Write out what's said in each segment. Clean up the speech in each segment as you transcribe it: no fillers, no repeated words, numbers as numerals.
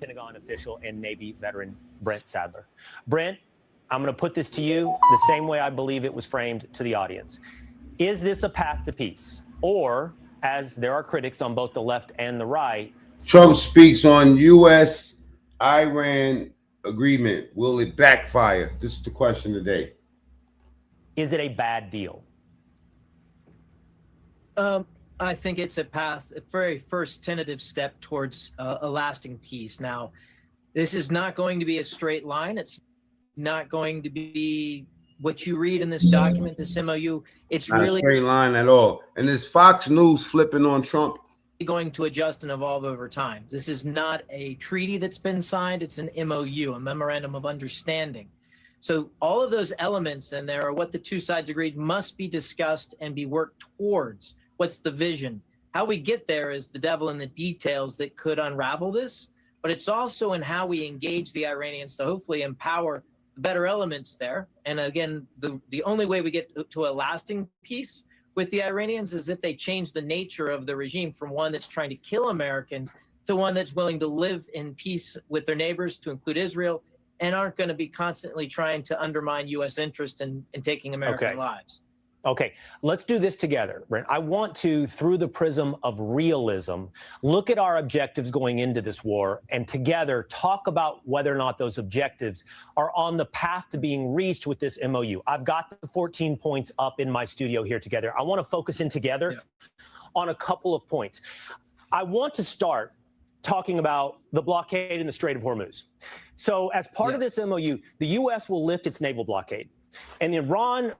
Pentagon official and Navy veteran Brent Sadler. Brent, I'm going to put this to you the same way I believe it was framed to the audience. Is this a path to peace? Or, as there are critics on both the left and the right, Trump speaks on U.S. Iran agreement. Will it backfire? This is the question today. Is it a bad deal? I think it's a path, a very first tentative step towards a lasting peace. Now, this is not going to be a straight line. It's not going to be what you read in this document, this MOU. It's not really a straight line at all. And this Fox News flipping on Trump going to adjust and evolve over time. This is not a treaty that's been signed. It's an MOU, a memorandum of understanding. So all of those elements in there are what the two sides agreed must be discussed and be worked towards. What's the vision? How we get there is the devil in the details that could unravel this, but it's also in how we engage the Iranians to hopefully empower the better elements there. And again, the only way we get to a lasting peace with the Iranians is if they change the nature of the regime from one that's trying to kill Americans to one that's willing to live in peace with their neighbors, to include Israel, and aren't going to be constantly trying to undermine U.S. interest in taking American lives. Okay, let's do this together, Brent. I want to, through the prism of realism, look at our objectives going into this war and together talk about whether or not those objectives are on the path to being reached with this MOU. I've got the 14 points up in my studio here together. I want to focus in together on a couple of points. I want to start talking about the blockade in the Strait of Hormuz. So as part of this MOU, the U.S. will lift its naval blockade, and Iran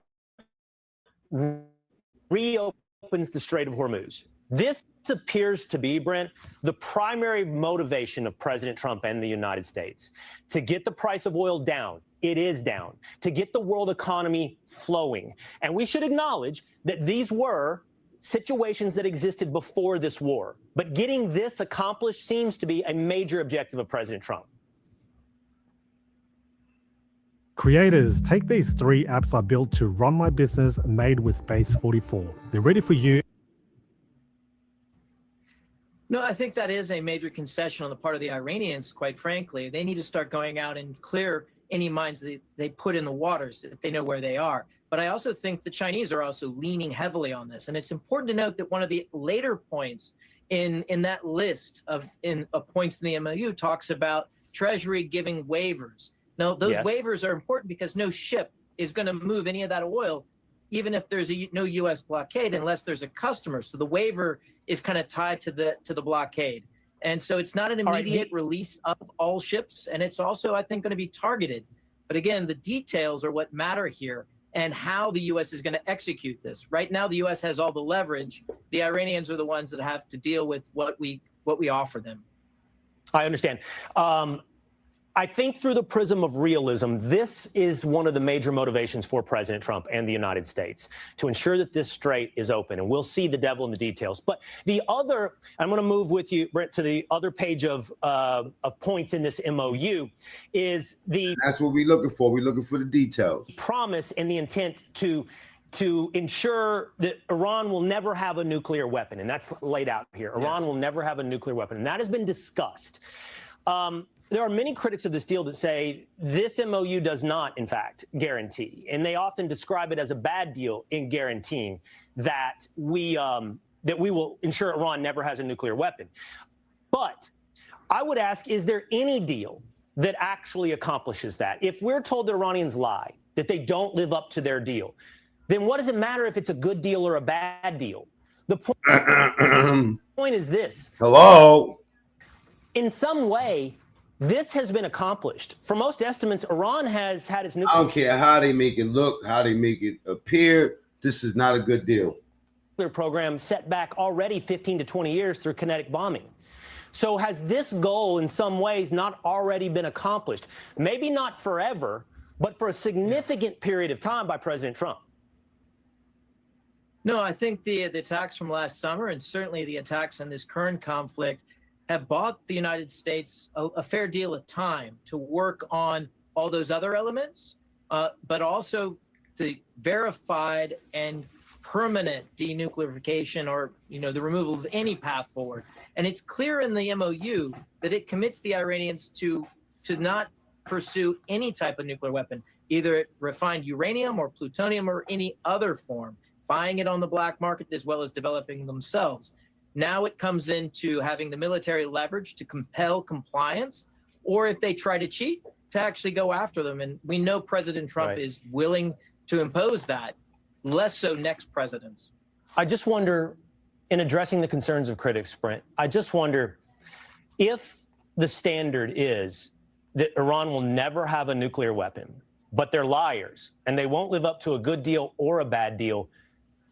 reopens the Strait of Hormuz. This appears to be, Brent, the primary motivation of President Trump and the United States to get the price of oil down. It is down. To get the world economy flowing. And we should acknowledge that these were situations that existed before this war. But getting this accomplished seems to be a major objective of President Trump. Creators, take these 3 apps I built to run my business made with Base 44. They're ready for you. No, I think that is a major concession on the part of the Iranians, quite frankly. They need to start going out and clear any mines that they put in the waters if they know where they are. But I also think the Chinese are also leaning heavily on this. And it's important to note that one of the later points in that list of points in the MOU talks about Treasury giving waivers. Now, those waivers are important because no ship is going to move any of that oil, even if there's no U.S. blockade, unless there's a customer. So the waiver is kind of tied to the blockade. And so it's not an immediate release of all ships. And it's also, I think, going to be targeted. But again, the details are what matter here and how the U.S. is going to execute this. Right now, the U.S. has all the leverage. The Iranians are the ones that have to deal with what we offer them. I understand. I think through the prism of realism, this is one of the major motivations for President Trump and the United States to ensure that this strait is open. And we'll see the devil in the details. But the other, I'm going to move with you, Brent, to the other page of points in this MOU is the... That's what we're looking for. We're looking for the details. Promise and the intent to ensure that Iran will never have a nuclear weapon. And that's laid out here. Iran will never have a nuclear weapon. And that has been discussed. There are many critics of this deal that say this MOU does not, in fact, guarantee, and they often describe it as a bad deal in guaranteeing that we will ensure Iran never has a nuclear weapon. But I would ask, is there any deal that actually accomplishes that? If we're told the Iranians lie, that they don't live up to their deal, then what does it matter if it's a good deal or a bad deal? The point is this. Hello. In some way, this has been accomplished. For most estimates, Iran has had its nuclear... I don't care how they make it look, how they make it appear. This is not a good deal. Nuclear program set back already 15 to 20 years through kinetic bombing. So has this goal in some ways not already been accomplished? Maybe not forever, but for a significant period of time by President Trump. No, I think the attacks from last summer and certainly the attacks in this current conflict have bought the United States a fair deal of time to work on all those other elements, but also the verified and permanent denuclearification or, the removal of any path forward. And it's clear in the MOU that it commits the Iranians to not pursue any type of nuclear weapon, either refined uranium or plutonium or any other form, buying it on the black market as well as developing themselves. Now it comes into having the military leverage to compel compliance, or if they try to cheat, to actually go after them. And we know President Trump is willing to impose that, less so next presidents. I just wonder, in addressing the concerns of critics, Brent, I just wonder if the standard is that Iran will never have a nuclear weapon, but they're liars and they won't live up to a good deal or a bad deal.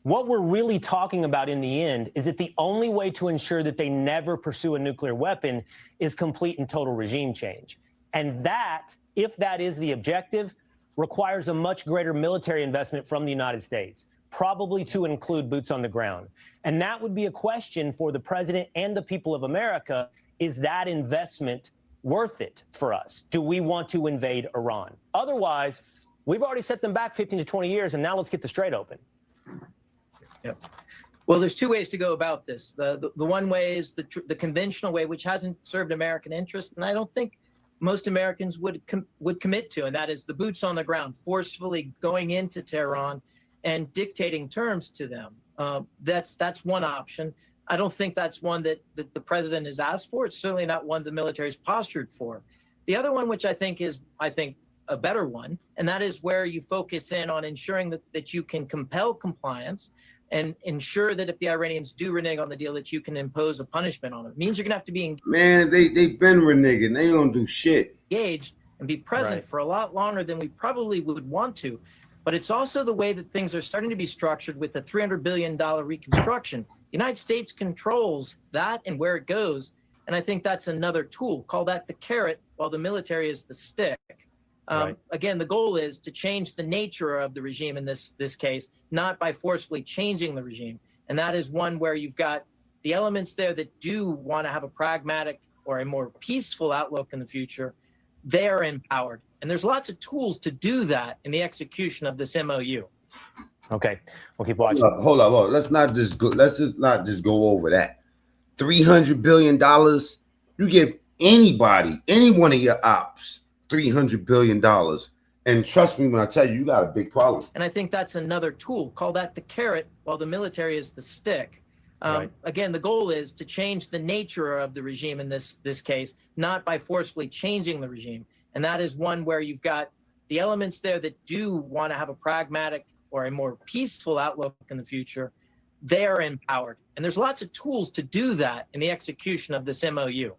What we're really talking about in the end is that the only way to ensure that they never pursue a nuclear weapon is complete and total regime change. And that, if that is the objective, requires a much greater military investment from the United States, probably to include boots on the ground. And that would be a question for the president and the people of America. Is that investment worth it for us? Do we want to invade Iran? Otherwise, we've already set them back 15 to 20 years, and now let's get the Strait open. Yep. Well, there's two ways to go about this. The one way is the conventional way, which hasn't served American interests, and I don't think most Americans would commit to, and that is the boots on the ground, forcefully going into Tehran and dictating terms to them. That's one option. I don't think that's one that the president has asked for. It's certainly not one the military is postured for. The other one, which I think is a better one, and that is where you focus in on ensuring that you can compel compliance and ensure that if the Iranians do renege on the deal, that you can impose a punishment on them. It means you're going to have to be Man, they've been reneging. They don't do shit. engaged and be present for a lot longer than we probably would want to. But it's also the way that things are starting to be structured with the $300 billion reconstruction. The United States controls that and where it goes. And I think that's another tool. Call that the carrot, while the military is the stick. Again, the goal is to change the nature of the regime in this case, not by forcefully changing the regime. And that is one where you've got the elements there that do want to have a pragmatic or a more peaceful outlook in the future. They are empowered. And there's lots of tools to do that in the execution of this MOU. Okay, we'll keep watching. Hold up. Let's just not just go over that. $300 billion. You give anybody, any one of your ops, $300 billion. And trust me when I tell you, you got a big problem. And I think that's another tool. Call that the carrot, while the military is the stick. Again, the goal is to change the nature of the regime in this case, not by forcefully changing the regime. And that is one where you've got the elements there that do want to have a pragmatic or a more peaceful outlook in the future. They are empowered. And there's lots of tools to do that in the execution of this MOU.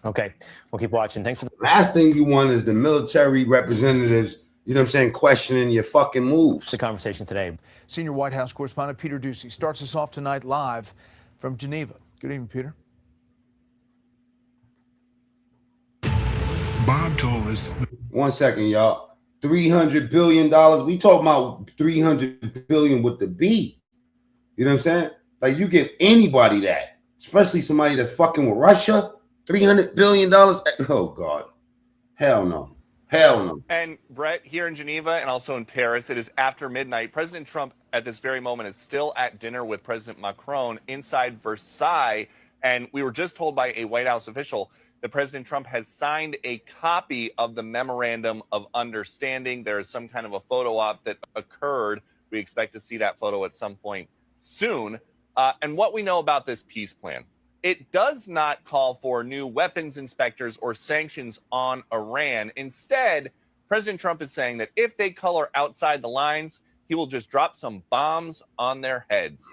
Okay, we'll keep watching. Thanks for the Last thing you want is the military representatives, you know what I'm saying, questioning your fucking moves. conversation today. Senior White House correspondent Peter Doocy starts us off tonight live from Geneva. Good evening, Peter. Bob told us. 1 second, y'all. $300 billion. We talking about $300 billion with the B. You know what I'm saying? Like, you give anybody that, especially somebody that's fucking with Russia, $300 billion. Oh, God. Hell no. Hell no. And Brett, here in Geneva and also in Paris, it is after midnight. President Trump at this very moment is still at dinner with President Macron inside Versailles. And we were just told by a White House official that President Trump has signed a copy of the Memorandum of Understanding. There is some kind of a photo op that occurred. We expect to see that photo at some point soon. And what we know about this peace plan, it does not call for new weapons inspectors or sanctions on Iran. Instead, President Trump is saying that if they color outside the lines, he will just drop some bombs on their heads.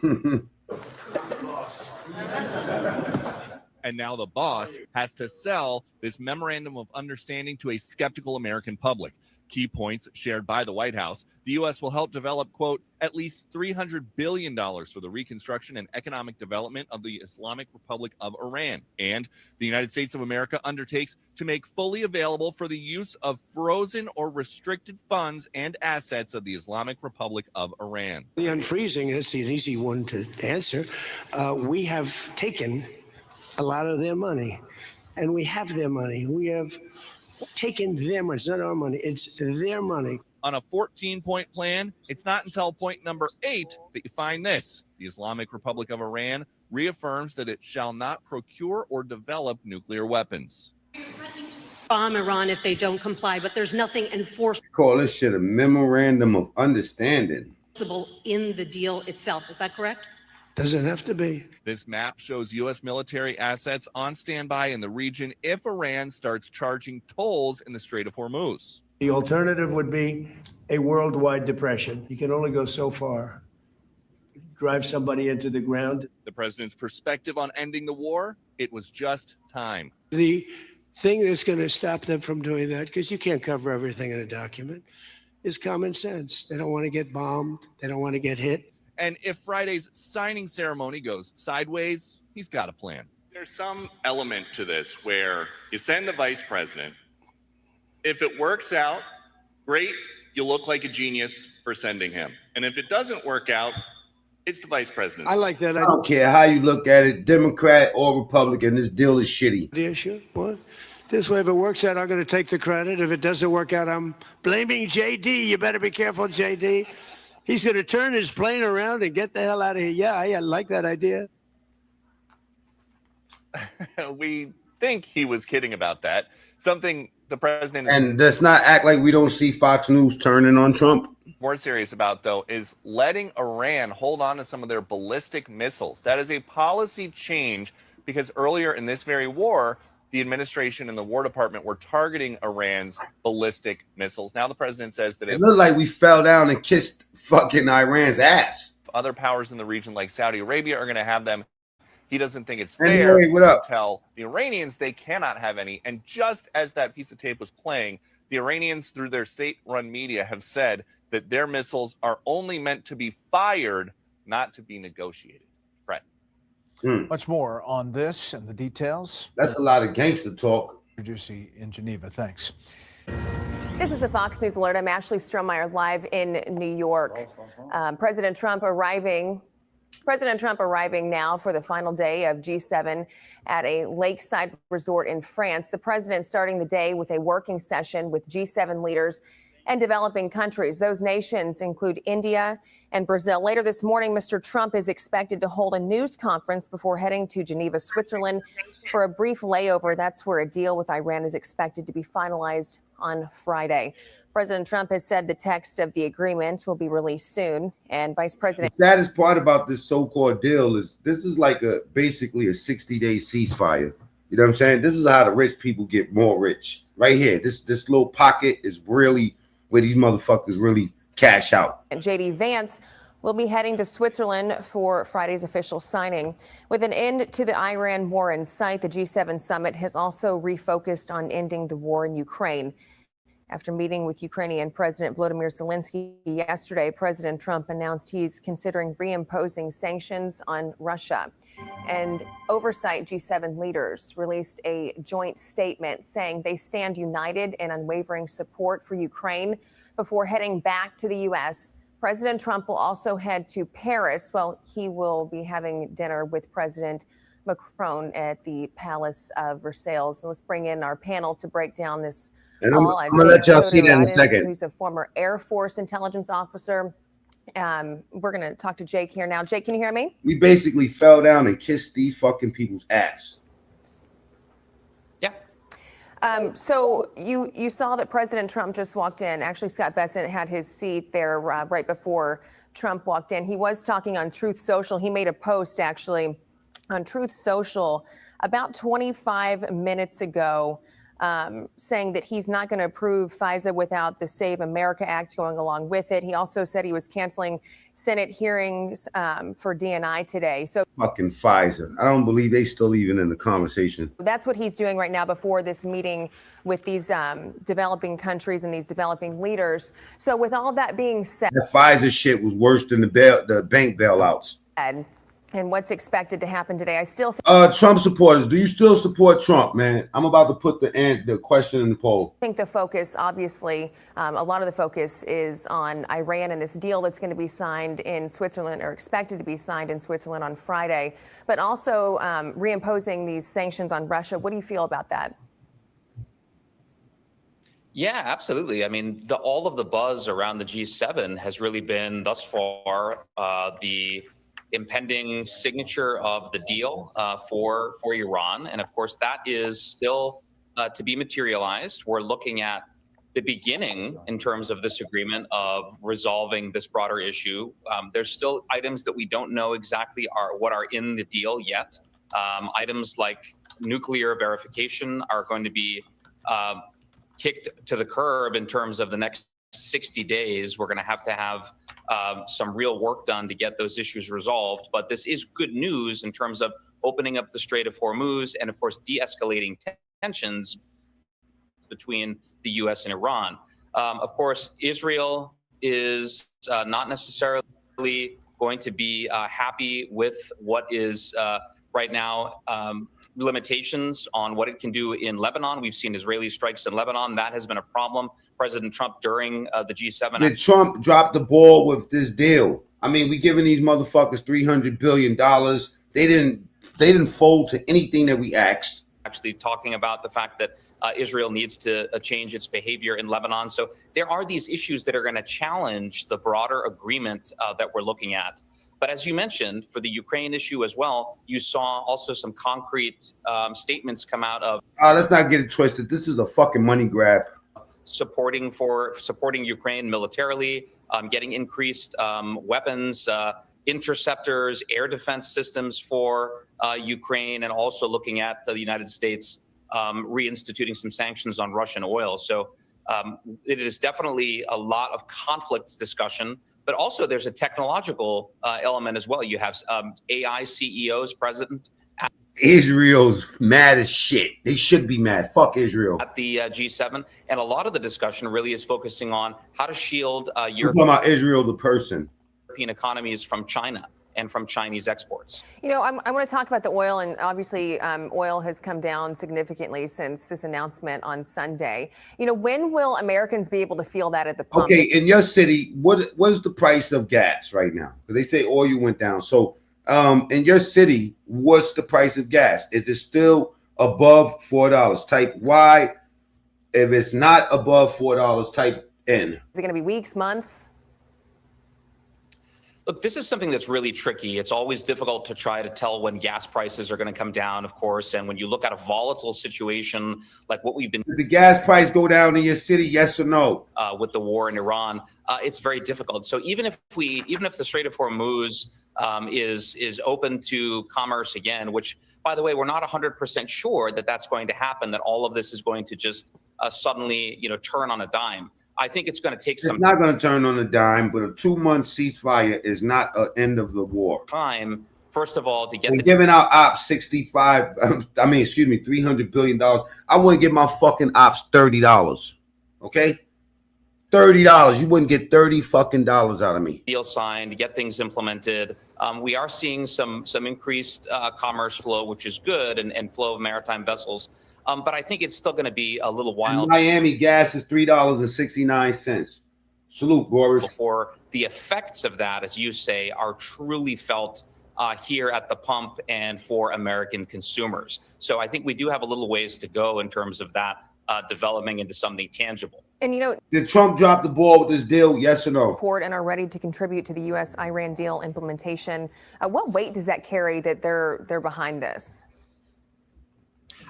And now the boss has to sell this memorandum of understanding to a skeptical American public. Key points shared by the White House. The U.S. will help develop, quote, at least $300 billion for the reconstruction and economic development of the Islamic Republic of Iran. And the United States of America undertakes to make fully available for the use of frozen or restricted funds and assets of the Islamic Republic of Iran. The unfreezing is an easy one to answer. We have taken a lot of their money, and we have their money. We have taken their money. It's not our money. It's their money. on a 14-point plan. It's not until point number 8 that you find this. The Islamic Republic of Iran reaffirms that it shall not procure or develop nuclear weapons. Bomb Iran if they don't comply, but there's nothing enforceable Call this shit a memorandum of understanding in the deal itself. Is that correct? Doesn't have to be. This map shows U.S. military assets on standby in the region if Iran starts charging tolls in the Strait of Hormuz. The alternative would be a worldwide depression. You can only go so far. Drive somebody into the ground. The president's perspective on ending the war, it was just time. The thing that's going to stop them from doing that, because you can't cover everything in a document, is common sense. They don't want to get bombed. They don't want to get hit. And if Friday's signing ceremony goes sideways, he's got a plan. There's some element to this where you send the vice president. If it works out, great, you look like a genius for sending him. And if it doesn't work out, it's the vice president. I like that. I don't care how you look at it, Democrat or Republican, this deal is shitty. The issue? What? This way, if it works out, I'm going to take the credit. If it doesn't work out, I'm blaming JD. You better be careful, JD. He's going to turn his plane around and get the hell out of here. Yeah, I like that idea. We think he was kidding about that. Something the president And let's not act like we don't see Fox News turning on Trump. more serious about, though, is letting Iran hold on to some of their ballistic missiles. That is a policy change because earlier in this very war, the administration and the War Department were targeting Iran's ballistic missiles. Now the president says that It looked like we fell down and kissed fucking Iran's ass. other powers in the region like Saudi Arabia are going to have them, he doesn't think it's Hey, fair Mary, what up? to tell the Iranians they cannot have any. And just as that piece of tape was playing, the Iranians, through their state-run media, have said that their missiles are only meant to be fired, not to be negotiated. Brett. Much more on this and the details. That's a lot of gangster talk. Ducey in Geneva. Thanks. This is a Fox News alert. I'm Ashley Strohmeyer live in New York. President Trump arriving now for the final day of G7 at a lakeside resort in France. The president starting the day with a working session with G7 leaders and developing countries. Those nations include India and Brazil. Later this morning, Mr. Trump is expected to hold a news conference before heading to Geneva, Switzerland for a brief layover. That's where a deal with Iran is expected to be finalized on Friday. President Trump has said the text of the agreement will be released soon. And Vice President. The saddest part about this so-called deal is this is like basically a 60-day ceasefire. You know what I'm saying? This is how the rich people get more rich. Right here. This little pocket is really where these motherfuckers really cash out. And J.D. Vance will be heading to Switzerland for Friday's official signing. With an end to the Iran war in sight, the G7 summit has also refocused on ending the war in Ukraine. After meeting with Ukrainian President Volodymyr Zelensky yesterday, President Trump announced he's considering reimposing sanctions on Russia. And Oversight G7 leaders released a joint statement saying they stand united in unwavering support for Ukraine before heading back to the U.S. President Trump will also head to Paris. Well, he will be having dinner with President Macron at the Palace of Versailles. So let's bring in our panel to break down this. And I'm going to let y'all see that in a second. Who's a former Air Force intelligence officer. We're going to talk to Jake here now. Jake, can you hear me? We basically fell down and kissed these fucking people's ass. Yeah. So you saw that President Trump just walked in. Actually, Scott Bessent had his seat there right before Trump walked in. He was talking on Truth Social. He made a post actually on Truth Social about 25 minutes ago, saying that he's not going to approve FISA without the Save America Act going along with it. He also said he was canceling Senate hearings for DNI today. So Fucking FISA. I don't believe they still even in the conversation. that's what he's doing right now before this meeting with these developing countries and these developing leaders. So with all that being said, The FISA shit was worse than the bank bailouts. and what's expected to happen today, I still think Trump supporters, do you still support Trump, man? I'm about to put the question in the poll. the focus, obviously, a lot of the focus is on Iran and this deal that's going to be signed in Switzerland or expected to be signed in Switzerland on Friday, but also reimposing these sanctions on Russia. What do you feel about that? Yeah, absolutely. I mean, all of the buzz around the G7 has really been thus far the impending signature of the deal for Iran, and of course that is still to be materialized. We're looking at the beginning in terms of this agreement of resolving this broader issue. There's still items that we don't know exactly what are in the deal yet. Items like nuclear verification are going to be kicked to the curb in terms of the next 60 days. We're going to have some real work done to get those issues resolved. But this is good news in terms of opening up the Strait of Hormuz and, of course, de-escalating tensions between the U.S. and Iran. Of course, Israel is not necessarily going to be happy with what is right now limitations on what it can do in Lebanon. We've seen Israeli strikes in Lebanon. That has been a problem. President Trump during the G7. Did Trump drop the ball with this deal? I mean, we giving these motherfuckers $300 billion. They didn't fold to anything that we asked. Actually talking about the fact that Israel needs to change its behavior in Lebanon. So there are these issues that are going to challenge the broader agreement that we're looking at. But as you mentioned, for the Ukraine issue as well, you saw also some concrete statements come out of. Let's not get it twisted. This is a fucking money grab. Supporting Ukraine militarily, getting increased weapons, interceptors, air defense systems for Ukraine, and also looking at the United States reinstituting some sanctions on Russian oil. So it is definitely a lot of conflict discussion, but also there's a technological element as well. You have AI CEOs present. Israel's mad as shit. They should be mad. Fuck Israel. At the G7, and a lot of the discussion really is focusing on how to shield You're talking about Israel, the person. European economies from China and from Chinese exports. You know, I want to talk about the oil, and obviously oil has come down significantly since this announcement on Sunday. You know, when will Americans be able to feel that at the pump? Okay, in your city, what is the price of gas right now? Because they say oil went down. So in your city, what's the price of gas? Is it still above $4? Type Y. If it's not above $4, type N. Is it going to be weeks, months? Look, this is something that's really tricky. It's always difficult to try to tell when gas prices are going to come down, of course. And when you look at a volatile situation like what we've been. Did the gas price go down in your city? Yes or no? With the war in Iran, it's very difficult. So even if the Strait of Hormuz is open to commerce again, which, by the way, we're not 100% sure that that's going to happen, that all of this is going to just suddenly, turn on a dime. I think it's going to take some. It's not going to turn on a dime, but a 2-month ceasefire is not an end of the war. Time, first of all, to get. And giving our ops $300 billion. I wouldn't give my fucking ops $30. Okay, $30. You wouldn't get $30 fucking dollars out of me. Deal signed, to get things implemented. We are seeing some increased commerce flow, which is good, and flow of maritime vessels. But I think it's still going to be a little while. In Miami, gas is $3.69. Salute, Boris. Before the effects of that, as you say, are truly felt here at the pump and for American consumers. So I think we do have a little ways to go in terms of that developing into something tangible. And did Trump drop the ball with this deal? Yes or no? Report and are ready to contribute to the U.S. Iran deal implementation. What weight does that carry that they're behind this?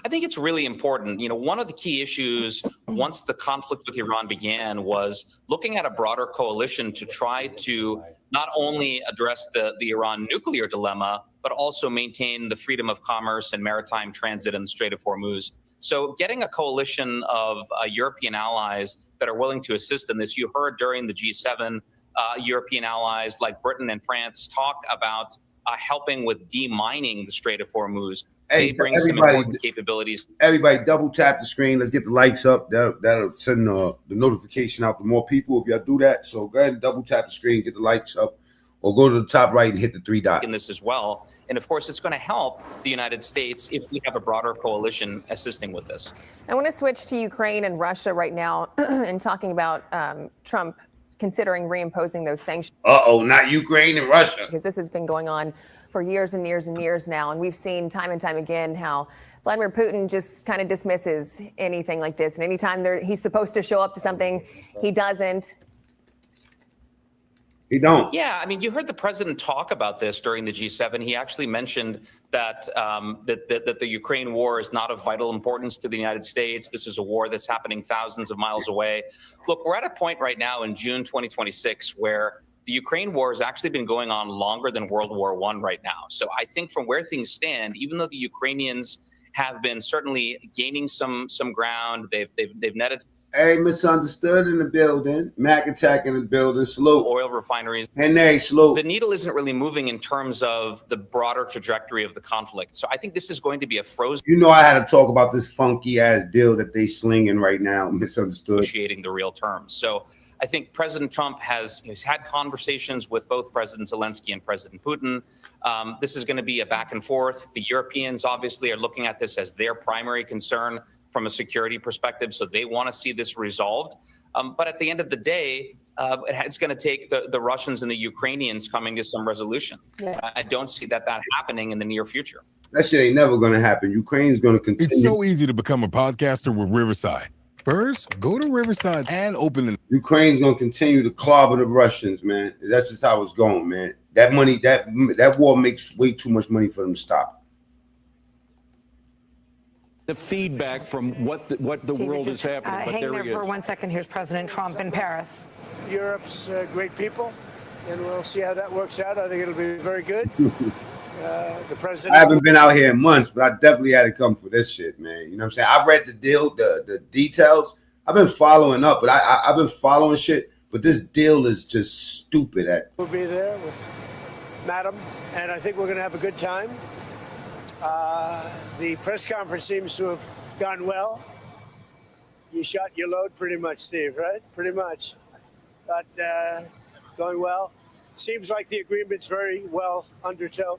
I think it's really important. One of the key issues once the conflict with Iran began was looking at a broader coalition to try to not only address the Iran nuclear dilemma, but also maintain the freedom of commerce and maritime transit in the Strait of Hormuz. So getting a coalition of European allies that are willing to assist in this, you heard during the G7, European allies like Britain and France talk about helping with demining the Strait of Hormuz. They bring some important capabilities. Everybody double tap the screen. Let's get the likes up. That'll send the notification out to more people if y'all do that. So go ahead and double tap the screen, get the likes up, or go to the top right and hit the 3 dots. In this as well. And of course, it's going to help the United States if we have a broader coalition assisting with this. I want to switch to Ukraine and Russia right now and talking about Trump considering reimposing those sanctions. Not Ukraine and Russia. Because this has been going on for years and years and years now. And we've seen time and time again how Vladimir Putin just kind of dismisses anything like this. And anytime he's supposed to show up to something, he doesn't. He don't. Yeah, I mean, you heard the president talk about this during the G7. He actually mentioned that that the Ukraine war is not of vital importance to the United States. This is a war that's happening thousands of miles away. Look, we're at a point right now in June 2026 where the Ukraine war has actually been going on longer than World War I right now. So I think from where things stand, even though the Ukrainians have been certainly gaining some ground, they've netted. Hey, misunderstood in the building. Mac attack in the building. Salute. Oil refineries. And they salute. The needle isn't really moving in terms of the broader trajectory of the conflict. So I think this is going to be a frozen. You know, I had to talk about this funky ass deal that they slinging right now. Misunderstood. Negotiating the real terms. So I think President Trump has had conversations with both President Zelensky and President Putin. This is going to be a back and forth. The Europeans obviously are looking at this as their primary concern from a security perspective. So they want to see this resolved. But at the end of the day, it's going to take the Russians and the Ukrainians coming to some resolution. Yeah. I don't see that happening in the near future. That shit ain't never going to happen. Ukraine's going to continue. It's so easy to become a podcaster with Riverside. First, go to Riverside and open the. Ukraine's going to continue to clobber the Russians, man. That's just how it's going, man. That money, that war makes way too much money for them to stop. The feedback from what the world is happening. But hang there there for 1 second. Here's President Trump in Paris. Europe's great people, and we'll see how that works out. I think it'll be very good. The president. I haven't been out here in months, but I definitely had to come for this shit, man. You know what I'm saying? I read the deal, the details. I've been following up, but I've been following shit. But this deal is just stupid. We'll be there with Madam, and I think we're going to have a good time. The press conference seems to have gone well. You shot your load pretty much, Steve, right? Pretty much. But it's going well. Seems like the agreement's very well undertow.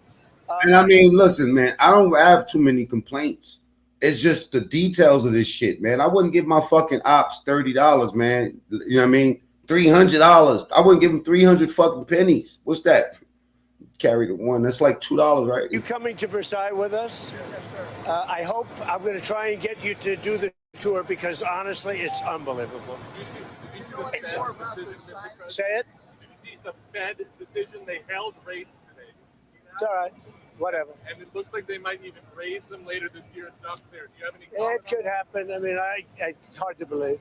And I mean, listen, man, I don't have too many complaints. It's just the details of this shit, man. I wouldn't give my fucking ops $30, man. You know what I mean? $300. I wouldn't give them 300 fucking pennies. What's that? Carry the one. That's like $2, right? You coming to Versailles with us? I hope. I'm going to try and get you to do the tour because honestly, it's unbelievable. Say it. Did you see the Fed decision? They held rates today. It's all right. Whatever. And it looks like they might even raise them later this year. It's up there. Do you have any? It could happen. I mean, it's hard to believe.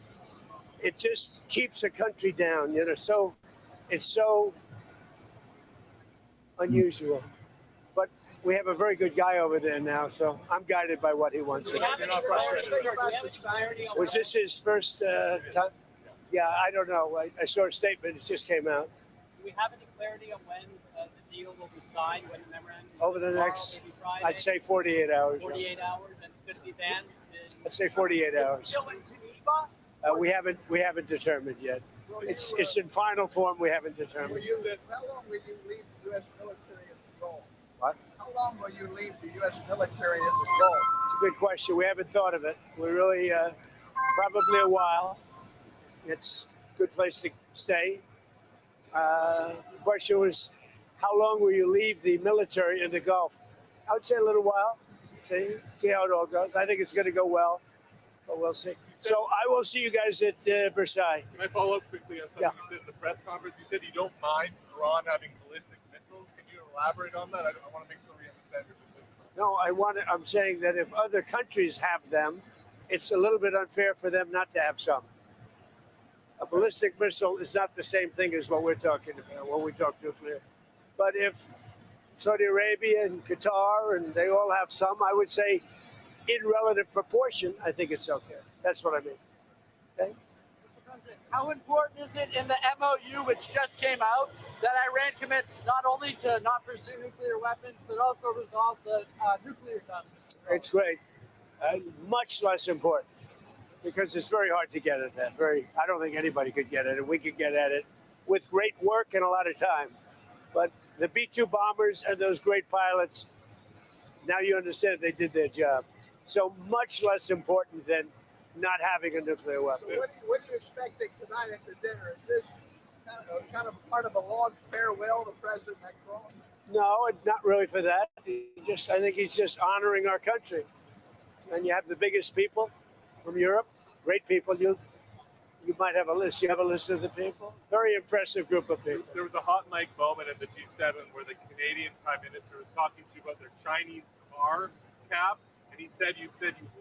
It just keeps a country down. You know, so it's so unusual. But we have a very good guy over there now, so I'm guided by what he wants. Was this his first time? Yeah, I don't know. I saw a statement. It just came out. Do we have any clarity on when the deal will be signed, when the memorandum? Over the next, I'd say 48 hours. 48 hours and 50 bands? I'd say 48 hours. Still in Geneva? We haven't determined yet. It's in final form. We haven't determined. How long will you leave the U.S. military at the goal? What? How long will you leave the U.S. military at the goal? It's a good question. We haven't thought of it. We really probably a while. It's a good place to stay. The question was, how long will you leave the military in the Gulf? I would say a little while. See how it all goes. I think it's going to go well, but we'll see. So I will see you guys at Versailles. Can I follow up quickly on something you said in the press conference? You said you don't mind Iran having ballistic missiles. Can you elaborate on that? I want to make sure we understand your position. No, I'm saying that if other countries have them, it's a little bit unfair for them not to have some. A ballistic missile is not the same thing as what we're talking about when we talk nuclear. But if Saudi Arabia and Qatar and they all have some, I would say in relative proportion, I think it's okay. That's what I mean. Okay? Mr. President, how important is it in the MOU, which just came out, that Iran commits not only to not pursue nuclear weapons, but also resolve the nuclear dust? It's great. Much less important because it's very hard to get at that. I don't think anybody could get at it. We could get at it with great work and a lot of time. But the B-2 bombers and those great pilots, now you understand they did their job. So much less important than not having a nuclear weapon. So what are you expecting tonight at the dinner? Is this kind of part of a long farewell to President Macron? No, not really for that. I think he's just honoring our country. And you have the biggest people from Europe, great people. You might have a list. You have a list of the people. Very impressive group of people. There was a hot mic moment at the G7 where the Canadian Prime Minister was talking to you about their Chinese car cap, and you said you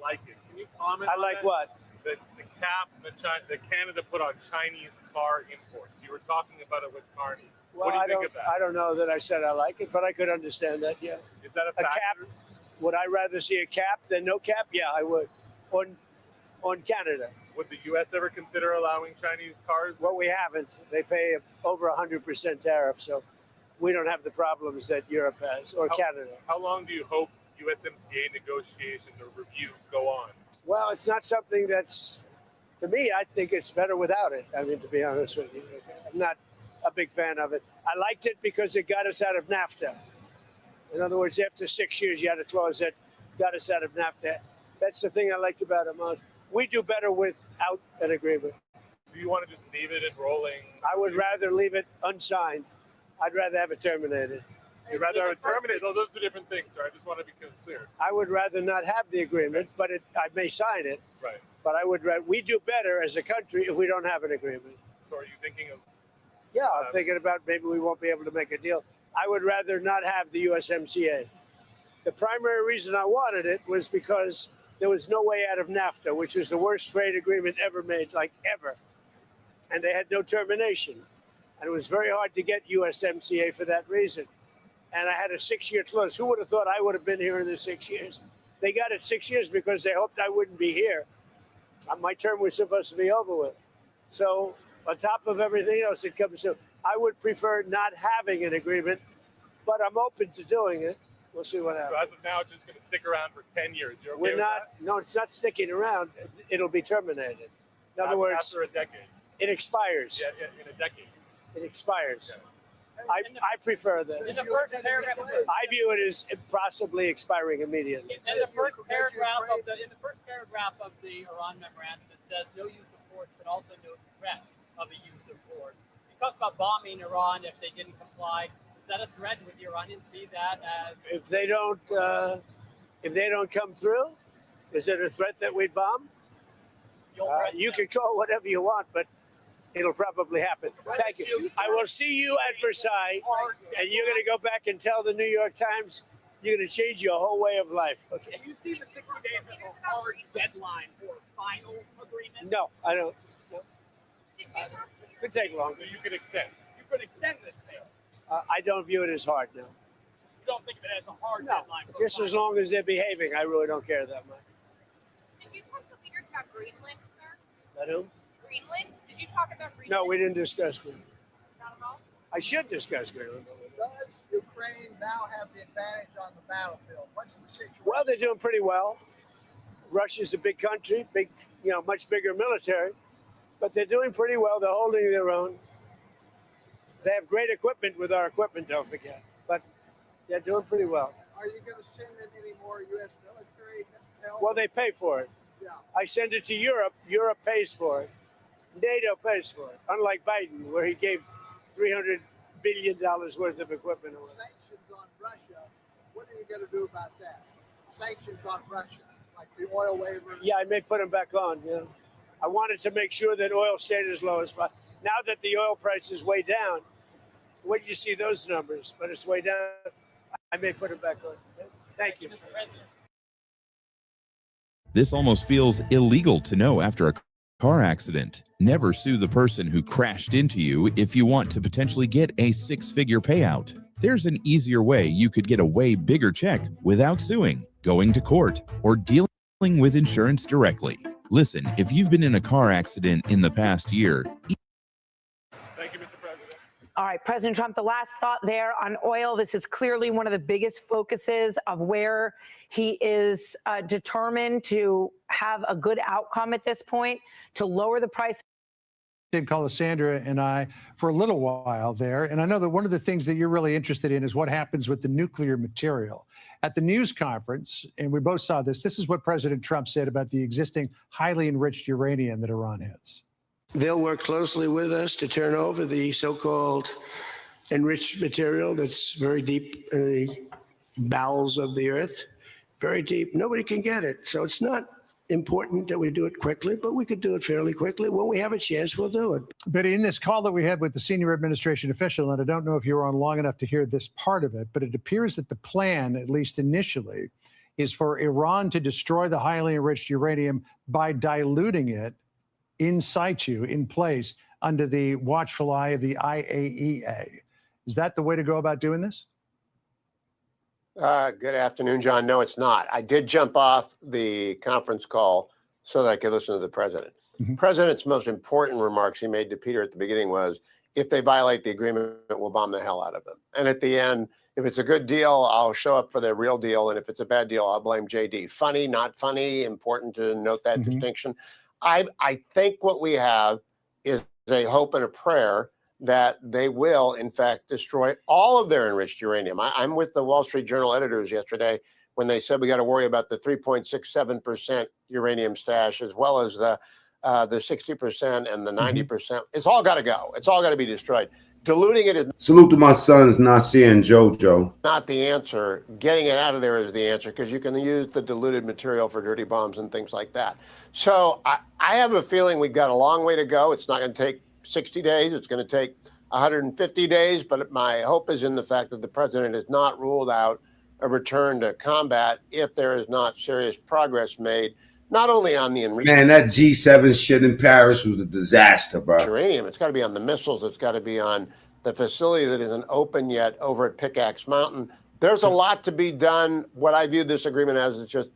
like it. Can you comment on like that? what? The cap that Canada put on Chinese car imports. You were talking about it with Carney. Well, what do you think of that? I don't know that I said I like it, but I could understand that, yeah. Is that a factor? Cap? Would I rather see a cap than no cap? Yeah, I would. On Canada. Would the U.S. ever consider allowing Chinese cars? Well, we haven't. They pay over 100% tariff, so we don't have the problems that Europe has, or Canada. How long do you hope USMCA negotiations or review go on? Well, it's not something that's, to me, I think it's better without it. I mean, to be honest with you, I'm not a big fan of it. I liked it because it got us out of NAFTA. In other words, after 6 years, you had a clause that got us out of NAFTA. That's the thing I liked about it most. We do better without an agreement. Do you want to just leave it enrolling? I would rather leave it unsigned. I'd rather have it terminated. You'd rather have it terminated? Those are different things, sir. I just want to be clear. I would rather not have the agreement, but I may sign it. Right. But we do better as a country if we don't have an agreement. So are you thinking of? Yeah, I'm thinking about maybe we won't be able to make a deal. I would rather not have the USMCA. The primary reason I wanted it was because there was no way out of NAFTA, which was the worst trade agreement ever made, like ever. And they had no termination. And it was very hard to get USMCA for that reason. And I had a 6-year clause. Who would have thought I would have been here in the 6 years? They got it 6 years because they hoped I wouldn't be here. My term was supposed to be over with. So on top of everything else that comes through, I would prefer not having an agreement, but I'm open to doing it. We'll see what happens. So as of now, it's just going to stick around for 10 years. You're okay We're with not. that? No, it's not sticking around. It'll be terminated. In other words, after a decade. it expires. Yeah, in a decade. It expires. I prefer that. In the first paragraph, I view it as possibly expiring immediately. in the first paragraph of the Iran memorandum, it says no use of force, but also no threat of the use of force. You talk about bombing Iran if they didn't comply. Is that a threat? Would the Iranians see that as? If they don't come through, is it a threat that we bomb? You can call whatever you want, but it'll probably happen. Thank you. I will see you at Versailles, and you're going to go back and tell the New York Times you're going to change your whole way of life. Okay. Do you see the 60 days as a hard deadline for final agreement? No, I don't. No. It could take longer. So you could extend. You could extend this thing. I don't view it as hard now. You don't think of it as a hard No, deadline? For just as long as they're behaving, I really don't care that much. Did you talk to leaders about Greenland, sir? About who? Greenland? Did you talk about Greenland? No, we didn't discuss Greenland. Not at all? I should discuss Greenland. Does Ukraine now have the advantage on the battlefield? What's the situation? Well, they're doing pretty well. Russia's a big country, much bigger military, but they're doing pretty well. They're holding their own. They have great equipment with our equipment, don't forget, but they're doing pretty well. Are you going to send in any more U.S. military help? Well, they pay for it. Yeah. I send it to Europe. Europe pays for it. NATO pays for it, unlike Biden, where he gave $300 billion worth of equipment away. Sanctions on Russia. What are you going to do about that? Sanctions on Russia, like the oil waivers. Yeah, I may put them back on. Yeah, I wanted to make sure that oil stayed as low as possible. Now that the oil price is way down, when you see those numbers, but it's way down, I may put it back on. Thank you. This almost feels illegal to know after a car accident. Never sue the person who crashed into you if you want to potentially get a 6-figure payout. There's an easier way you could get a way bigger check without suing, going to court, or dealing with insurance directly. Listen, if you've been in a car accident in the past year, All right, President Trump, the last thought there on oil. This is clearly one of the biggest focuses of where he is determined to have a good outcome at this point, to lower the price. Did call Sandra and I for a little while there. And I know that one of the things that you're really interested in is what happens with the nuclear material. At the news conference, and we both saw this, this is what President Trump said about the existing highly enriched uranium that Iran has. They'll work closely with us to turn over the so-called enriched material that's very deep in the bowels of the earth, very deep. Nobody can get it. So it's not important that we do it quickly, but we could do it fairly quickly. When we have a chance, we'll do it. But in this call that we had with the senior administration official, and I don't know if you were on long enough to hear this part of it, but it appears that the plan, at least initially, is for Iran to destroy the highly enriched uranium by diluting it in situ, in place, under the watchful eye of the IAEA. Is that the way to go about doing this? Good afternoon, John. No, it's not. I did jump off the conference call so that I could listen to the president. The president's most important remarks he made to Peter at the beginning was, if they violate the agreement, we'll bomb the hell out of them. And at the end, if it's a good deal, I'll show up for the real deal. And if it's a bad deal, I'll blame JD. Funny, not funny, important to note that distinction. I think what we have is a hope and a prayer that they will, in fact, destroy all of their enriched uranium. I'm with the Wall Street Journal editors yesterday when they said we got to worry about the 3.67% uranium stash, as well as the 60% and the 90%. It's all got to go. It's all got to be destroyed. Diluting it is Salute to my sons, Nasir and JoJo. not the answer. Getting it out of there is the answer, because you can use the diluted material for dirty bombs and things like that. So I have a feeling we've got a long way to go. It's not going to take 60 days. It's going to take 150 days. But my hope is in the fact that the president has not ruled out a return to combat if there is not serious progress made, not only on the enriched Man, that G7 shit in Paris was a disaster, bro. uranium. It's got to be on the missiles. It's got to be on the facility that isn't open yet over at Pickaxe Mountain. There's a lot to be done. What I view this agreement as is just,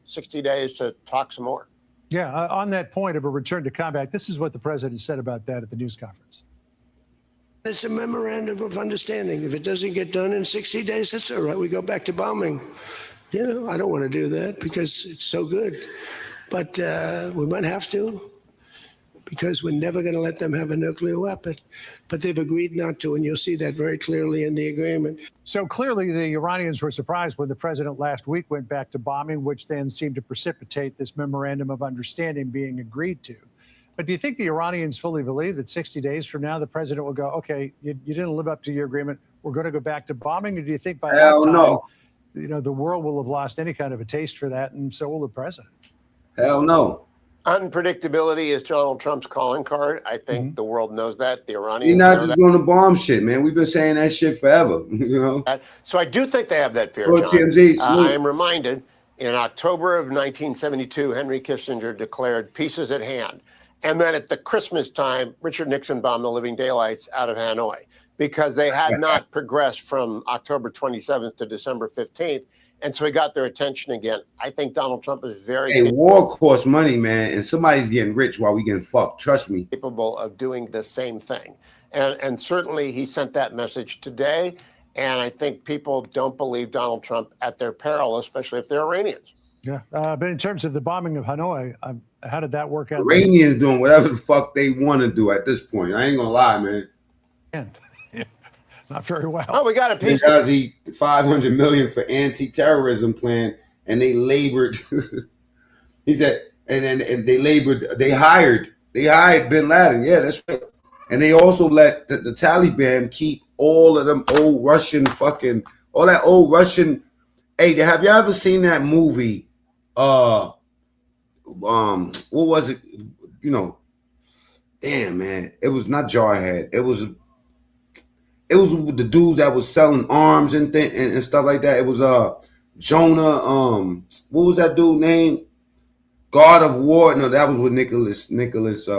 60 days to talk some more. Yeah, on that point of a return to combat, this is what the president said about that at the news conference. It's a memorandum of understanding. If it doesn't get done in 60 days, that's all right. We go back to bombing. I don't want to do that because it's so good. But we might have to, because we're never going to let them have a nuclear weapon. But they've agreed not to, and you'll see that very clearly in the agreement. So clearly the Iranians were surprised when the president last week went back to bombing, which then seemed to precipitate this memorandum of understanding being agreed to. But do you think the Iranians fully believe that 60 days from now the president will go, okay, you didn't live up to your agreement, we're going to go back to bombing? Or do you think by that time, the world will have lost any kind of a taste for that, and so will the president? Hell no. Unpredictability is Donald Trump's calling card. I think the world knows that. The Iranians You're not know just that. going to bomb shit, man. We've been saying that shit forever, So I do think they have that fear, Well, John. TMZ, salute. I am reminded in October of 1972, Henry Kissinger declared peace is at hand. And then at the Christmas time, Richard Nixon bombed the living daylights out of Hanoi because they had not progressed from October 27th to December 15th. And so he got their attention again. I think Donald Trump is very Hey, war costs money, man, and somebody's getting rich while we getting fucked. Trust me. capable of doing the same thing. And certainly he sent that message today. And I think people don't believe Donald Trump at their peril, especially if they're Iranians. Yeah, but in terms of the bombing of Hanoi, how did that work out? Iranians doing whatever the fuck they want to do at this point. I ain't gonna lie, man. Not very well. Oh, we got a piece. Because he $500 million for anti-terrorism plan, and they labored. He said, and they labored. They hired Bin Laden. Yeah, that's right. And they also let the Taliban keep all of them old Russian all that old Russian. Hey, have you ever seen that movie? What was it? Damn, man, it was not Jarhead. It was the dudes that was selling arms and stuff like that. It was Jonah. What was that dude name? God of War. No, that was with Nicolas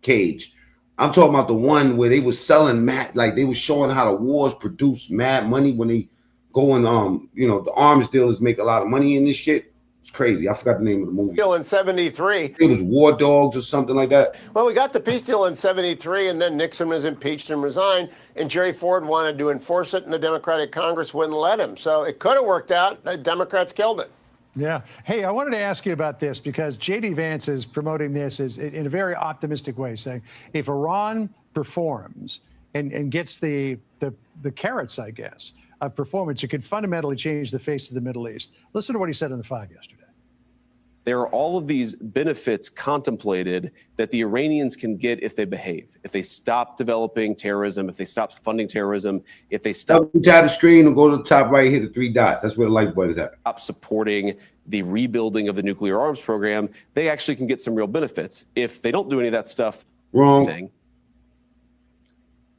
Cage. I'm talking about the one where they was selling they was showing how the wars produce mad money when they go and the arms dealers make a lot of money in this shit. It's crazy. I forgot the name of the movie. Deal in 73. It was War Dogs or something like that. Well, we got the peace deal in 73, and then Nixon was impeached and resigned, and Jerry Ford wanted to enforce it, and the Democratic Congress wouldn't let him. So it could have worked out. The Democrats killed it. Yeah. Hey, I wanted to ask you about this because J.D. Vance is promoting this in a very optimistic way, saying if Iran performs and gets the carrots, I guess, of performance, it could fundamentally change the face of the Middle East. Listen to what he said on the 5 yesterday. there are all of these benefits contemplated that the Iranians can get if they behave, if they stop developing terrorism, if they stop funding terrorism, if they stop tap the screen and go to the top right, hit the 3 dots. That's where the light button is at. Stop supporting the rebuilding of the nuclear arms program, they actually can get some real benefits. If they don't do any of that stuff, wrong.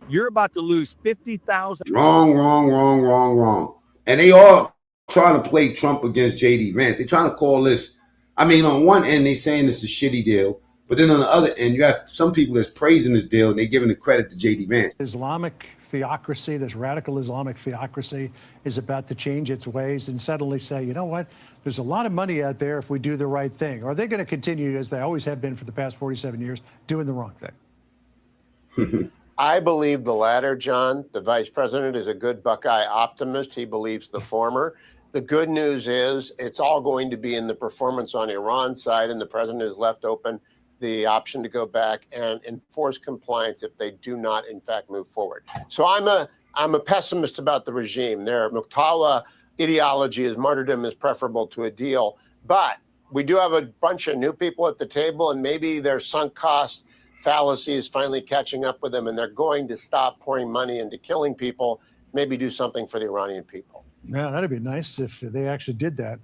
You're about to lose 50,000. Wrong. And they all trying to play Trump against J.D. Vance. They're trying to call this. I mean, on one end, they saying it's a shitty deal. But then on the other end, you have some people that's praising this deal and they're giving the credit to J.D. Vance. Islamic theocracy, this radical Islamic theocracy is about to change its ways and suddenly say, you know what, there's a lot of money out there if we do the right thing. Or are they going to continue, as they always have been for the past 47 years, doing the wrong thing? I believe the latter, John. The vice president is a good Buckeye optimist. He believes the former. The good news is it's all going to be in the performance on Iran's side, and the president has left open the option to go back and enforce compliance if they do not, in fact, move forward. So I'm a pessimist about the regime. Their Muqtala ideology is martyrdom is preferable to a deal. But we do have a bunch of new people at the table, and maybe their sunk cost fallacy is finally catching up with them, and they're going to stop pouring money into killing people, maybe do something for the Iranian people. Yeah, that'd be nice if they actually did that.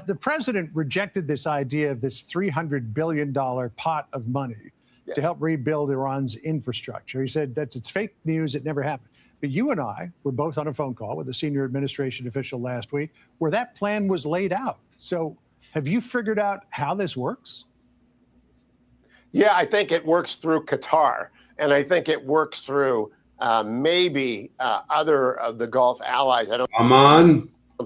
The president rejected this idea of this $300 billion pot of money to help rebuild Iran's infrastructure. He said that it's fake news, it never happened. But you and I were both on a phone call with a senior administration official last week where that plan was laid out. So have you figured out how this works? Yeah, I think it works through Qatar, and I think it works through maybe other of the Gulf allies. I don't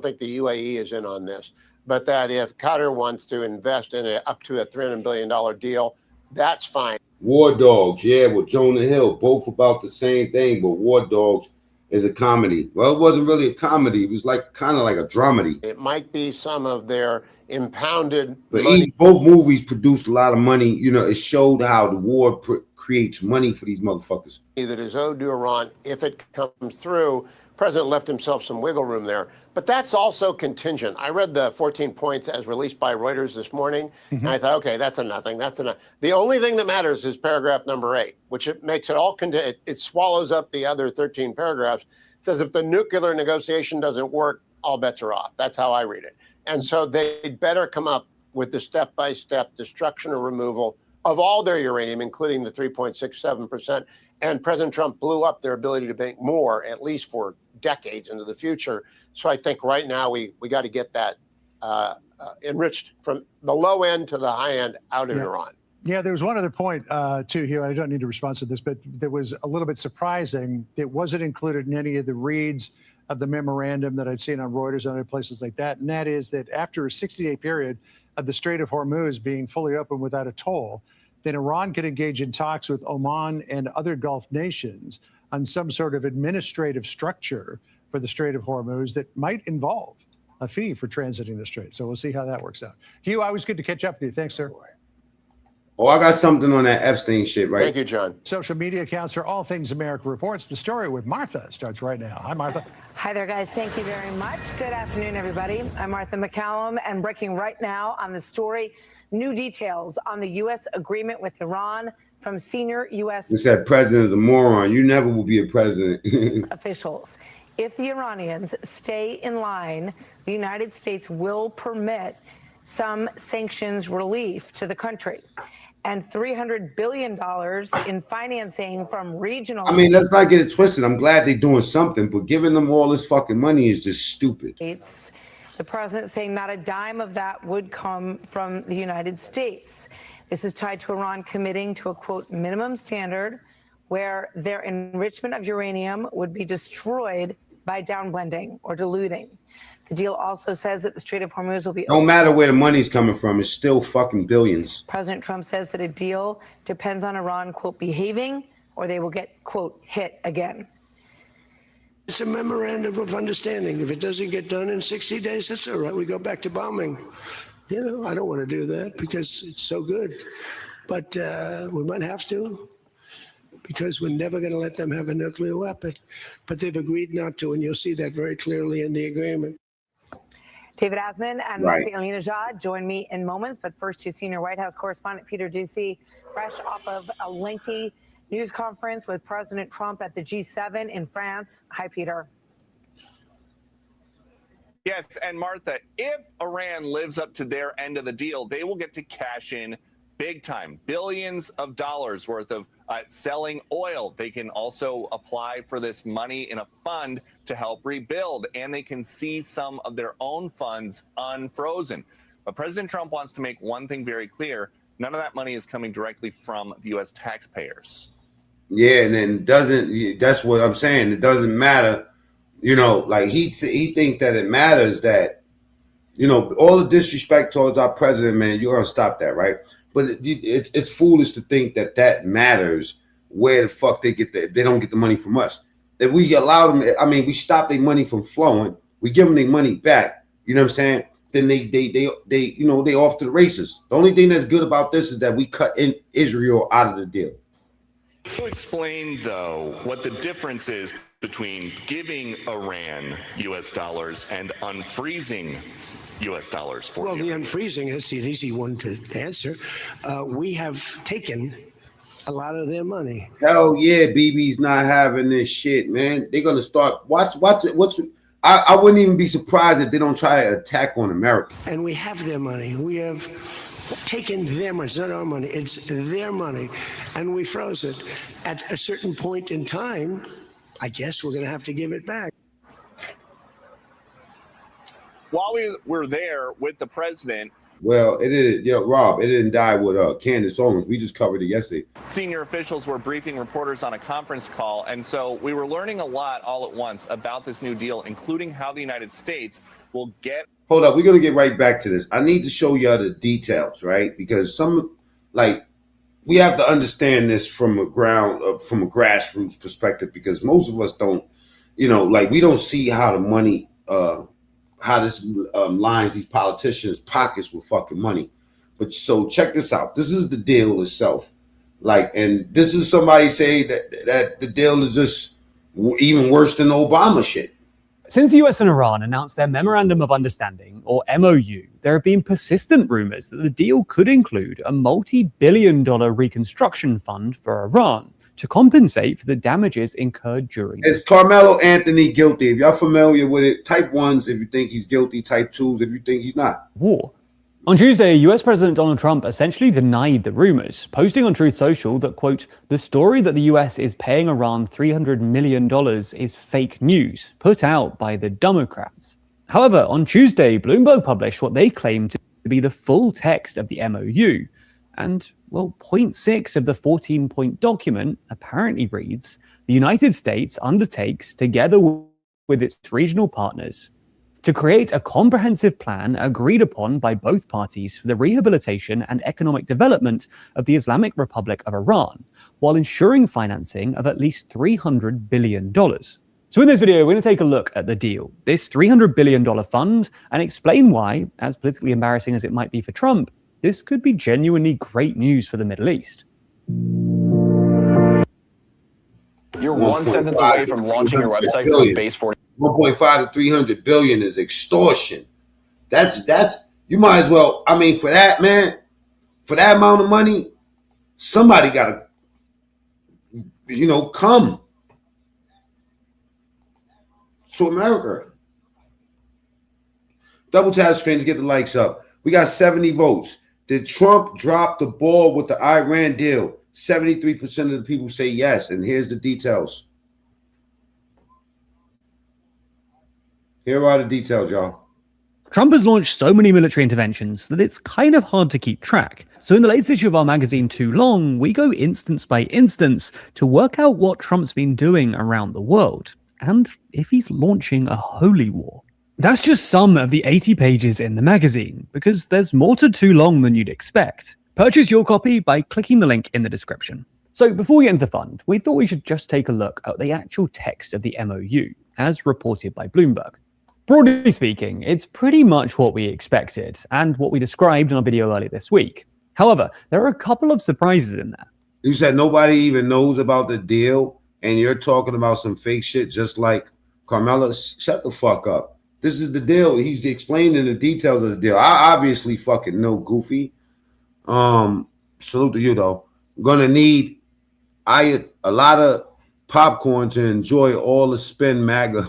think the UAE is in on this, but that if Qatar wants to invest in up to a $300 billion deal, that's fine. War Dogs, yeah, with Jonah Hill, both about the same thing, but War Dogs is a comedy. Well, it wasn't really a comedy. It was like kind of like a dramedy. It might be some of their impounded But money. both movies produced a lot of money. You know, it showed how the war creates money for these motherfuckers. That is owed to Iran. If it comes through, the president left himself some wiggle room there. But that's also contingent. I read the 14 points as released by Reuters this morning, and I thought, okay, that's a nothing. That's a nothing. The only thing that matters is paragraph number 8, which it makes it all it swallows up the other 13 paragraphs. It says if the nuclear negotiation doesn't work, all bets are off. That's how I read it. And so they'd better come up with the step-by-step destruction or removal of all their uranium, including the 3.67%. And President Trump blew up their ability to make more, at least for decades into the future. So I think right now we got to get that enriched from the low end to the high end out in Iran. Yeah, there was one other point too, Hugh. I don't need to respond to this, but that was a little bit surprising. It wasn't included in any of the reads of the memorandum that I'd seen on Reuters and other places like that. And that is that after a 60-day period of the Strait of Hormuz being fully open without a toll, then Iran could engage in talks with Oman and other Gulf nations on some sort of administrative structure for the Strait of Hormuz that might involve a fee for transiting the strait. So we'll see how that works out. Hugh, always good to catch up with you. Thanks, sir. Oh, I got something on that Epstein shit, right? Thank you, John. Social media accounts for All Things America Reports. The story with Martha starts right now. Hi, Martha. Hi there, guys. Thank you very much. Good afternoon, everybody. I'm Martha McCallum, and breaking right now on the story, new details on the U.S. agreement with Iran from senior U.S. You said president is a moron. You never will be a president. officials. If the Iranians stay in line, the United States will permit some sanctions relief to the country and $300 billion in financing from regional I mean, let's not get it twisted. I'm glad they're doing something, but giving them all this fucking money is just stupid. states. The president saying not a dime of that would come from the United States. This is tied to Iran committing to a, quote, minimum standard where their enrichment of uranium would be destroyed by downblending or diluting. The deal also says that the Strait of Hormuz will be No matter where the money's coming from, it's still fucking billions. President Trump says that a deal depends on Iran, quote, behaving, or they will get, quote, hit again. It's a memorandum of understanding. If it doesn't get done in 60 days, that's all right. We go back to bombing. You know, I don't want to do that because it's so good. But we might have to, because we're never going to let them have a nuclear weapon. But they've agreed not to, and you'll see that very clearly in the agreement. David Asman and Right. Masih Alinejad join me in moments, but first to senior White House correspondent Peter Doocy, fresh off of a lengthy news conference with President Trump at the G7 in France. Hi, Peter. Yes, and Martha, if Iran lives up to their end of the deal, they will get to cash in big time, billions of dollars worth of selling oil. They can also apply for this money in a fund to help rebuild, and they can see some of their own funds unfrozen. But President Trump wants to make one thing very clear. None of that money is coming directly from the U.S. taxpayers. Yeah, and then that's what I'm saying. It doesn't matter. You know, like he thinks that it matters that, you know, all the disrespect towards our president, man, you're going to stop that, right? But it's foolish to think that that matters where the fuck they don't get the money from us. If we allow them, I mean, we stop their money from flowing, we give them their money back, you know what I'm saying? Then they you know, they off to the races. The only thing that's good about this is that we cut in Israel out of the deal. Can you explain, though, what the difference is between giving Iran U.S. dollars and unfreezing U.S. dollars for Well, you? the unfreezing is the easy one to answer. We have taken a lot of their money. Hell yeah, BB's not having this shit, man. They're gonna start watch it. I wouldn't even be surprised if they don't try to attack on America. And we have their money. We have taken their money. It's not our money. It's their money. And we froze it. At a certain point in time, I guess we're going to have to give it back. While we were there with the president, Well, it didn't, Rob, it didn't die with Candace Owens. We just covered it yesterday. senior officials were briefing reporters on a conference call, and so we were learning a lot all at once about this new deal, including how the United States will get. Hold up, we're gonna get right back to this. I need to show you the details, right? Because we have to understand this from a grassroots perspective, because most of us don't, you know, like we don't see how the money, how this lines these politicians' pockets with fucking money. But so check this out. This is the deal itself. Like, and this is somebody say that the deal is just even worse than Obama shit. Since the US and Iran announced their Memorandum of Understanding, or MOU, there have been persistent rumors that the deal could include a multi-billion-dollar reconstruction fund for Iran to compensate for the damages incurred during. Is Carmelo Anthony guilty? If y'all familiar with it, type 1s if you think he's guilty, type 2s if you think he's not. War. On Tuesday, US President Donald Trump essentially denied the rumors, posting on Truth Social that, quote, the story that the US is paying Iran $300 million is fake news, put out by the Democrats. However, on Tuesday, Bloomberg published what they claim to be the full text of the MOU. And, well, point 6 of the 14-point document apparently reads, the United States undertakes, together with its regional partners, to create a comprehensive plan agreed upon by both parties for the rehabilitation and economic development of the Islamic Republic of Iran, while ensuring financing of at least $300 billion. So in this video, we're going to take a look at the deal, this $300 billion fund, and explain why, as politically embarrassing as it might be for Trump, this could be genuinely great news for the Middle East. You're 1 sentence away from launching your website with base 40. 1.5 to 300 billion is extortion. That's you might as well. I mean, for that, man, for that amount of money, somebody gotta, you know, come to America. Double tap screen to get the likes up. We got 70 votes. Did Trump drop the ball with the Iran deal? 73% of the people say yes, and here's the details. Here are the details, y'all. Trump has launched so many military interventions that it's kind of hard to keep track. So in the latest issue of our magazine, Too Long, we go instance by instance to work out what Trump's been doing around the world, and if he's launching a holy war. That's just some of the 80 pages in the magazine, because there's more to Too Long than you'd expect. Purchase your copy by clicking the link in the description. So before we get into the fund, we thought we should just take a look at the actual text of the MOU, as reported by Bloomberg. Broadly speaking, it's pretty much what we expected, and what we described in our video earlier this week. However, there are a couple of surprises in there. You said nobody even knows about the deal, and you're talking about some fake shit just like Carmela. Shut the fuck up. This is the deal. He's explaining the details of the deal. I obviously fucking know, Goofy. Salute to you though. Gonna need a lot of popcorn to enjoy all the spin MAGA.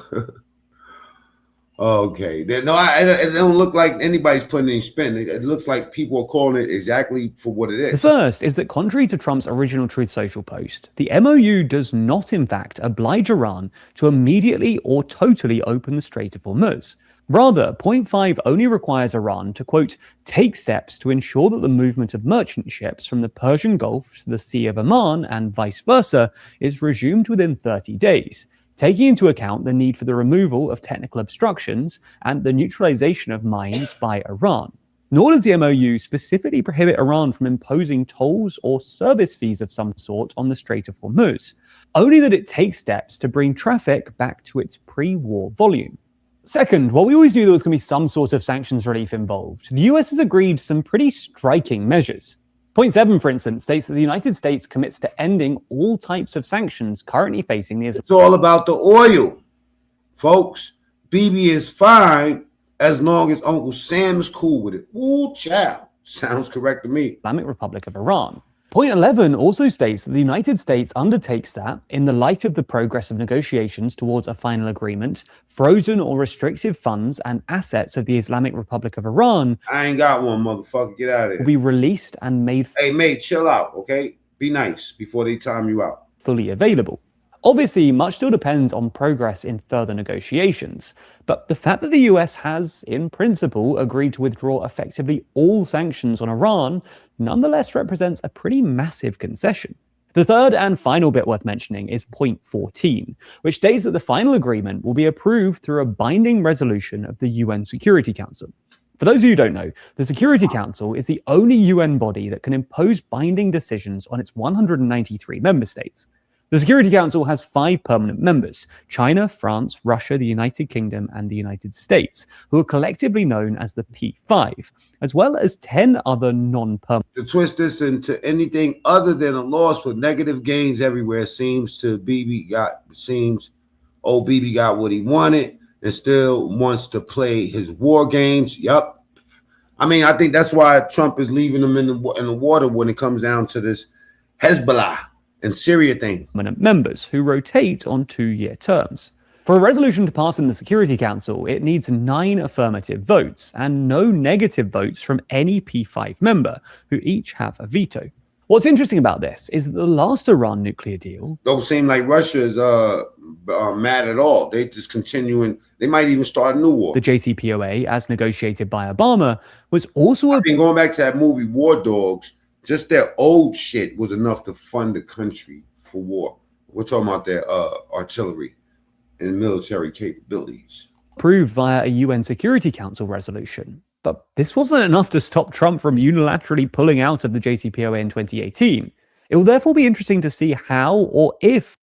Okay. No, it don't look like anybody's putting any spin. It looks like people are calling it exactly for what it is. The first is that contrary to Trump's original Truth Social post, the MOU does not in fact oblige Iran to immediately or totally open the Strait of Hormuz. Rather, point 5 only requires Iran to, quote, take steps to ensure that the movement of merchant ships from the Persian Gulf to the Sea of Oman and vice versa is resumed within 30 days. Taking into account the need for the removal of technical obstructions and the neutralization of mines by Iran. Nor does the MOU specifically prohibit Iran from imposing tolls or service fees of some sort on the Strait of Hormuz, only that it takes steps to bring traffic back to its pre-war volume. Second, while we always knew there was going to be some sort of sanctions relief involved, the US has agreed some pretty striking measures. Point 7, for instance, states that the United States commits to ending all types of sanctions currently facing the... It's all about the oil, folks. BB is fine as long as Uncle Sam is cool with it. Ooh, child. Sounds correct to me. Islamic Republic of Iran. Point 11 also states that the United States undertakes that, in the light of the progress of negotiations towards a final agreement, frozen or restricted funds and assets of the Islamic Republic of Iran... I ain't got one, motherfucker. Get out of here. ...will be released and made... Hey, mate, chill out, okay? Be nice before they time you out. ...fully available. Obviously, much still depends on progress in further negotiations, but the fact that the US has, in principle, agreed to withdraw effectively all sanctions on Iran nonetheless represents a pretty massive concession. The third and final bit worth mentioning is point 14, which states that the final agreement will be approved through a binding resolution of the UN Security Council. For those of you who don't know, the Security Council is the only UN body that can impose binding decisions on its 193 member states. The Security Council has 5 permanent members: China, France, Russia, the United Kingdom, and the United States, who are collectively known as the P5, as well as 10 other non-permanent. To twist this into anything other than a loss with negative gains everywhere seems BB got what he wanted and still wants to play his war games. Yup. I mean, I think that's why Trump is leaving them in the water when it comes down to this Hezbollah and Syria thing. Members who rotate on 2-year terms. For a resolution to pass in the Security Council, it needs 9 affirmative votes and no negative votes from any P5 member, who each have a veto. What's interesting about this is that the last Iran nuclear deal... Don't seem like Russia is mad at all. They just continuing. They might even start a new war. The JCPOA, as negotiated by Obama, was also... I mean, going back to that movie War Dogs, just their old shit was enough to fund the country for war. We're talking about their artillery and military capabilities. Approved via a UN Security Council resolution. But this wasn't enough to stop Trump from unilaterally pulling out of the JCPOA in 2018. It will therefore be interesting to see how or if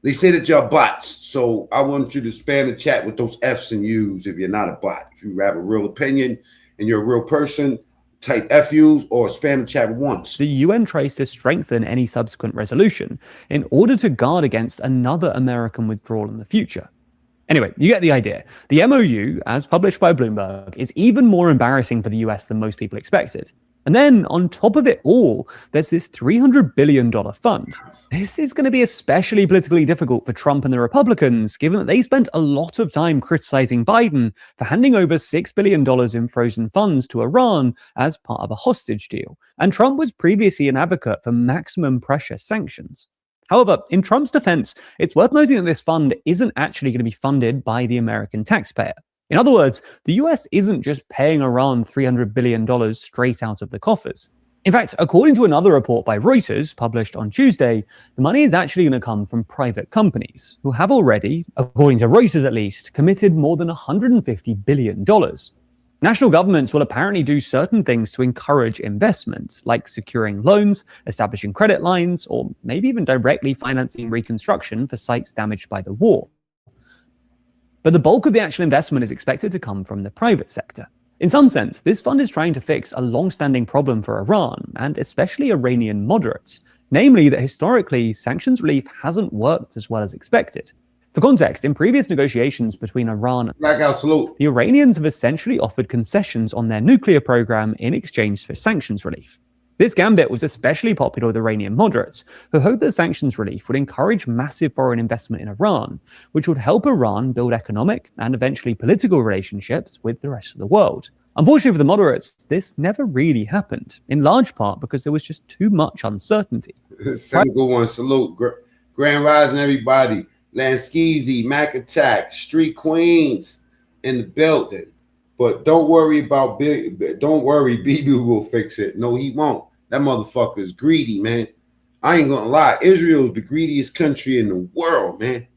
they say that you're bots, so I want you to spam the chat with those F's and U's if you're not a bot. If you have a real opinion and you're a real person, type FUs or spam the chat once. The UN tries to strengthen any subsequent resolution in order to guard against another American withdrawal in the future. Anyway, you get the idea. The MOU, as published by Bloomberg, is even more embarrassing for the US than most people expected. And then, on top of it all, there's this $300 billion fund. This is going to be especially politically difficult for Trump and the Republicans, given that they spent a lot of time criticizing Biden for handing over $6 billion in frozen funds to Iran as part of a hostage deal. And Trump was previously an advocate for maximum pressure sanctions. However, in Trump's defense, it's worth noting that this fund isn't actually going to be funded by the American taxpayer. In other words, the US isn't just paying Iran $300 billion straight out of the coffers. In fact, according to another report by Reuters, published on Tuesday, the money is actually going to come from private companies, who have already, according to Reuters at least, committed more than $150 billion. National governments will apparently do certain things to encourage investment, like securing loans, establishing credit lines, or maybe even directly financing reconstruction for sites damaged by the war. But the bulk of the actual investment is expected to come from the private sector. In some sense, this fund is trying to fix a long-standing problem for Iran, and especially Iranian moderates, namely that historically, sanctions relief hasn't worked as well as expected. For context, in previous negotiations between Iran and the Iranians have essentially offered concessions on their nuclear program in exchange for sanctions relief. This gambit was especially popular with Iranian moderates, who hoped that sanctions relief would encourage massive foreign investment in Iran, which would help Iran build economic and eventually political relationships with the rest of the world. Unfortunately for the moderates, this never really happened, in large part because there was just too much uncertainty. Single one, salute. Grand Rising, everybody. Lanskeezy, Mac Attack, Street Queens in the building. But don't worry about BB will fix it. No, he won't. That motherfucker is greedy, man. I ain't gonna lie. Israel's the greediest country in the world, man.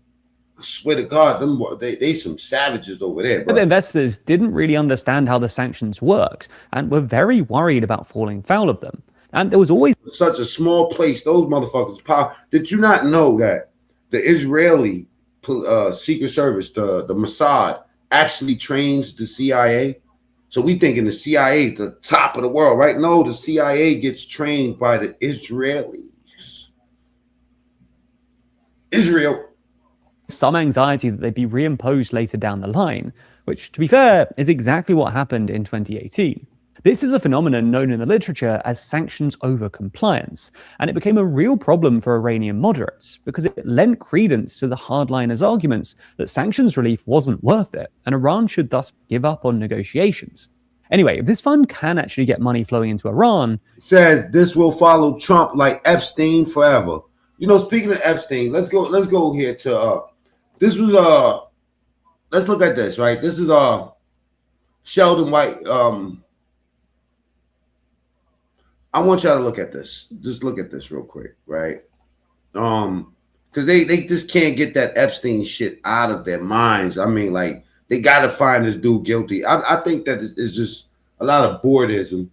I swear to God, they some savages over there, bro. The investors didn't really understand how the sanctions worked and were very worried about falling foul of them. And there was always such a small place. Those motherfuckers power. Did you not know that the Israeli Secret Service, the Mossad, actually trains the CIA? So we thinking the CIA is the top of the world, right? No, the CIA gets trained by the Israelis. Israel. Some anxiety that they'd be reimposed later down the line, which, to be fair, is exactly what happened in 2018. This is a phenomenon known in the literature as sanctions over compliance, and it became a real problem for Iranian moderates because it lent credence to the hardliners' arguments that sanctions relief wasn't worth it, and Iran should thus give up on negotiations. Anyway, if this fund can actually get money flowing into Iran, it says this will follow Trump like Epstein forever. You know, speaking of Epstein, let's go here to this was let's look at this, right? This is Sheldon White. I want y'all to look at this. Just look at this real quick, right? Because they just can't get that Epstein shit out of their minds. I mean, like, they got to find this dude guilty. I think that it's just a lot of boredism.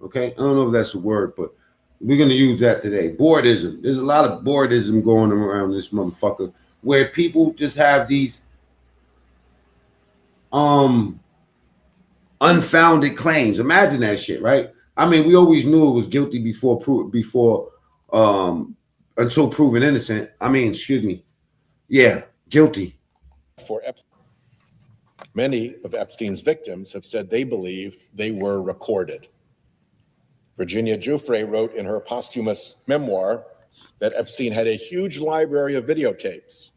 Okay, I don't know if that's a word, but we're gonna use that today. Boredism. There's a lot of boredism going around this motherfucker, where people just have these unfounded claims. Imagine that shit, right? I mean, we always knew it was guilty until proven innocent. I mean, excuse me. Yeah, guilty. For Epstein. Many of Epstein's victims have said they believe they were recorded. Virginia Giuffre wrote in her posthumous memoir that Epstein had a huge library of videotapes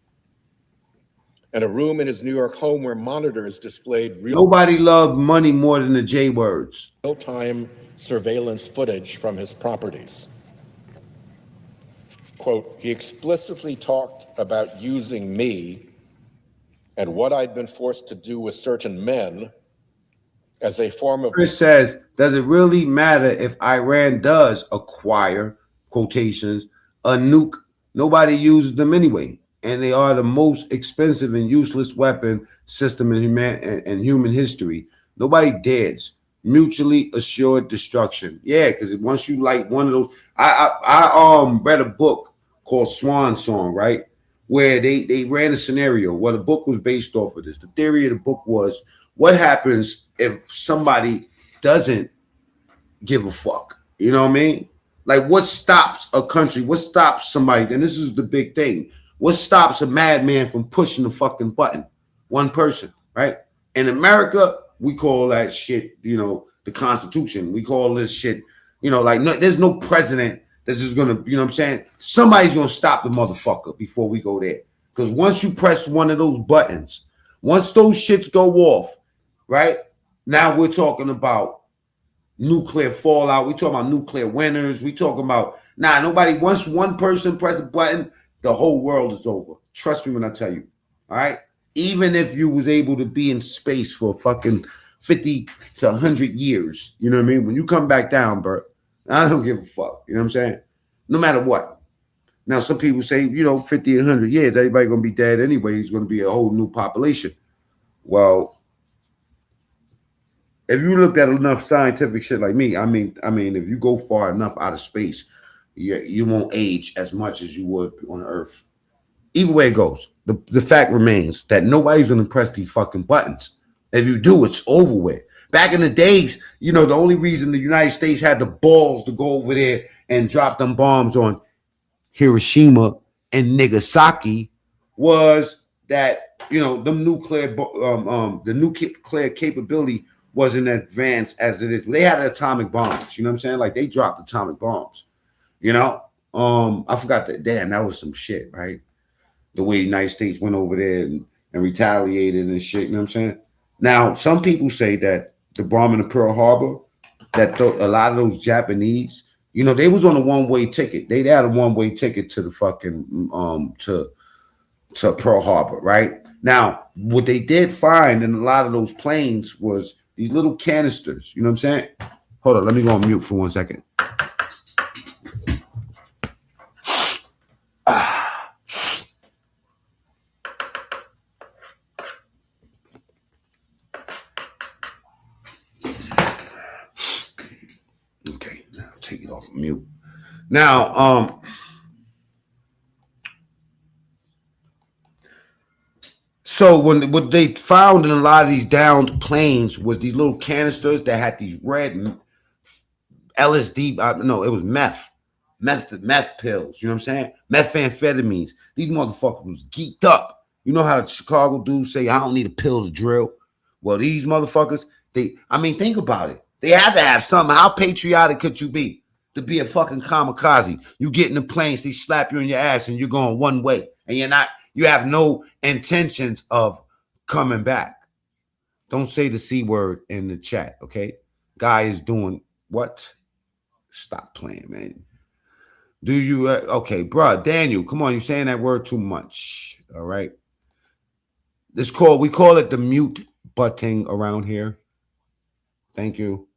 and a room in his New York home where monitors displayed Nobody loved money more than the J words. Real-time surveillance footage from his properties. Quote, he explicitly talked about using me and what I'd been forced to do with certain men as a form of... Chris says, does it really matter if Iran does acquire, quotations, a nuke? Nobody uses them anyway, and they are the most expensive and useless weapon system in human history. Nobody dares. Mutually assured destruction. Yeah, because once you like one of those, I read a book called Swan Song, right? Where they ran a scenario where the book was based off of this. The theory of the book was, what happens if somebody doesn't give a fuck? You know what I mean? Like, what stops a country? What stops somebody? And this is the big thing. What stops a madman from pushing the fucking button? One person, right? In America, we call that shit, you know, the Constitution. We call this shit, you know, like, no, there's no president that's just gonna, you know what I'm saying? Somebody's gonna stop the motherfucker before we go there. Because once you press one of those buttons, once those shits go off, right? Now we're talking about nuclear fallout. We talking about nuclear winners. We talking about, nobody, once one person press the button, the whole world is over. Trust me when I tell you, all right? Even if you was able to be in space for fucking 50 to 100 years, you know what I mean? When you come back down, bro, I don't give a fuck. You know what I'm saying? No matter what. Now, some people say, you know, 50, 100 years, everybody going to be dead anyway. It's going to be a whole new population. Well, if you looked at enough scientific shit like me, I mean, if you go far enough out of space, you won't age as much as you would on Earth. Either way it goes, the fact remains that nobody's going to press these fucking buttons. If you do, it's over with. Back in the days, you know, the only reason the United States had the balls to go over there and drop them bombs on Hiroshima and Nagasaki was that, you know, the nuclear capability wasn't advanced as it is. They had atomic bombs, you know what I'm saying? Like they dropped atomic bombs, you know? I forgot that. Damn, that was some shit, right? The way the United States went over there and retaliated and shit, you know what I'm saying? Now, some people say that the bombing of Pearl Harbor, that a lot of those Japanese, you know, they was on a one-way ticket. They had a one-way ticket to the fucking to Pearl Harbor, right? Now, what they did find in a lot of those planes was these little canisters. You know what I'm saying? Hold on, let me go on mute for 1 second. Okay, now take it off of mute. Now, so what they found in a lot of these downed planes was these little canisters that had these red LSD. No, it was meth pills. You know what I'm saying? Methamphetamines. These motherfuckers was geeked up. You know how the Chicago dudes say, "I don't need a pill to drill." Well, these motherfuckers, think about it. They had to have something. How patriotic could you be to be a fucking kamikaze? You get in the planes, they slap you in your ass, and you're going one way, and you have no intentions of coming back. Don't say the C word in the chat, okay? Guy is doing what? Stop playing, man. Do you, okay, bro, Daniel, come on, you're saying that word too much, all right? We call it the mute button around here. Thank you.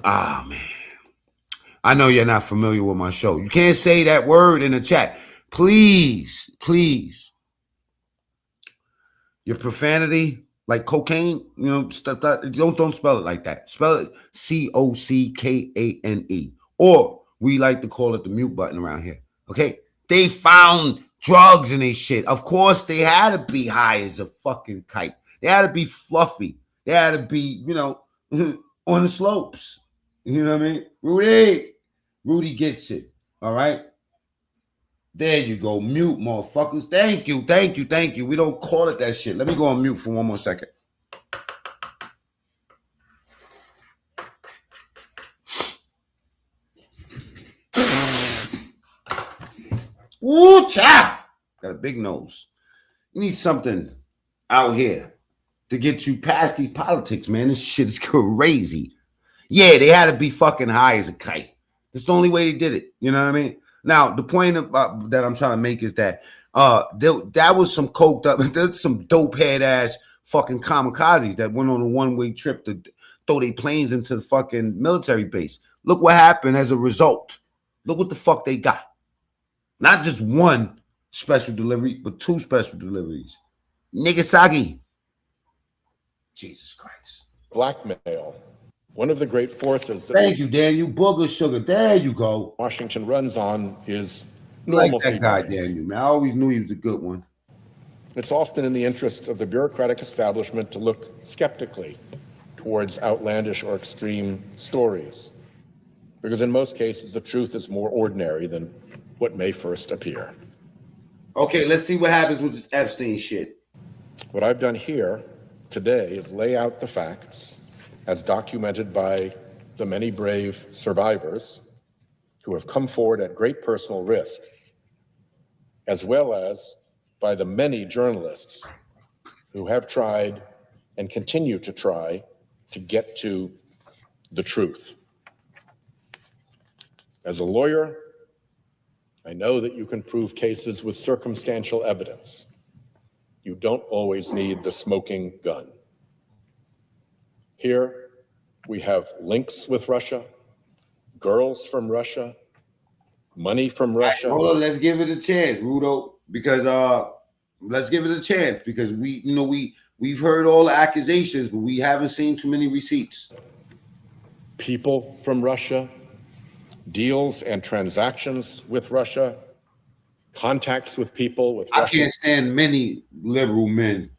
Ah, man. I know you're not familiar with my show. You can't say that word in the chat. Please, please. Your profanity, like cocaine, you know, stuff that, don't spell it like that. Spell it Cockane. Or we like to call it the mute button around here. Okay? They found drugs in their shit. Of course, they had to be high as a fucking kite. They had to be fluffy. They had to be, you know, on the slopes. You know what I mean? Rudy gets it. All right? There you go. Mute, motherfuckers. Thank you. We don't call it that shit. Let me go on mute for 1 more second. Ooh, child. Got a big nose. You need something out here to get you past these politics, man. This shit is crazy. Yeah, they had to be fucking high as a kite. That's the only way they did it. You know what I mean? Now, the point that I'm trying to make is that that was some coked up, there's some dope head ass fucking kamikazes that went on a one-way trip to throw their planes into the fucking military base. Look what happened as a result. Look what the fuck they got. Not just one special delivery, but 2 special deliveries. Nagasaki. Jesus Christ. Blackmail. One of the great forces. Thank you, Daniel. Booger sugar. There you go. Washington runs on is Like normalcy. that guy, Daniel, man. I always knew he was a good one. It's often in the interest of the bureaucratic establishment to look skeptically towards outlandish or extreme stories, because in most cases, the truth is more ordinary than what may first appear. Okay, let's see what happens with this Epstein shit. What I've done here today is lay out the facts as documented by the many brave survivors who have come forward at great personal risk, as well as by the many journalists who have tried and continue to try to get to the truth. As a lawyer, I know that you can prove cases with circumstantial evidence. You don't always need the smoking gun. Here, we have links with Russia, girls from Russia, money from Russia. Hold on, let's give it a chance, Rudo, because let's give it a chance because we've heard all the accusations, but we haven't seen too many receipts. People from Russia, deals and transactions with Russia, contacts with people with Russia. I can't stand many liberal men.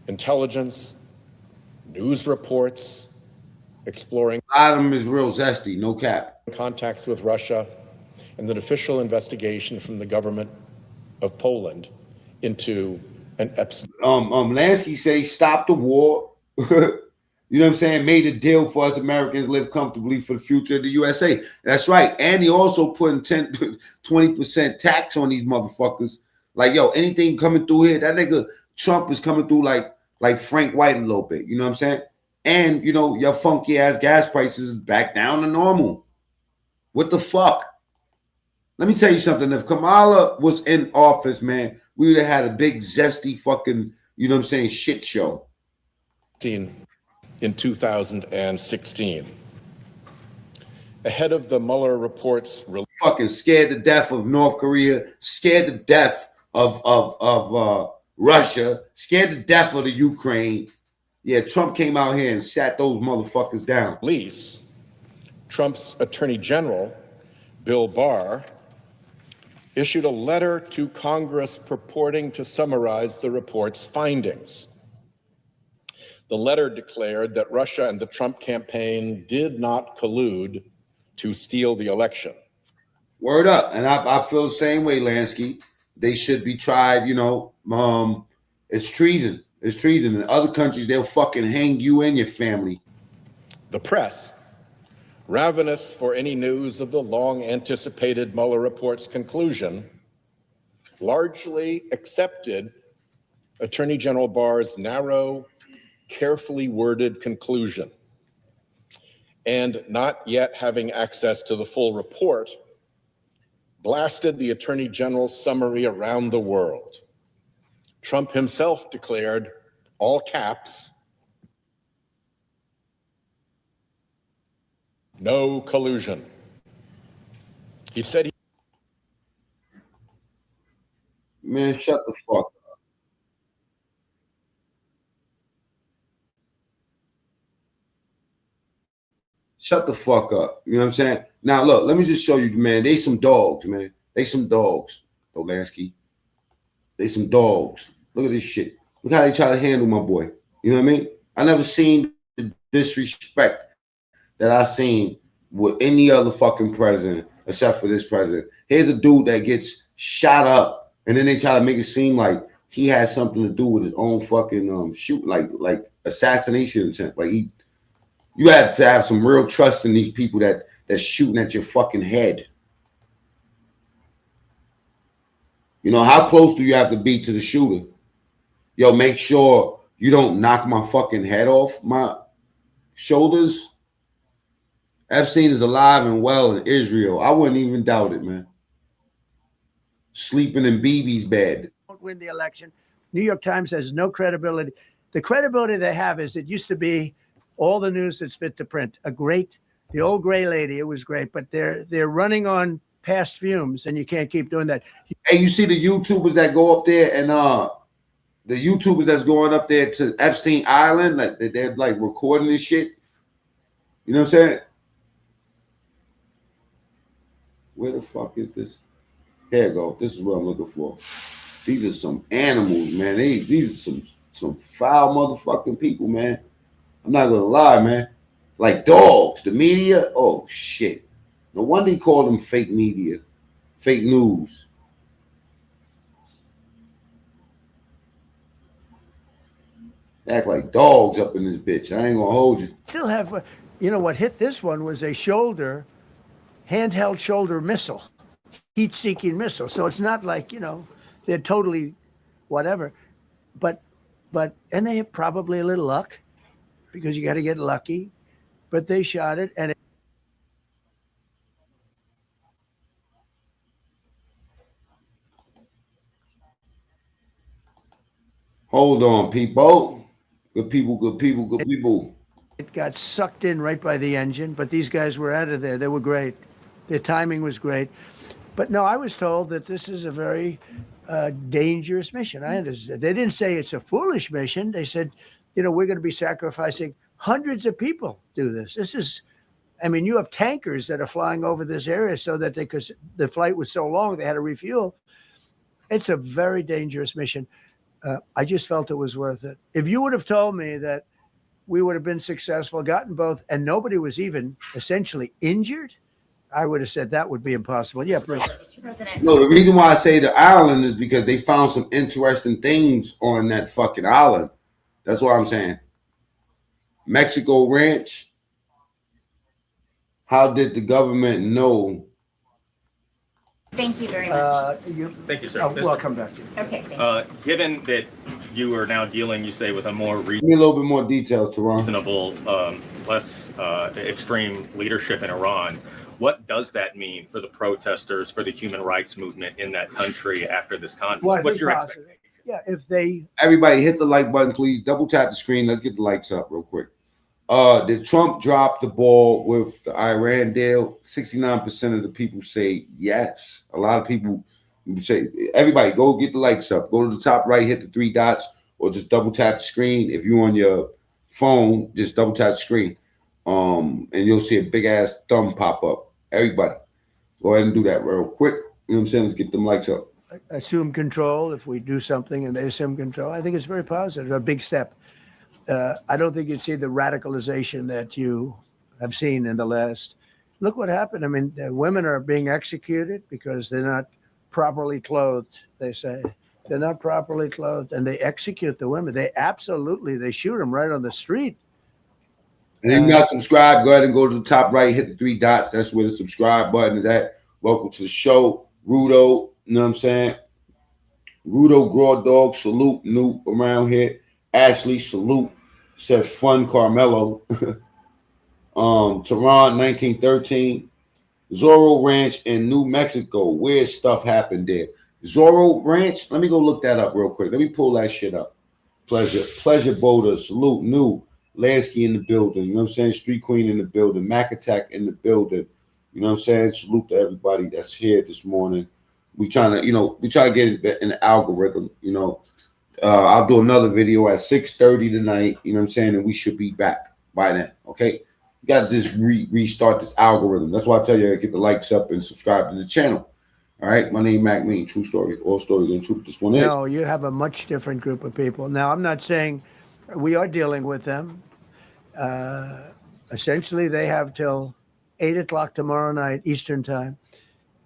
intelligence, news reports, exploring A lot of them is real zesty, no cap. contacts with Russia, and an official investigation from the government of Poland into an Epstein. Lansky say stop the war. You know what I'm saying? Made a deal for us Americans live comfortably for the future of the USA. That's right. And he also putting 20% tax on these motherfuckers. Like, yo, anything coming through here, that nigga Trump is coming through like Frank White a little bit. You know what I'm saying? And, you know, your funky ass gas prices is back down to normal. What the fuck? Let me tell you something. If Kamala was in office, man, we would have had a big zesty fucking, you know what I'm saying, shit show. In 2016. Ahead of the Mueller report's fucking scared to death of North Korea, scared to death of Russia, scared to death of the Ukraine. Yeah, Trump came out here and sat those motherfuckers down. release, Trump's Attorney General, Bill Barr, issued a letter to Congress purporting to summarize the report's findings. The letter declared that Russia and the Trump campaign did not collude to steal the election. Word up. And I feel the same way, Lansky. They should be tried, you know. It's treason. It's treason. In other countries, they'll fucking hang you and your family. The press, ravenous for any news of the long-anticipated Mueller report's conclusion, largely accepted Attorney General Barr's narrow, carefully worded conclusion, and not yet having access to the full report, blasted the Attorney General's summary around the world. Trump himself declared, all caps, no collusion. He said Man, shut the fuck up. Shut the fuck up. You know what I'm saying? Now, look, let me just show you, man. They some dogs, man. They some dogs, Olansky. They some dogs. Look at this shit. Look how they try to handle my boy. You know what I mean? I never seen the disrespect that I seen with any other fucking president except for this president. Here's a dude that gets shot up, and then they try to make it seem like he has something to do with his own fucking shoot, like assassination attempt. Like you have to have some real trust in these people that's shooting at your fucking head. You know, how close do you have to be to the shooter? Yo, make sure you don't knock my fucking head off my shoulders. Epstein is alive and well in Israel. I wouldn't even doubt it, man. Sleeping in Bibi's bed. Won't win the election. New York Times has no credibility. The credibility they have is it used to be all the news that's fit to print. The old gray lady, it was great, but they're running on past fumes, and you can't keep doing that. Hey, you see the YouTubers that go up there and the YouTubers that's going up there to Epstein Island, like they're like recording this shit. You know what I'm saying? Where the fuck is this? There you go. This is what I'm looking for. These are some animals, man. These are some foul motherfucking people, man. I'm not gonna lie, man. Like dogs, the media. Oh shit. No wonder he called them fake media, fake news. Act like dogs up in this bitch. I ain't gonna hold you. Still have, you know, what hit this one was a handheld shoulder missile, heat-seeking missile. So it's not like, you know, they're totally whatever. But and they have probably a little luck because you got to get lucky. But they shot it, and Hold on, people. Good people, good people, good people. it got sucked in right by the engine. But these guys were out of there. They were great. Their timing was great. But no, I was told that this is a very dangerous mission. I understand. They didn't say it's a foolish mission. They said, you know, we're going to be sacrificing hundreds of people do this. This is, I mean, you have tankers that are flying over this area so that because the flight was so long, they had to refuel. It's a very dangerous mission. I just felt it was worth it. If you would have told me that we would have been successful, gotten both, and nobody was even essentially injured, I would have said that would be impossible. Yeah, please. No, the reason why I say the island is because they found some interesting things on that fucking island. That's what I'm saying. Mexico Ranch. How did the government know? Thank you very much. Thank you, sir. We'll come back to you. Okay, thank you. Given that you are now dealing, you say, with a more Give me a little bit more details, Teron. reasonable, less extreme leadership in Iran, what does that mean for the protesters, for the human rights movement in that country after this conflict? Well, What's your expectation? Yeah, if they Everybody hit the like button, please. Double tap the screen. Let's get the likes up real quick. Did Trump drop the ball with the Iran deal? 69% of the people say yes. A lot of people say, everybody go get the likes up. Go to the top right, hit the three dots, or just double tap the screen. If you're on your phone, just double tap the screen. And you'll see a big ass thumb pop up. Everybody, go ahead and do that real quick. You know what I'm saying? Let's get them likes up. assume control, if we do something and they assume control, I think it's very positive, a big step. I don't think you'd see the radicalization that you have seen in the last. Look what happened. I mean, women are being executed because they're not properly clothed, they say. They're not properly clothed, and they execute the women. They shoot them right on the street. And if you're not subscribed, go ahead and go to the top right, hit the three dots. That's where the subscribe button is at. Welcome to the show. Rudo, you know what I'm saying? Rudo, Grow Dog, salute, new around here. Ashley, salute. Said Fun Carmelo. Tehran, 1913. Zorro Ranch in New Mexico. Weird stuff happened there. Zorro Ranch, let me go look that up real quick. Let me pull that shit up. Pleasure Boulder, salute, new. Lasky in the building, you know what I'm saying? Street Queen in the building, Mac Attack in the building. You know what I'm saying? Salute to everybody that's here this morning. We trying to get in the algorithm, you know. I'll do another video at 6:30 tonight, you know what I'm saying? And we should be back by then, okay? You got to just restart this algorithm. That's why I tell you, get the likes up and subscribe to the channel. All right, my name is Mac Mean, True Story, all stories and truth. This one is. No, you have a much different group of people. Now, I'm not saying we are dealing with them. Essentially, they have till 8 o'clock tomorrow night, Eastern time.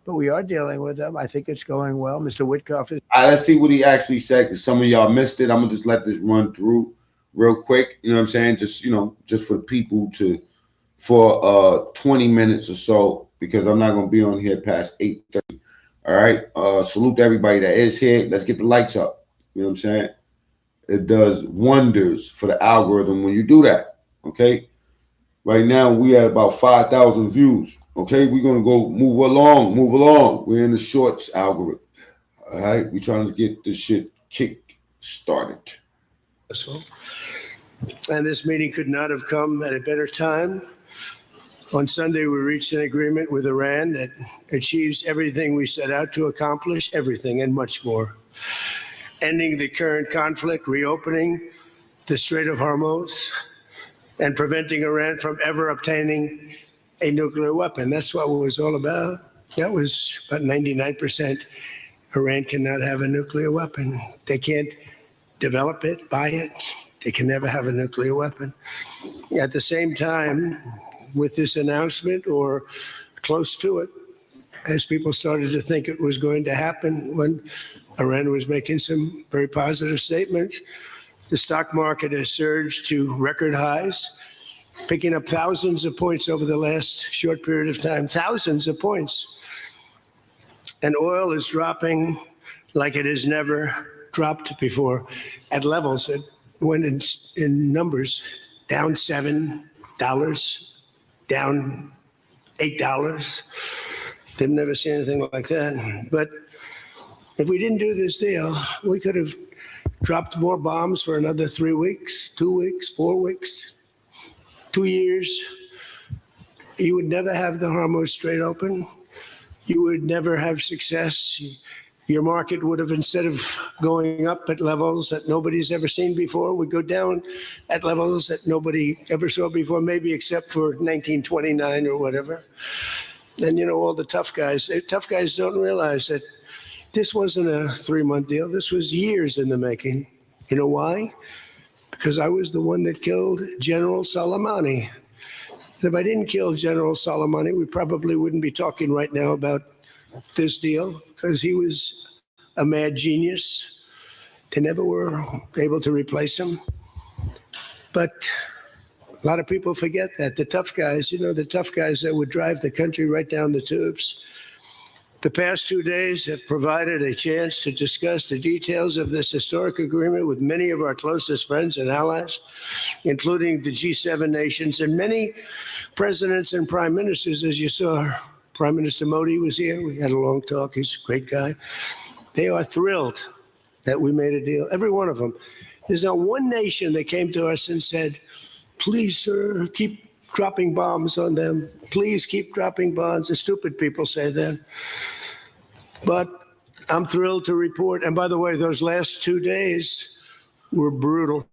But we are dealing with them. I think it's going well. Mr. Witkoff is. All right, let's see what he actually said, because some of y'all missed it. I'm going to just let this run through real quick. You know what I'm saying? Just, just for people for 20 minutes or so, because I'm not going to be on here past 8:30. All right. Salute to everybody that is here. Let's get the likes up. You know what I'm saying? It does wonders for the algorithm when you do that. Okay. Right now we at about 5,000 views. Okay. We're going to go move along. We're in the shorts algorithm. All right. We're trying to get this shit kick started. And this meeting could not have come at a better time. On Sunday, we reached an agreement with Iran that achieves everything we set out to accomplish, everything and much more. Ending the current conflict, reopening the Strait of Hormuz, and preventing Iran from ever obtaining a nuclear weapon. That's what it was all about. That was about 99%. Iran cannot have a nuclear weapon. They can't develop it, buy it. They can never have a nuclear weapon. At the same time, with this announcement, or close to it, as people started to think it was going to happen when Iran was making some very positive statements, the stock market has surged to record highs, picking up thousands of points over the last short period of time, thousands of points. And oil is dropping like it has never dropped before, at levels that went in numbers down $7, down $8. They've never seen anything like that. But if we didn't do this deal, we could have dropped more bombs for another 3 weeks, 2 weeks, 4 weeks, 2 years. You would never have the Hormuz Strait open. You would never have success. Your market would have, instead of going up at levels that nobody's ever seen before, would go down at levels that nobody ever saw before, maybe except for 1929 or whatever. And all the tough guys don't realize that This wasn't a 3-month deal. This was years in the making. You know why? Because I was the one that killed General Soleimani. And if I didn't kill General Soleimani, we probably wouldn't be talking right now about this deal, because he was a mad genius. They never were able to replace him. But a lot of people forget that. The tough guys, the tough guys that would drive the country right down the tubes. The past 2 days have provided a chance to discuss the details of this historic agreement with many of our closest friends and allies, including the G7 nations and many presidents and prime ministers. As you saw, Prime Minister Modi was here. We had a long talk. He's a great guy. They are thrilled that we made a deal, every one of them. There's not one nation that came to us and said, please, sir, keep dropping bombs on them. Please keep dropping bombs. The stupid people say that. But I'm thrilled to report, and by the way, those last 2 days were brutal.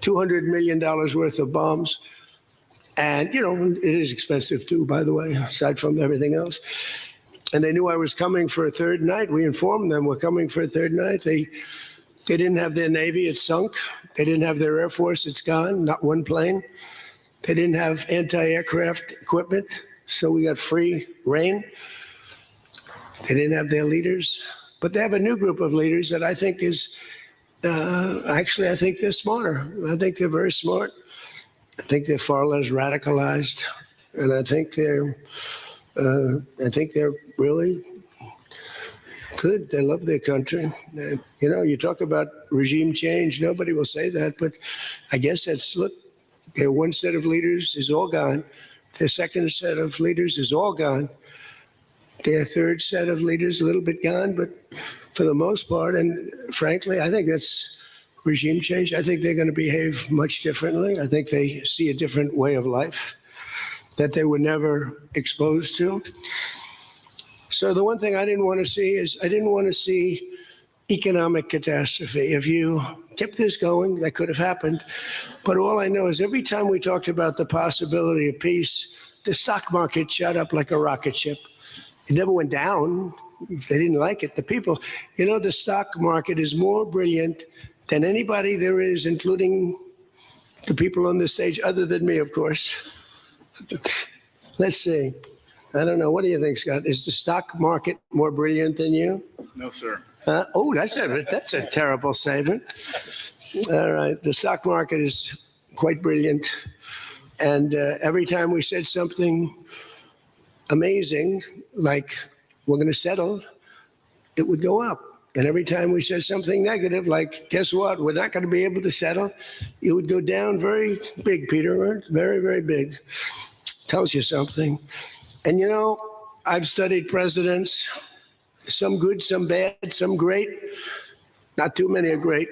$200 million worth of bombs. And, it is expensive too, by the way, aside from everything else. And they knew I was coming for a third night. We informed them we're coming for a third night. They didn't have their Navy, it's sunk. They didn't have their Air Force, it's gone, not one plane. They didn't have anti-aircraft equipment, so we got free reign. They didn't have their leaders, but they have a new group of leaders that I think is, actually, I think they're smarter. I think they're very smart. I think they're far less radicalized, and I think they're really good. They love their country. You talk about regime change. Nobody will say that, but I guess look, their one set of leaders is all gone. Their second set of leaders is all gone. Their third set of leaders a little bit gone, but for the most part, and frankly, I think that's regime change. I think they're going to behave much differently. I think they see a different way of life that they were never exposed to. So the one thing I didn't want to see is economic catastrophe. If you kept this going, that could have happened. But all I know is every time we talked about the possibility of peace, the stock market shot up like a rocket ship. It never went down. They didn't like it. The people, the stock market is more brilliant than anybody there is, including the people on the stage, other than me, of course. Let's see. I don't know. What do you think, Scott? Is the stock market more brilliant than you? No, sir. Oh, that's a terrible statement. All right. The stock market is quite brilliant. And every time we said something amazing, like we're going to settle, it would go up. And every time we said something negative, like, guess what, we're not going to be able to settle, it would go down very big, Peter, very, very big. Tells you something. And I've studied presidents, some good, some bad, some great. Not too many are great,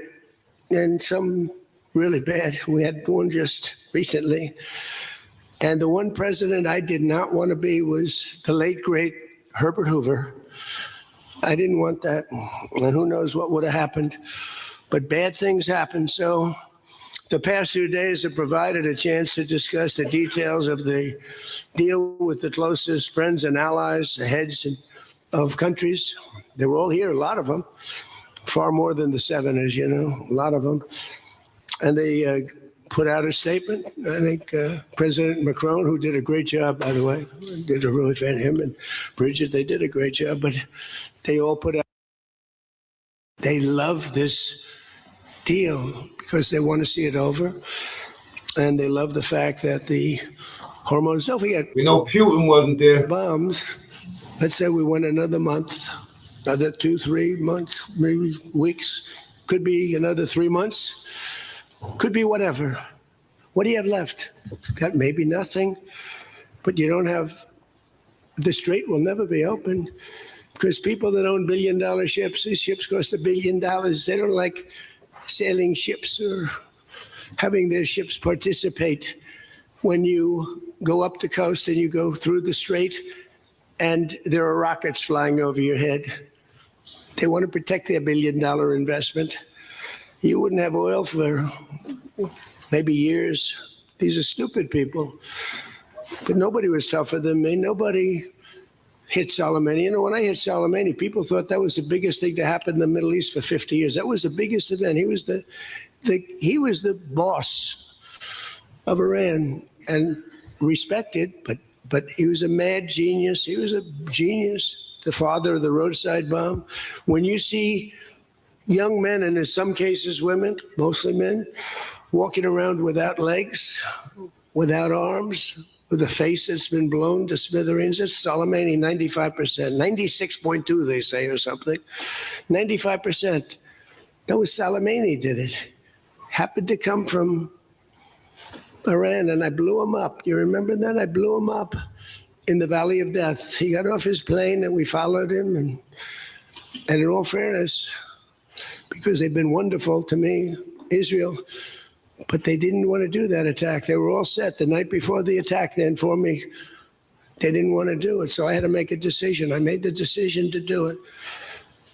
and some really bad. We had one just recently. And the one president I did not want to be was the late, great Herbert Hoover. I didn't want that. And who knows what would have happened. But bad things happen. So the past 2 days have provided a chance to discuss the details of the deal with the closest friends and allies, the heads of countries. They were all here, a lot of them, far more than the 7, as you know, a lot of them. And they put out a statement. I think President Macron, who did a great job, by the way, did a really fan, him and Bridget, they did a great job, but they all put out, they love this deal because they want to see it over. And they love the fact that the hormones, don't forget. We know Putin wasn't there. Bombs. Let's say we went another month, another 2-3 months, maybe weeks, could be another 3 months, could be whatever. What do you have left? Got maybe nothing, but you don't have, the strait will never be open because people that own billion-dollar ships, these ships cost $1 billion. They don't like sailing ships or having their ships participate when you go up the coast and you go through the strait and there are rockets flying over your head. They want to protect their $1 billion investment. You wouldn't have oil for maybe years. These are stupid people. But nobody was tougher than me. Nobody hit Soleimani. You know, when I hit Soleimani, people thought that was the biggest thing to happen in the Middle East for 50 years. That was the biggest event. He was the boss of Iran and respected, but he was a mad genius. He was a genius, the father of the roadside bomb. When you see young men, and in some cases women, mostly men, walking around without legs, without arms, with a face that's been blown to smithereens, it's Soleimani, 95%, 96.2 they say or something, 95%. That was Soleimani did it. Happened to come from Iran, and I blew him up. You remember that? I blew him up in the Valley of Death. He got off his plane, and we followed him. And in all fairness, because they've been wonderful to me, Israel, but they didn't want to do that attack. They were all set the night before the attack. They informed me they didn't want to do it, so I had to make a decision. I made the decision to do it,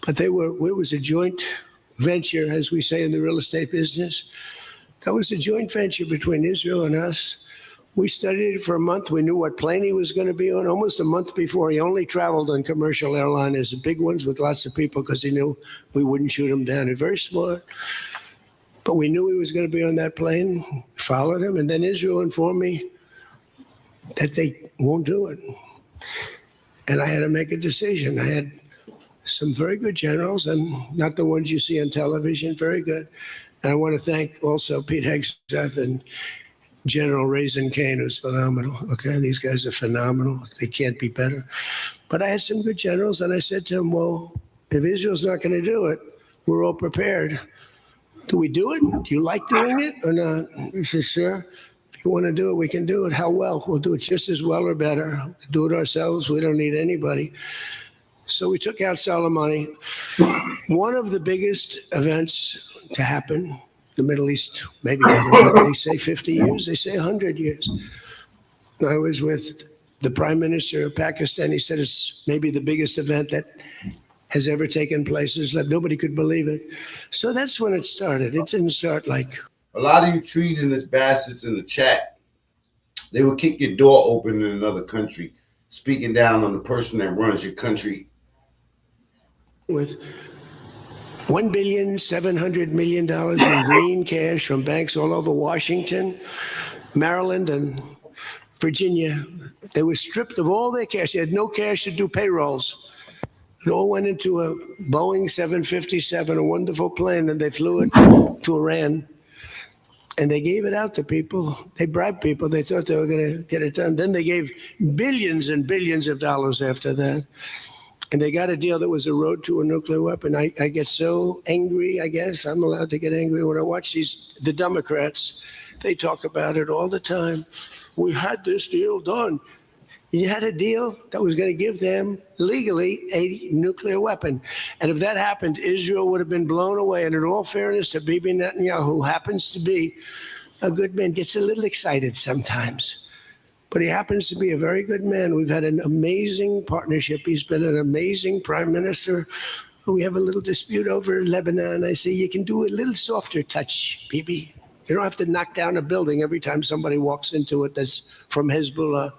but it was a joint venture, as we say in the real estate business. That was a joint venture between Israel and us. We studied it for a month. We knew what plane he was going to be on almost a month before. He only traveled on commercial airliners, the big ones with lots of people, because he knew we wouldn't shoot him down. He's very smart. But we knew he was going to be on that plane, followed him, and then Israel informed me that they won't do it. And I had to make a decision. I had some very good generals, and not the ones you see on television, very good. And I want to thank also Pete Hegseth and General Raisin Kane, who's phenomenal. Okay, these guys are phenomenal. They can't be better. But I had some good generals, and I said to them, well, if Israel's not going to do it, we're all prepared. Do we do it? Do you like doing it or not? He said, sure. If you want to do it, we can do it. How well? We'll do it just as well or better. Do it ourselves. We don't need anybody. So we took out Soleimani. One of the biggest events to happen, the Middle East, maybe ever, they say 50 years, they say 100 years. I was with the Prime Minister of Pakistan. He said it's maybe the biggest event that has ever taken place. It's like nobody could believe it. So that's when it started. It didn't start like... A lot of you treasonous bastards in the chat, they will kick your door open in another country, speaking down on the person that runs your country. With $1.7 billion in green cash from banks all over Washington, Maryland, and Virginia. They were stripped of all their cash. They had no cash to do payrolls. It all went into a Boeing 757, a wonderful plane, and they flew it to Iran. And they gave it out to people. They bribed people. They thought they were going to get it done. Then they gave billions and billions of dollars after that. And they got a deal that was a road to a nuclear weapon. I get so angry, I guess. I'm allowed to get angry when I watch the Democrats. They talk about it all the time. We had this deal done. You had a deal that was going to give them legally a nuclear weapon. And if that happened, Israel would have been blown away. And in all fairness to Bibi Netanyahu, who happens to be a good man, gets a little excited sometimes. But he happens to be a very good man. We've had an amazing partnership. He's been an amazing prime minister. We have a little dispute over Lebanon. I say, you can do a little softer touch, Bibi. You don't have to knock down a building every time somebody walks into it that's from Hezbollah.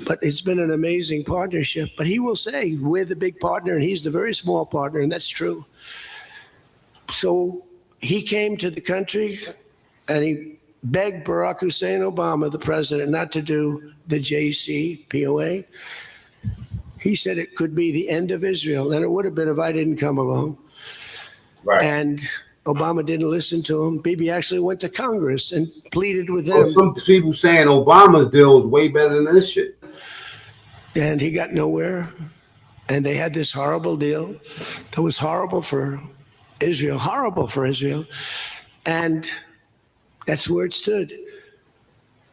But it's been an amazing partnership. But he will say, we're the big partner, and he's the very small partner, and that's true. So he came to the country, and he begged Barack Hussein Obama, the president, not to do the JCPOA. He said it could be the end of Israel, and it would have been if I didn't come along. Right. And Obama didn't listen to him. Bibi actually went to Congress and pleaded with them. Well, some people saying Obama's deal was way better than this shit. And he got nowhere. And they had this horrible deal that was horrible for Israel, And that's where it stood.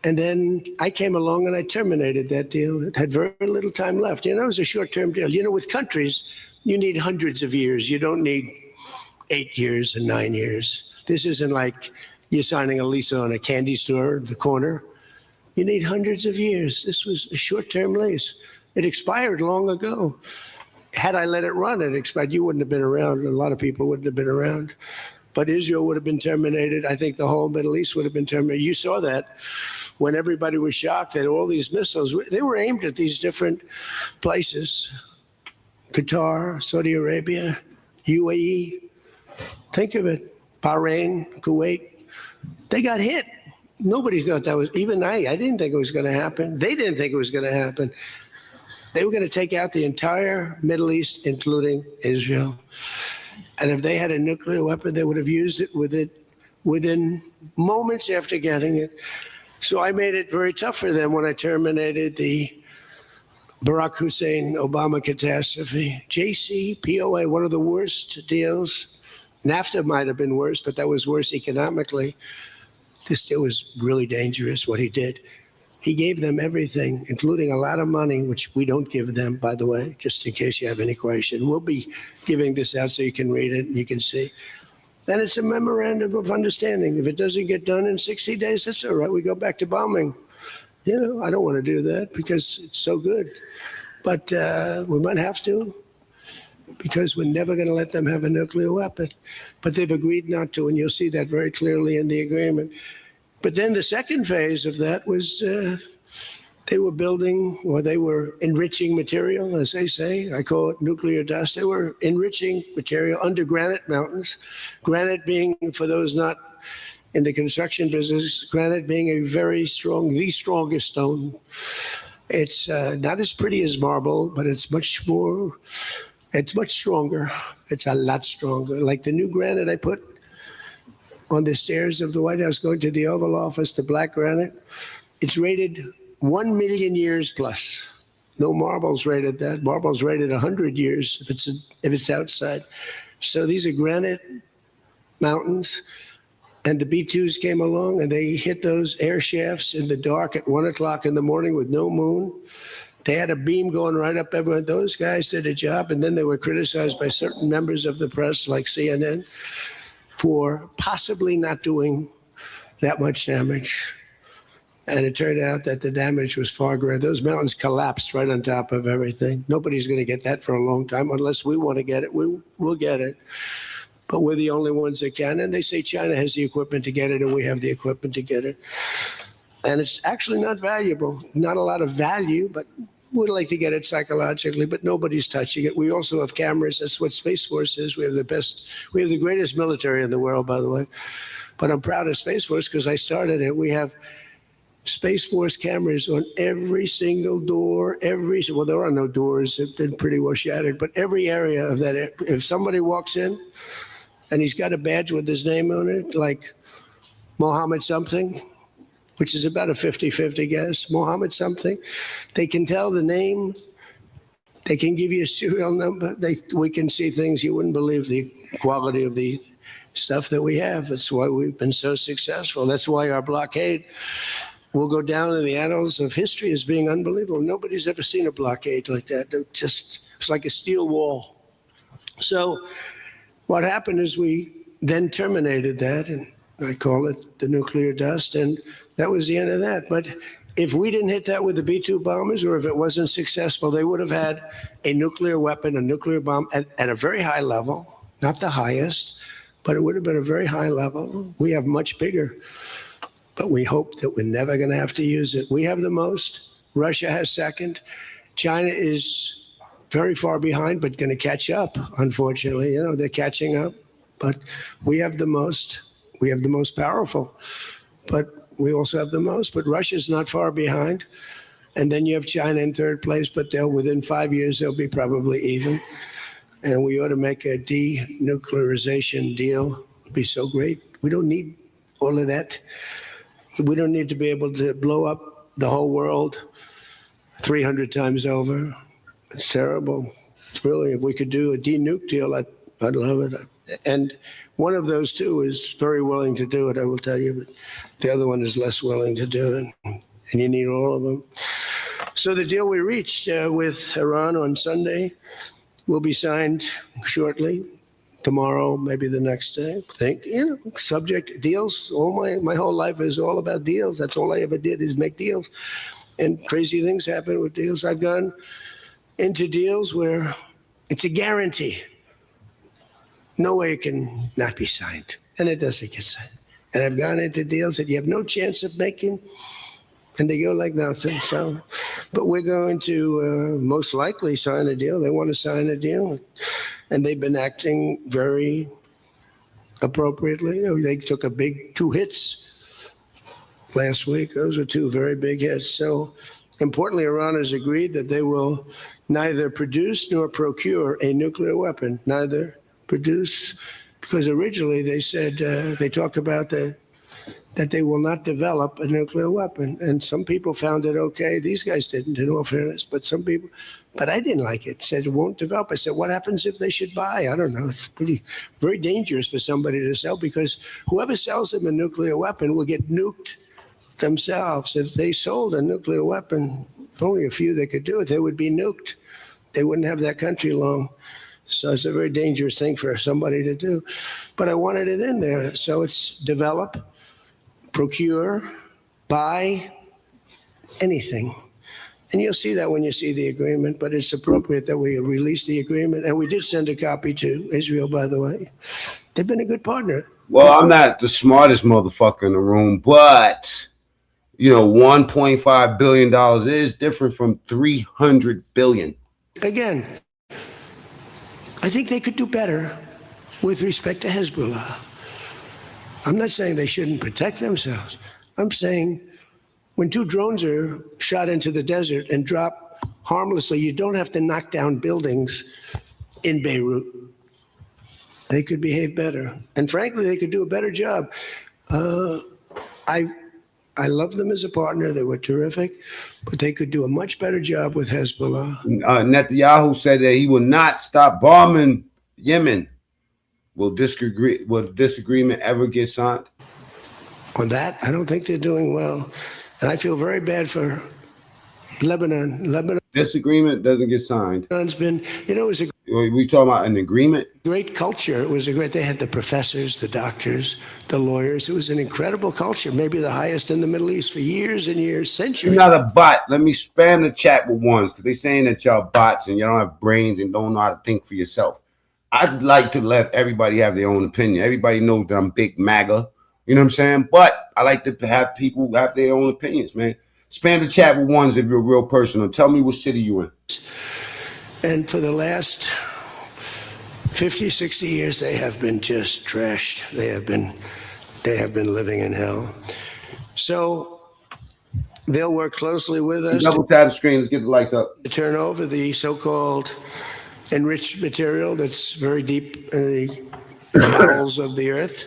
And then I came along and I terminated that deal. It had very little time left. You know, it was a short-term deal. You know, with countries, you need hundreds of years. You don't need 8 years and 9 years. This isn't like you're signing a lease on a candy store at the corner. You need hundreds of years. This was a short-term lease. It expired long ago. Had I let it run, it expired. You wouldn't have been around. A lot of people wouldn't have been around. But Israel would have been terminated. I think the whole Middle East would have been terminated. You saw that when everybody was shocked that all these missiles, they were aimed at these different places. Qatar, Saudi Arabia, UAE. Think of it. Bahrain, Kuwait. They got hit. Nobody thought that was, even I didn't think it was going to happen. They didn't think it was going to happen. They were going to take out the entire Middle East, including Israel. And if they had a nuclear weapon, they would have used it within moments after getting it. So I made it very tough for them when I terminated the Barack Hussein Obama catastrophe. JCPOA, one of the worst deals. NAFTA might have been worse, but that was worse economically. This deal was really dangerous, what he did. He gave them everything, including a lot of money, which we don't give them, by the way, just in case you have any question. We'll be giving this out so you can read it and you can see. And it's a memorandum of understanding. If it doesn't get done in 60 days, that's all right. We go back to bombing. You know, I don't want to do that because it's so good. But we might have to, because we're never going to let them have a nuclear weapon. But they've agreed not to, and you'll see that very clearly in the agreement. But then the second phase of that was they were building, or they were enriching material, as they say. I call it nuclear dust. They were enriching material under granite mountains. Granite being, for those not in the construction business, granite being a very strong, the strongest stone. It's not as pretty as marble, but it's much more, it's much stronger. It's a lot stronger. Like the new granite I put on the stairs of the White House going to the Oval Office, the black granite, it's rated 1 million years plus. No marble's rated that. Marble's rated 100 years if it's outside. So these are granite mountains. And the B-2s came along and they hit those air shafts in the dark at 1 o'clock in the morning with no moon. They had a beam going right up everyone. Those guys did a job, and then they were criticized by certain members of the press, like CNN, for possibly not doing that much damage. And it turned out that the damage was far greater. Those mountains collapsed right on top of everything. Nobody's going to get that for a long time unless we want to get it. We'll get it. But we're the only ones that can. And they say China has the equipment to get it, and we have the equipment to get it. And it's actually not valuable. Not a lot of value, but we'd like to get it psychologically, but nobody's touching it. We also have cameras. That's what Space Force is. We have the best, we have the greatest military in the world, by the way. But I'm proud of Space Force because I started it. We have Space Force cameras on every single door, well, there are no doors. They've been pretty well shattered, but every area of that, if somebody walks in and he's got a badge with his name on it, like Mohammed something, which is about a 50-50 guess, Mohammed something. They can tell the name. They can give you a serial number. We can see things you wouldn't believe the quality of the stuff that we have. That's why we've been so successful. That's why our blockade will go down in the annals of history as being unbelievable. Nobody's ever seen a blockade like that. It's like a steel wall. So what happened is we then terminated that, and I call it the nuclear dust, and that was the end of that. But if we didn't hit that with the B-2 bombers, or if it wasn't successful, they would have had a nuclear weapon, a nuclear bomb at a very high level, not the highest, but it would have been a very high level. We have much bigger, but we hope that we're never going to have to use it. We have the most. Russia has second. China is very far behind, but going to catch up, unfortunately. You know, they're catching up, but we have the most. We have the most powerful, but we also have the most. But Russia's not far behind. And then you have China in third place, but within 5 years, they'll be probably even. And we ought to make a denuclearization deal. It'd be so great. We don't need all of that. We don't need to be able to blow up the whole world 300 times over. It's terrible. It's really, if we could do a denuke deal, I'd love it. And one of those two is very willing to do it, I will tell you, but the other one is less willing to do it. And you need all of them. So the deal we reached with Iran on Sunday will be signed shortly, tomorrow, maybe the next day. Subject deals. My whole life is all about deals. That's all I ever did is make deals. And crazy things happen with deals. I've gone into deals where it's a guarantee. No way it can not be signed. And it doesn't get signed. And I've gone into deals that you have no chance of making, and they go like nothing. So, but we're going to most likely sign a deal. They want to sign a deal, and they've been acting very appropriately. They took a big 2 hits last week. Those are 2 very big hits. So, importantly, Iran has agreed that they will neither produce nor procure a nuclear weapon. Neither produce, because originally they said they talk about that they will not develop a nuclear weapon. And some people found it okay. These guys didn't, in all fairness, but some people, but I didn't like it. Said it won't develop. I said, what happens if they should buy? I don't know. It's very dangerous for somebody to sell, because whoever sells them a nuclear weapon will get nuked themselves. If they sold a nuclear weapon, only a few that could do it, they would be nuked. They wouldn't have that country long. So it's a very dangerous thing for somebody to do. But I wanted it in there. So it's develop, procure, buy, anything. And you'll see that when you see the agreement, but it's appropriate that we release the agreement. And we did send a copy to Israel, by the way. They've been a good partner. Well, I'm not the smartest motherfucker in the room, but, $1.5 billion is different from $300 billion. Again, I think they could do better with respect to Hezbollah. I'm not saying they shouldn't protect themselves. I'm saying when 2 drones are shot into the desert and drop harmlessly, you don't have to knock down buildings in Beirut. They could behave better. And frankly, they could do a better job. I love them as a partner. They were terrific, but they could do a much better job with Hezbollah. Netanyahu said that he will not stop bombing Yemen. Will disagreement ever get signed? On that, I don't think they're doing well. And I feel very bad for Lebanon. Disagreement doesn't get signed. Lebanon's been, it was we talking about an agreement? Great culture. It was they had the professors, the doctors, the lawyers. It was an incredible culture, maybe the highest in the Middle East for years and years, centuries. You're not a bot. Let me spam the chat with ones, because they're saying that y'all bots and you don't have brains and don't know how to think for yourself. I'd like to let everybody have their own opinion. Everybody knows that I'm big MAGA. You know what I'm saying? But I like to have people have their own opinions, man. Spam the chat with ones if you're a real person, and tell me what city you're in. And for the last 50, 60 years, they have been just trashed. They have been living in hell. So they'll work closely with us. Double tap the screen. Let's get the lights up. To turn over the so-called enriched material that's very deep in the bowels of the earth.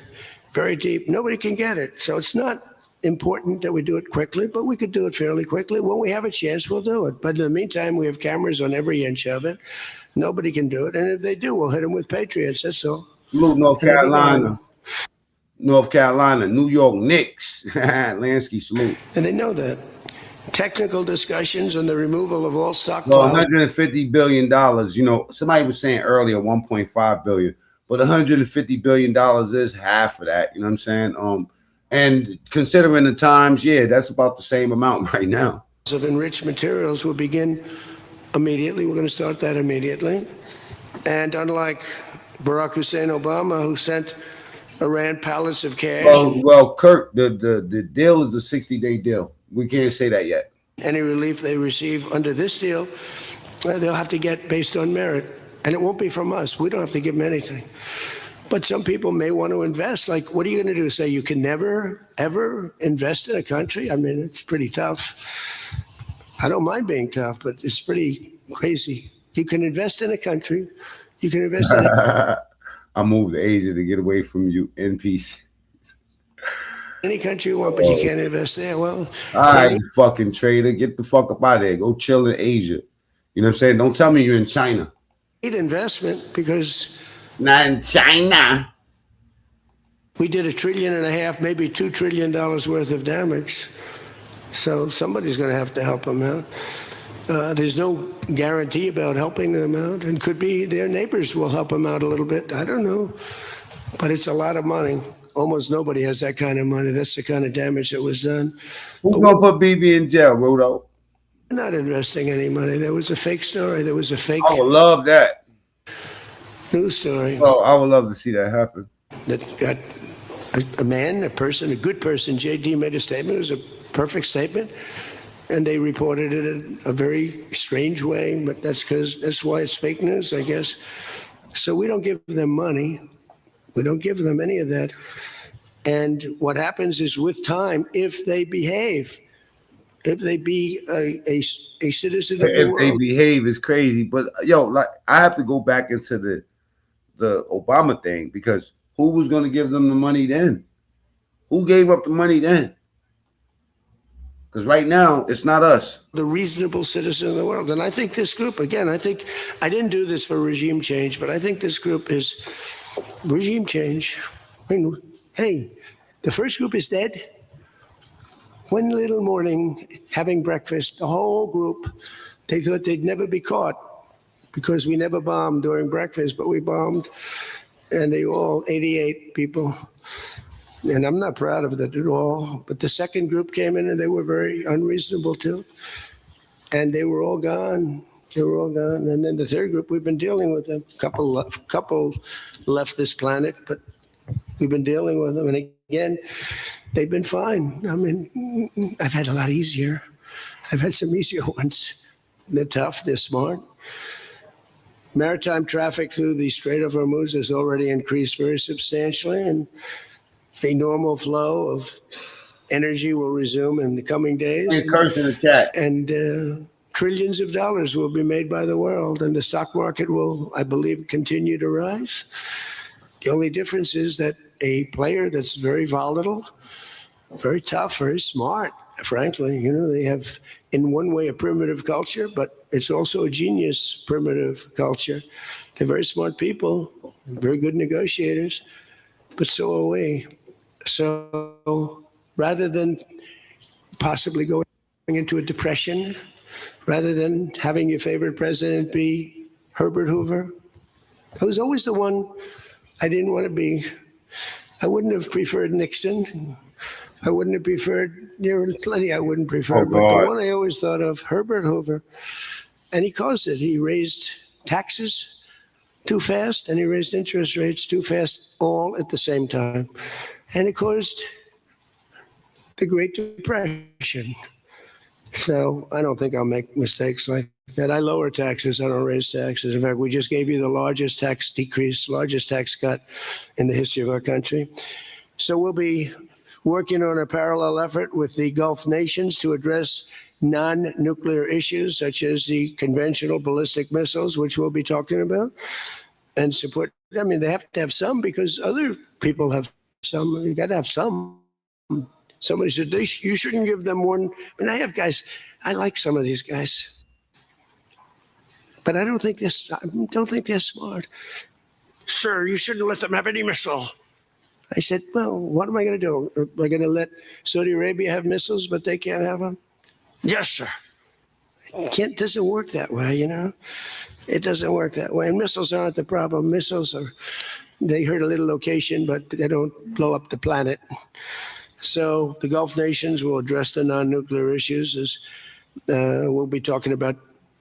Very deep. Nobody can get it. So it's not important that we do it quickly, but we could do it fairly quickly. When we have a chance, we'll do it. But in the meantime, we have cameras on every inch of it. Nobody can do it. And if they do, we'll hit them with Patriots. That's all. Salute North Carolina. North Carolina. New York Knicks. Lansky, salute. And they know that. Technical discussions on the removal of all stockpiles. Well, $150 billion. Somebody was saying earlier $1.5 billion, but $150 billion is half of that. You know what I'm saying? And considering the times, yeah, that's about the same amount right now. Of enriched materials will begin immediately. We're going to start that immediately. And unlike Barack Hussein Obama, who sent Iran pallets of cash. Well, Kirk, the deal is a 60-day deal. We can't say that yet. Any relief they receive under this deal, they'll have to get based on merit. And it won't be from us. We don't have to give them anything. But some people may want to invest. Like, what are you going to do? Say you can never, ever invest in a country? I mean, it's pretty tough. I don't mind being tough, but it's pretty crazy. You can invest in a country. You can invest in I moved to Asia to get away from you in peace. Any country you want, but you can't invest there. Well, all right, you fucking trader. Get the fuck up out of there. Go chill in Asia. You know what I'm saying? Don't tell me you're in China. Need investment because not in China. We did $1.5 trillion, maybe $2 trillion worth of damage. So somebody's going to have to help them out. There's no guarantee about helping them out, and could be their neighbors will help them out a little bit. I don't know, but it's a lot of money. Almost nobody has that kind of money. That's the kind of damage that was done. Who's going to put BB in jail, Rodo? We're not investing any money. There was a fake story. There was a fake. I would love that. News story. Oh, I would love to see that happen. That got a man, a person, a good person. JD made a statement. It was a perfect statement. And they reported it in a very strange way, but that's why it's fake news, I guess. So we don't give them money. We don't give them any of that. And what happens is with time, if they behave, if they be a citizen of the If world. they behave, it's crazy. But yo, like I have to go back into the Obama thing, because who was going to give them the money then? Who gave up the money then? Because right now, it's not us. The reasonable citizen of the world. And I think this group, again, I didn't do this for regime change, but I think this group is regime change. I mean, hey, the first group is dead. One little morning, having breakfast, the whole group, they thought they'd never be caught because we never bombed during breakfast, but we bombed. And they all, 88 people. And I'm not proud of that at all. But the second group came in and they were very unreasonable too. And they were all gone. They were all gone. And then the third group, we've been dealing with them. Couple left this planet, but we've been dealing with them. And again, they've been fine. I mean, I've had a lot easier. I've had some easier ones. They're tough, they're smart. Maritime traffic through the Strait of Hormuz has already increased very substantially, and a normal flow of energy will resume in the coming days. And curse in the chat. And trillions of dollars will be made by the world, and the stock market will, I believe, continue to rise. The only difference is that a player that's very volatile, very tough, very smart, frankly, they have in one way a primitive culture, but it's also a genius primitive culture. They're very smart people, very good negotiators, but so are we. So rather than possibly going into a depression, rather than having your favorite president be Herbert Hoover, I was always the one I didn't want to be. I wouldn't have preferred Nixon. I wouldn't have preferred, there are plenty I wouldn't prefer, but the one I always thought of, Herbert Hoover, and he caused it. He raised taxes too fast and he raised interest rates too fast, all at the same time. And it caused the Great Depression. So I don't think I'll make mistakes like that. I lower taxes, I don't raise taxes. In fact, we just gave you the largest tax decrease, largest tax cut in the history of our country. So we'll be working on a parallel effort with the Gulf nations to address non-nuclear issues such as the conventional ballistic missiles, which we'll be talking about, and support. I mean, they have to have some because other people have some. You got to have some. Somebody said you shouldn't give them one. I mean, I have guys. I like some of these guys, but I don't think they're smart. Sir, you shouldn't let them have any missile. I said, well, what am I going to do? Am I going to let Saudi Arabia have missiles, but they can't have them? Yes, sir. It doesn't work that way, It doesn't work that way. And missiles aren't the problem. Missiles they hurt a little location, but they don't blow up the planet. So the Gulf nations will address the non-nuclear issues. We'll be talking about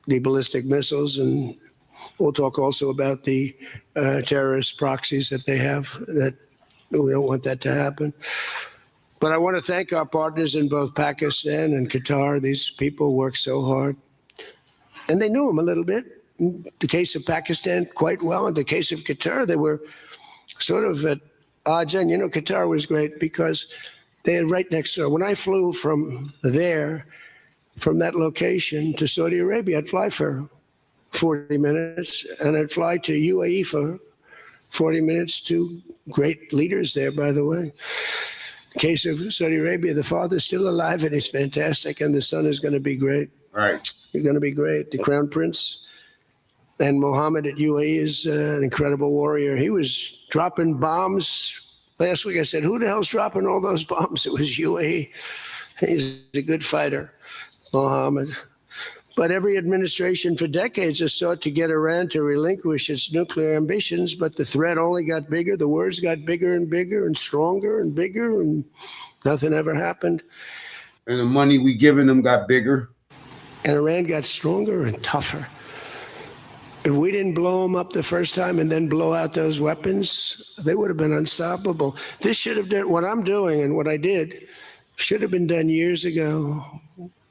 the ballistic missiles, and we'll talk also about the terrorist proxies that they have. That we don't want that to happen. But I want to thank our partners in both Pakistan and Qatar. These people work so hard. And they knew them a little bit. In the case of Pakistan, quite well. In the case of Qatar, they were sort of at odds. And, Qatar was great because they had right next door. When I flew from that location to Saudi Arabia, I'd fly for 40 minutes, and I'd fly to UAE for 40 minutes, to great leaders there, by the way. In the case of Saudi Arabia, the father's still alive and he's fantastic, and the son is going to be great. Right. He's going to be great. The Crown Prince. And Mohammed at UAE is an incredible warrior. He was dropping bombs. Last week I said, who the hell's dropping all those bombs? It was UAE. He's a good fighter, Mohammed. But every administration for decades has sought to get Iran to relinquish its nuclear ambitions, but the threat only got bigger. The words got bigger and bigger and stronger and bigger, and nothing ever happened. And the money we giving them got bigger. And Iran got stronger and tougher. If we didn't blow them up the first time and then blow out those weapons, they would have been unstoppable. This should have done what I'm doing and what I did Should have been done years ago.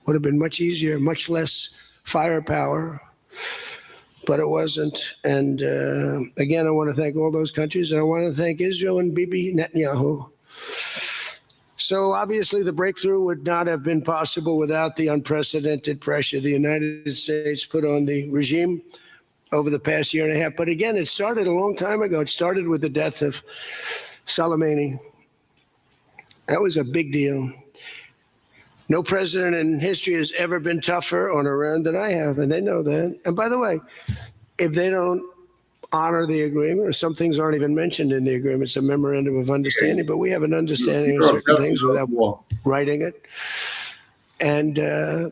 Would have been much easier, much less firepower, but it wasn't. And again, I want to thank all those countries, and I want to thank Israel and Bibi Netanyahu. So obviously the breakthrough would not have been possible without the unprecedented pressure the United States put on the regime over the past year and a half. But again, it started a long time ago. It started with the death of Soleimani. That was a big deal. No president in history has ever been tougher on Iran than I have, and they know that. And by the way, if they don't honor the agreement, or some things aren't even mentioned in the agreement, it's a memorandum of understanding, but we have an understanding of certain things without writing it. And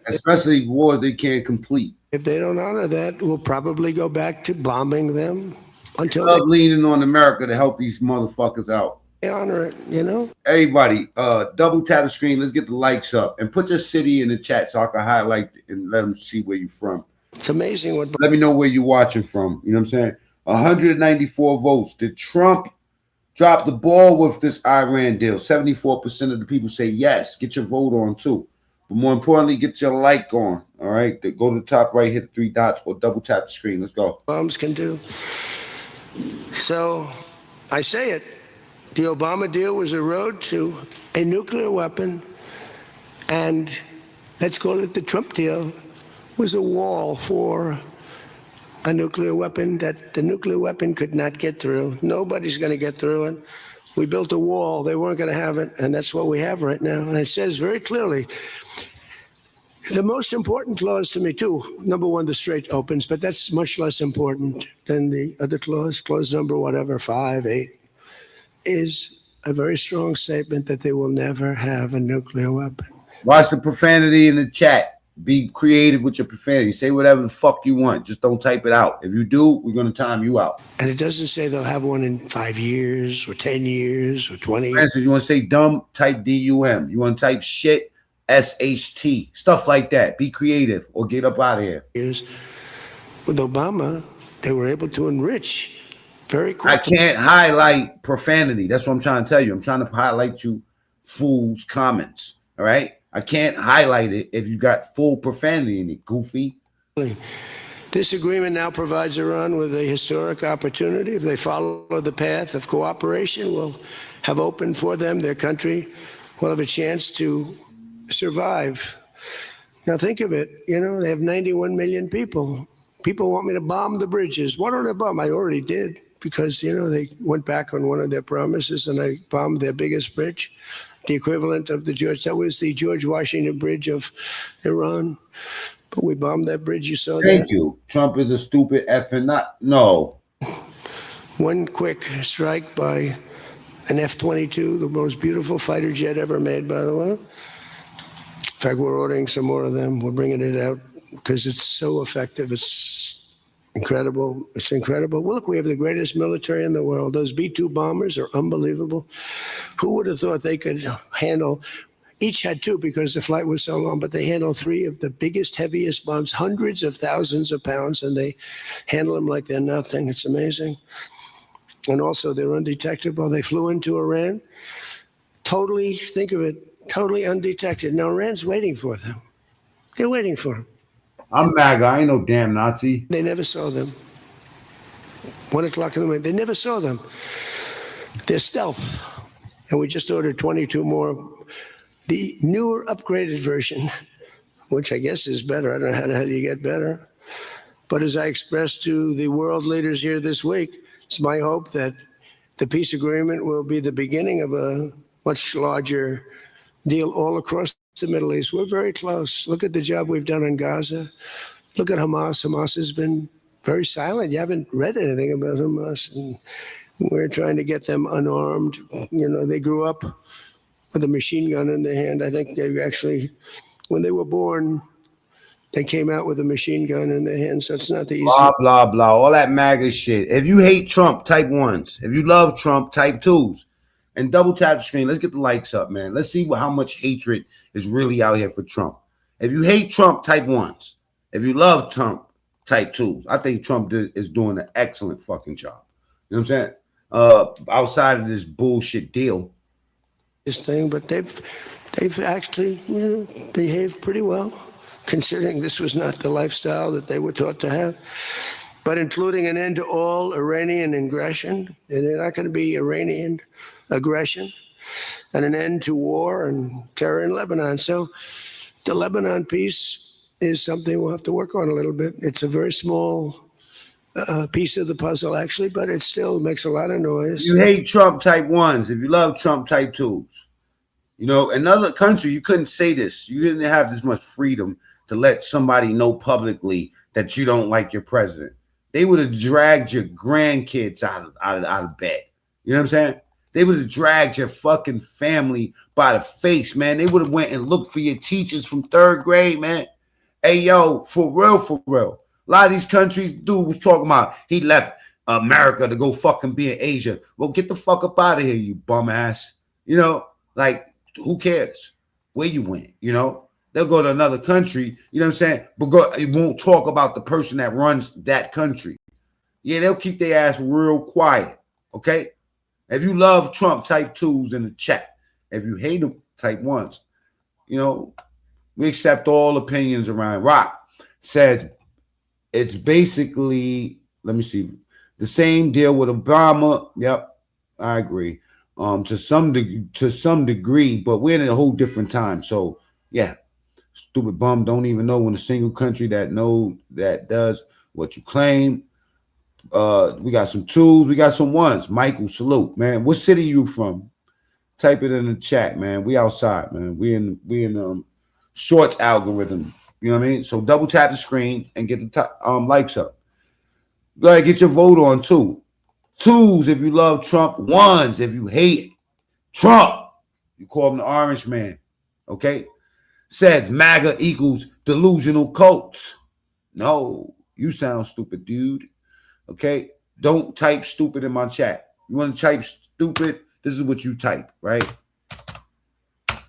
especially wars they can't complete. If they don't honor that, we'll probably go back to bombing them until they leaning on America to help these motherfuckers out. They honor it, you know? Everybody, double tap the screen. Let's get the likes up and put your city in the chat so I can highlight and let them see where you're from. It's amazing what. Let me know where you're watching from. You know what I'm saying? 194 votes. Did Trump drop the ball with this Iran deal? 74% of the people say yes. Get your vote on too. But more importantly, get your like on. All right? Go to the top right, hit the 3 dots, or double tap the screen. Let's go. Bombs can do. So I say it. The Obama deal was a road to a nuclear weapon, and let's call it the Trump deal was a wall for a nuclear weapon that the nuclear weapon could not get through. Nobody's going to get through it. We built a wall. They weren't going to have it, and that's what we have right now. And it says very clearly, the most important clause to me, too, number one, the Strait opens, but that's much less important than the other clause, clause number whatever, 5, 8. Is a very strong statement that they will never have a nuclear weapon. Watch the profanity in the chat. Be creative with your profanity. Say whatever the fuck you want. Just don't type it out. If you do, we're going to time you out. And it doesn't say they'll have one in 5 years or 10 years or 20 years. Francis, you want to say dumb? Type D-U-M. You want to type shit? S-H-T. Stuff like that. Be creative or get up out of here. With Obama, they were able to enrich very quickly. I can't highlight profanity. That's what I'm trying to tell you. I'm trying to highlight you fools' comments. All right? I can't highlight it if you got full profanity in it, goofy. This agreement now provides Iran with a historic opportunity. If they follow the path of cooperation, will have opened for them. Their country will have a chance to survive. Now think of it. You know, they have 91 million people. People want me to bomb the bridges. Why don't I bomb? I already did. Because, you know, they went back on one of their promises and I bombed their biggest bridge, the equivalent of that was the George Washington Bridge of Iran. But we bombed that bridge. You saw that? Thank you. Trump is a stupid effing not. No. One quick strike by an F-22, the most beautiful fighter jet ever made, by the way. In fact, we're ordering some more of them. We're bringing it out because it's so effective. It's incredible. It's incredible. Well, look, we have the greatest military in the world. Those B-2 bombers are unbelievable. Who would have thought they could handle, each had 2 because the flight was so long, but they handle 3 of the biggest, heaviest bombs, hundreds of thousands of pounds, and they handle them like they're nothing. It's amazing. And also, they're undetectable. They flew into Iran, totally, think of it, totally undetected. Now, Iran's waiting for them. They're waiting for them. I'm MAGA. I ain't no damn Nazi. They never saw them. 1 o'clock in the morning. They never saw them. They're stealth. And we just ordered 22 more. The newer, upgraded version, which I guess is better. I don't know how the hell you get better. But as I expressed to the world leaders here this week, it's my hope that the peace agreement will be the beginning of a much larger deal all across the Middle East. We're very close. Look at the job we've done in Gaza. Look at Hamas. Hamas has been very silent. You haven't read anything about Hamas. And we're trying to get them unarmed. You know, they grew up with a machine gun in their hand. I think they actually, when they were born, they came out with a machine gun in their hand. So it's not the easy. Blah, blah, blah. All that MAGA shit. If you hate Trump, type 1s. If you love Trump, type 2s. And double tap the screen. Let's get the likes up, man. Let's see how much hatred is really out here for Trump. If you hate Trump, type 1s. If you love Trump, type 2s. I think Trump is doing an excellent fucking job. You know what I'm saying? Outside of this bullshit deal. This thing, but they've they've actually, behaved pretty well, considering this was not the lifestyle that they were taught to have. But including an end to all Iranian aggression, and they're not going to be Iranian aggression, and an end to war and terror in Lebanon. So the Lebanon piece is something we'll have to work on a little bit. It's a very small piece of the puzzle, actually, but it still makes a lot of noise. You hate Trump type ones if you love Trump type twos. Another country, you couldn't say this. You didn't have this much freedom to let somebody know publicly that you don't like your president. They would have dragged your grandkids out of bed. You know what I'm saying? They would have dragged your fucking family by the face, man. They would have went and looked for your teachers from 3rd grade, man. Hey, yo, for real, for real. A lot of these countries, dude was talking about he left America to go fucking be in Asia. Well, get the fuck up out of here, you bum ass. Who cares where you went? They'll go to another country, you know what I'm saying? But it won't talk about the person that runs that country. Yeah, they'll keep their ass real quiet, okay? If you love Trump, type 2s in the chat. If you hate him, type 1s. We accept all opinions around. Rock says it's basically, let me see, the same deal with Obama. Yep, I agree. To some degree, but we're in a whole different time. So yeah, stupid bum don't even know when a single country that does what you claim. We got some 2s, we got some 1s. Michael, salute, man. What city you from? Type it in the chat, man. We outside, man. We in shorts algorithm. You know what I mean? So double tap the screen and get the likes up. Go ahead, get your vote on too. 2s if you love Trump. 1s if you hate Trump. You call him the orange man. Okay? Says MAGA equals delusional cults. No, you sound stupid, dude. Okay? Don't type stupid in my chat. You want to type stupid? This is what you type, right?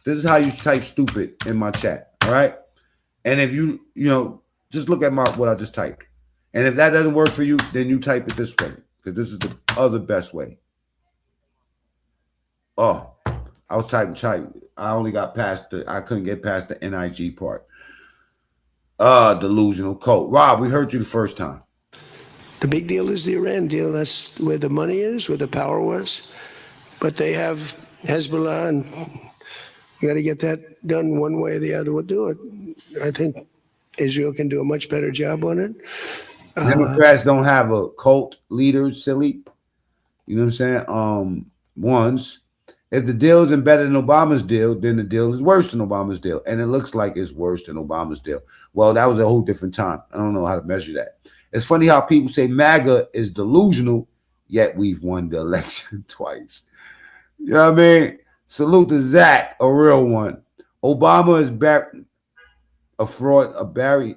This is how you type stupid in my chat, all right? And if you just look at what I just typed. And if that doesn't work for you, then you type it this way, because this is the other best way. Oh, I was typing. I only got past I couldn't get past the NIG part. Delusional cult. Rob, we heard you the first time. The big deal is the Iran deal. That's where the money is, where the power was. But they have Hezbollah, and you got to get that done one way or the other. We'll do it. I think Israel can do a much better job on it. Democrats don't have a cult leader, silly. You know what I'm saying? Ones. If the deal isn't better than Obama's deal, then the deal is worse than Obama's deal. And it looks like it's worse than Obama's deal. Well, that was a whole different time. I don't know how to measure that. It's funny how people say MAGA is delusional, yet we've won the election twice. You know what I mean? Salute to Zach, a real one. Obama is a fraud, a Barry.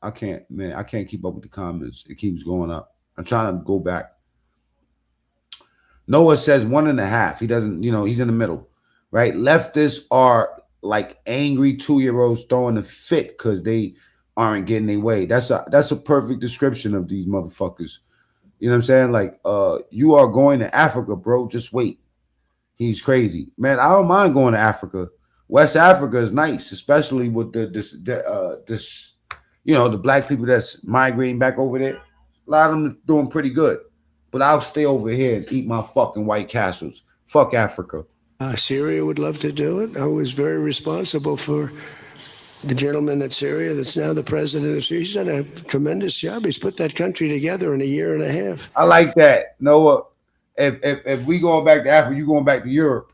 I can't keep up with the comments. It keeps going up. I'm trying to go back. Noah says 1.5. He doesn't, he's in the middle, right? Leftists are like angry 2-year-olds throwing a fit because they aren't getting their way. That's a perfect description of these motherfuckers. You know what I'm saying? Like, you are going to Africa, bro. Just wait. He's crazy, man. I don't mind going to Africa. West Africa is nice, especially with the black people that's migrating back over there. A lot of them doing pretty good. But I'll stay over here and eat my fucking White Castles. Fuck Africa. Syria would love to do it. I was very responsible for the gentleman at Syria that's now the president of Syria. He's done a tremendous job. He's put that country together in a year and a half. I like that. Noah, if we going back to Africa, you going back to Europe.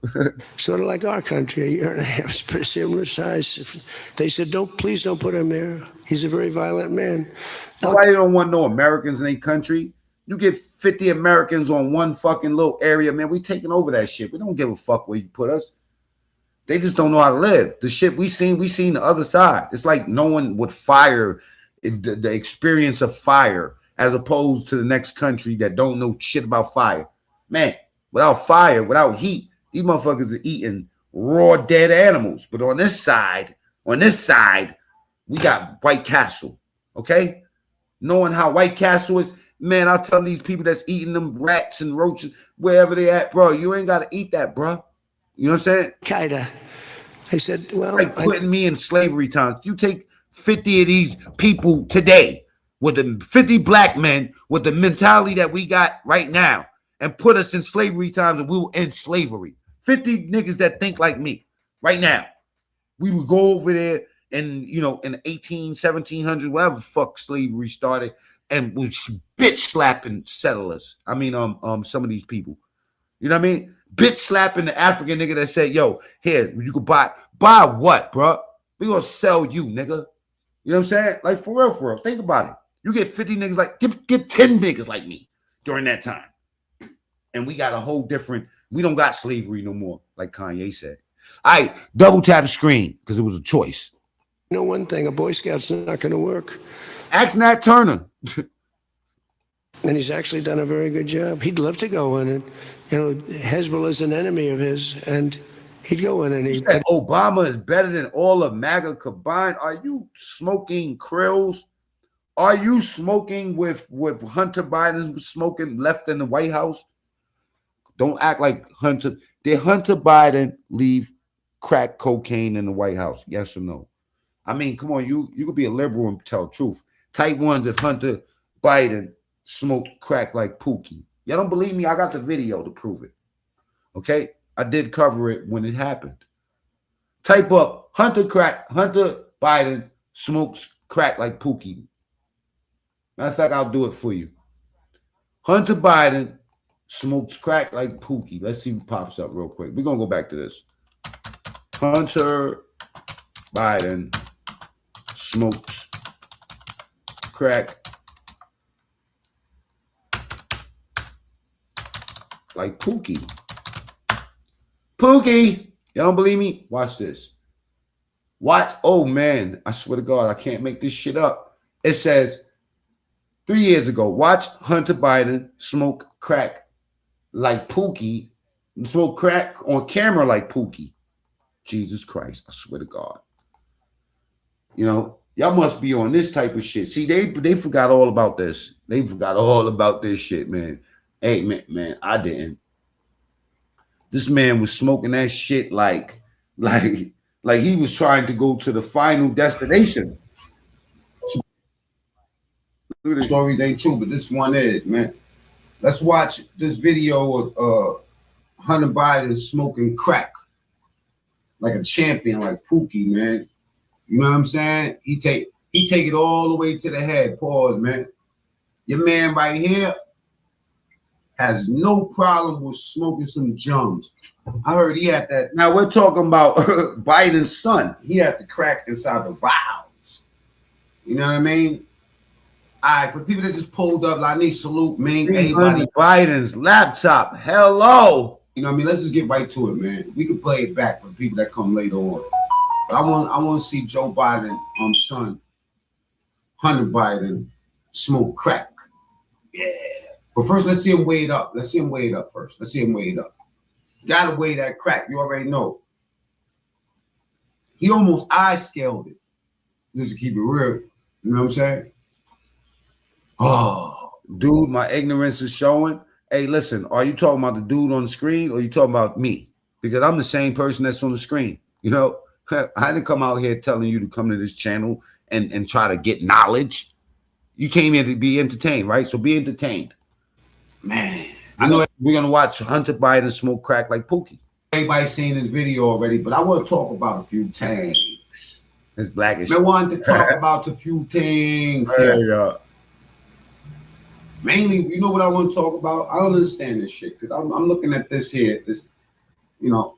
Sort of like our country, a year and a half. It's pretty similar size. They said, please don't put him there. He's a very violent man. Nobody don't want no Americans in their country. You get 50 Americans on one fucking little area, man. We taking over that shit. We don't give a fuck where you put us. They just don't know how to live. The shit we seen the other side. It's like no one would fire the experience of fire as opposed to the next country that don't know shit about fire. Man, without fire, without heat, these motherfuckers are eating raw dead animals. But on this side, we got White Castle. Okay? Knowing how White Castle is, man, I'll tell these people that's eating them rats and roaches, wherever they at, bro, you ain't got to eat that, bro. You know what I'm saying? Qaeda I said, well, like putting me in slavery times. You take 50 of these people today with the 50 black men with the mentality that we got right now and put us in slavery times and we will end slavery. 50 niggas that think like me right now. We would go over there and, you know, in 1700, whatever fuck slavery started, and we bitch slapping settlers. I mean, some of these people. You know what I mean? Bitch slapping the African nigga that said, yo, here, you could buy what, bro? We gonna sell you, nigga. You know what I'm saying? Like, for real. Think about it. You get 50 niggas like, get 10 niggas like me during that time. And we got a whole different, we don't got slavery no more, like Kanye said. All right, double tap screen, because it was a choice. You know one thing, a Boy Scout's not going to work. Ask Nat Turner. And he's actually done a very good job. He'd love to go in and, you know, Hezbollah is an enemy of his, and he'd go in and he said Obama is better than all of MAGA combined. Are you smoking krills? Are you smoking with Hunter Biden smoking left in the White House? Don't act like Hunter. Did Hunter Biden leave crack cocaine in the White House? Yes or no? I mean, come on, you could be a liberal and tell the truth. Type ones if Hunter Biden smoked crack like Pookie. Y'all don't believe me? I got the video to prove it. Okay? I did cover it when it happened. Type up Hunter Biden smokes crack like Pookie. Matter of fact, I'll do it for you. Hunter Biden smokes crack like Pookie. Let's see what pops up real quick. We're going to go back to this. Hunter Biden smokes crack like Pookie. Pookie! Y'all don't believe me? Watch this. Watch. Oh, man. I swear to God, I can't make this shit up. It says, 3 years ago, watch Hunter Biden smoke crack like Pookie. Smoke crack on camera like Pookie. Jesus Christ. I swear to God. You know, y'all must be on this type of shit. See, they forgot all about this. They forgot all about this shit, man. Hey, man, I didn't. This man was smoking that shit like he was trying to go to the final destination. Look at the stories ain't true, but this one is, man. Let's watch this video of Hunter Biden smoking crack like a champion, like Pookie, man. You know what I'm saying? He take it all the way to the head. Pause, man. Your man right here has no problem with smoking some jums. I heard he had that. Now we're talking about Biden's son. He had the crack inside the vials. You know what I mean? All right, for people that just pulled up, I need salute, man. Everybody. Biden's laptop. Hello. You know what I mean? Let's just get right to it, man. We can play it back for people that come later on. But I want to see Joe Biden, son, Hunter Biden, smoke crack. Yeah. But first, let's see him weigh it up. Let's see him weigh it up first. Let's see him weigh it up. Gotta weigh that crack. You already know. He almost eye scaled it. Just to keep it real. You know what I'm saying? Oh, dude, my ignorance is showing. Hey, listen, are you talking about the dude on the screen or are you talking about me? Because I'm the same person that's on the screen. You know, I didn't come out here telling you to come to this channel and try to get knowledge. You came here to be entertained, right? So be entertained. Man, I know we're going to watch Hunter Biden smoke crack like Pookie. Everybody's seen this video already, but I want to talk about a few things. It's blackish. I wanted to talk about a few things here. Mainly, you know what I want to talk about? I don't understand this shit because I'm looking at this here. This, you know,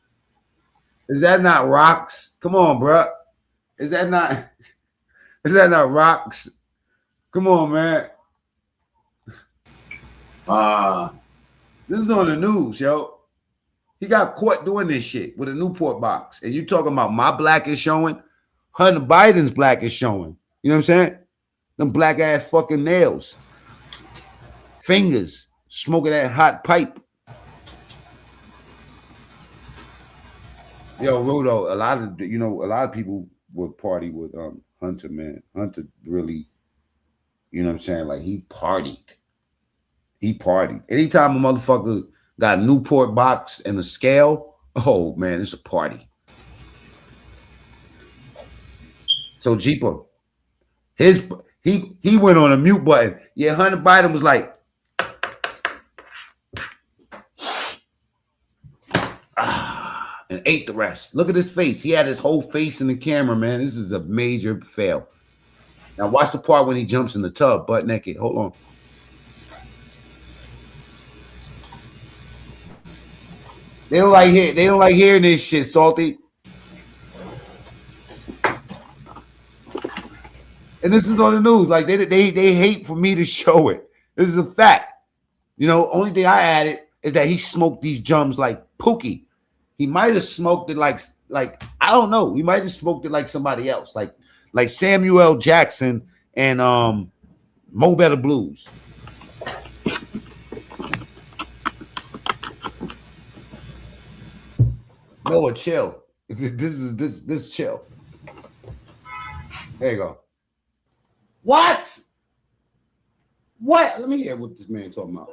is that not rocks? Come on, bro. Is that not rocks? Come on, man. This is on the news, yo. He got caught doing this shit with a Newport box. And you talking about my black is showing? Hunter Biden's black is showing. You know what I'm saying? Them black ass fucking nails. Fingers. Smoking that hot pipe. Yo, Rodo, a lot of people would party with Hunter, man. Hunter really, you know what I'm saying? Like he partied. Anytime a motherfucker got a Newport box and a scale, oh man, it's a party. So Jeeper, he went on a mute button. Yeah, Hunter Biden was like, and ate the rest. Look at his face. He had his whole face in the camera, man. This is a major fail. Now watch the part when he jumps in the tub, butt naked. Hold on. They don't like hearing this shit, Salty. And this is on the news. Like they hate for me to show it. This is a fact. You know, only thing I added is that he smoked these jums like Pookie. He might have smoked it like I don't know. He might have smoked it like somebody else, like Samuel L. Jackson and Mo Better Blues. Noah, chill. This chill. There you go. What? What? Let me hear what this man talking about.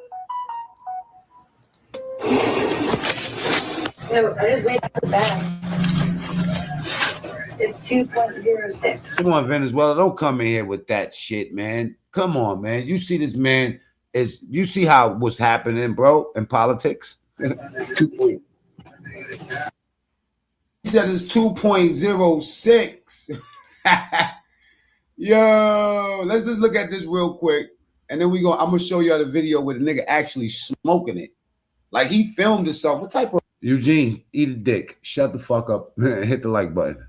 No, I just waited for the bag. It's 2.06. Come on, Venezuela. Don't come in here with that shit, man. Come on, man. You see this man you see how what's happening, bro, in politics? 2. He said it's 2.06. Yo, let's just look at this real quick. And then I'm gonna show you the video where the nigga actually smoking it. Like he filmed himself. What type of Eugene, eat a dick. Shut the fuck up. Hit the like button.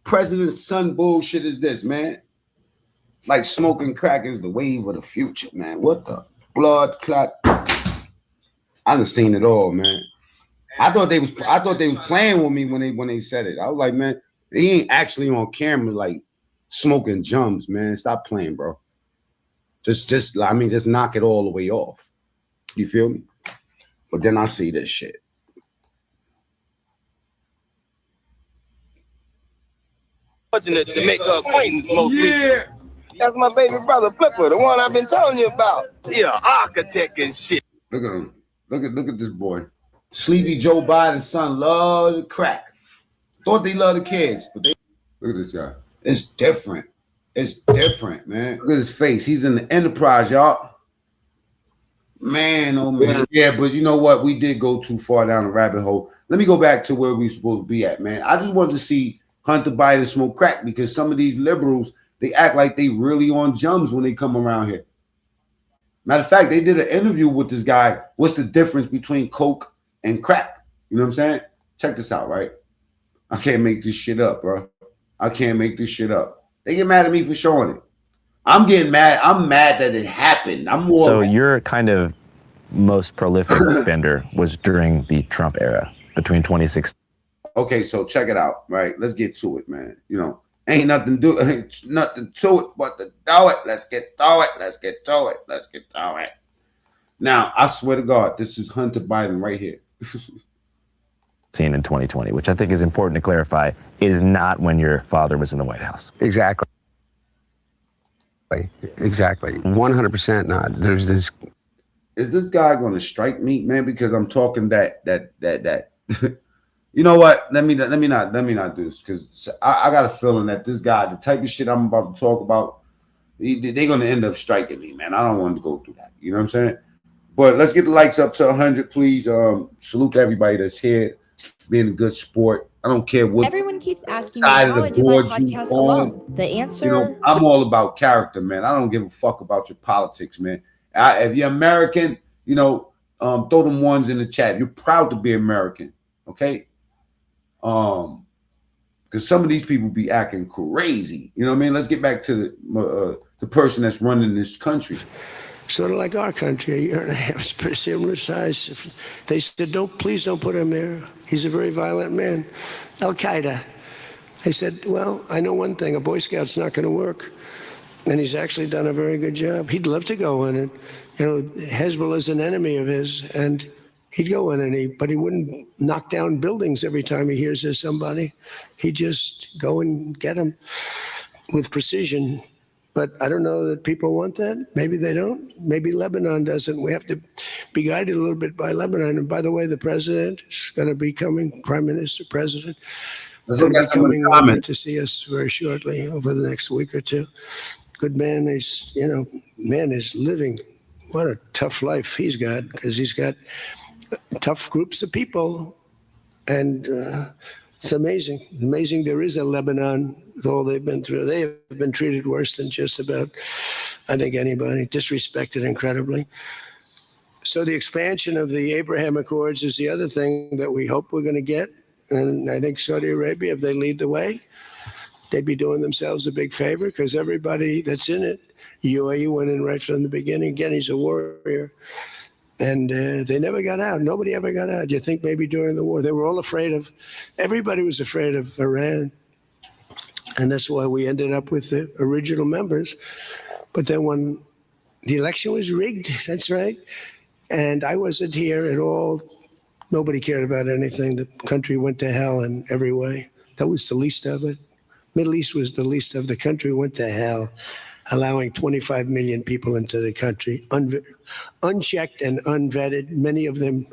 President's son bullshit is this, man? Like smoking crack is the wave of the future, man. What the blood clot? I done seen it all, man. I thought they was playing with me when they said it. I was like, man, he ain't actually on camera like smoking jums, man. Stop playing, bro. Just knock it all the way off. You feel me? But then I see this shit. To make her acquaintance most recently. That's my baby brother Flipper, the one I've been telling you about. Yeah, architect and shit. Look at him. Look at this boy. Sleepy Joe Biden's son love the crack. Thought they love the kids, but they look at this guy. It's different. It's different, man. Look at his face. He's in the enterprise, y'all. Man, oh man. Yeah, but you know what? We did go too far down the rabbit hole. Let me go back to where we supposed to be at, man. I just wanted to see Hunter Biden smoke crack because some of these liberals, they act like they really on jums when they come around here. Matter of fact, they did an interview with this guy. What's the difference between coke and crack? You know what I'm saying? Check this out, right? I can't make this shit up, bro. I can't make this shit up. They get mad at me for showing it. I'm getting mad. I'm mad that it happened. I'm more. So your kind of most prolific offender was during the Trump era between 2016. Okay, so check it out, right? Let's get to it, man. You know, ain't nothing to it but to do it. Let's get to it. Let's get to it. Let's get to it. Now, I swear to God, this is Hunter Biden right here. Seen in 2020, which I think is important to clarify, is not when your father was in the White House. Exactly. 100% not. There's this. Is this guy going to strike me, man? Because I'm talking that. You know what? Let me not do this because I got a feeling that this guy, the type of shit I'm about to talk about, they're going to end up striking me, man. I don't want to go through that. You know what I'm saying? But let's get the likes up to 100, please. Salute to everybody that's here, being a good sport. I don't care what. Everyone keeps asking me how I do my podcast alone. The answer, you know, I'm all about character, man. I don't give a fuck about your politics, man. If you're American, you know, throw them ones in the chat. You're proud to be American, okay? Because some of these people be acting crazy. You know what I mean? Let's get back to the person that's running this country. Sort of like our country, a year and a half, pretty similar size. They said, please don't put him there. He's a very violent man. Al-Qaeda. I said, well, I know one thing, a Boy Scout's not going to work. And he's actually done a very good job. He'd love to go in and, you know, Hezbollah is an enemy of his, and he'd go in but he wouldn't knock down buildings every time he hears there's somebody. He'd just go and get them with precision. But I don't know that people want that. Maybe they don't. Maybe Lebanon doesn't. We have to be guided a little bit by Lebanon. And by the way, the president is going to be coming, prime minister, president. Let's going look to at be some of the coming over comments. to see us very shortly over the next week or two. Good man. He's, man is living. What a tough life he's got, because he's got tough groups of people. And it's amazing. Amazing there is a Lebanon with all they've been through. They have been treated worse than just about, I think, anybody. Disrespected incredibly. So the expansion of the Abraham Accords is the other thing that we hope we're going to get. And I think Saudi Arabia, if they lead the way, they'd be doing themselves a big favor, because everybody that's in it, UAE went in right from the beginning. Again, he's a warrior. And they never got out. Nobody ever got out. You think maybe during the war, they were all afraid of, everybody was afraid of Iran. And that's why we ended up with the original members. But then when the election was rigged, that's right. And I wasn't here at all. Nobody cared about anything. The country went to hell in every way. That was the least of it. Middle East was the least of the country went to hell, allowing 25 million people into the country, unchecked and unvetted, many of them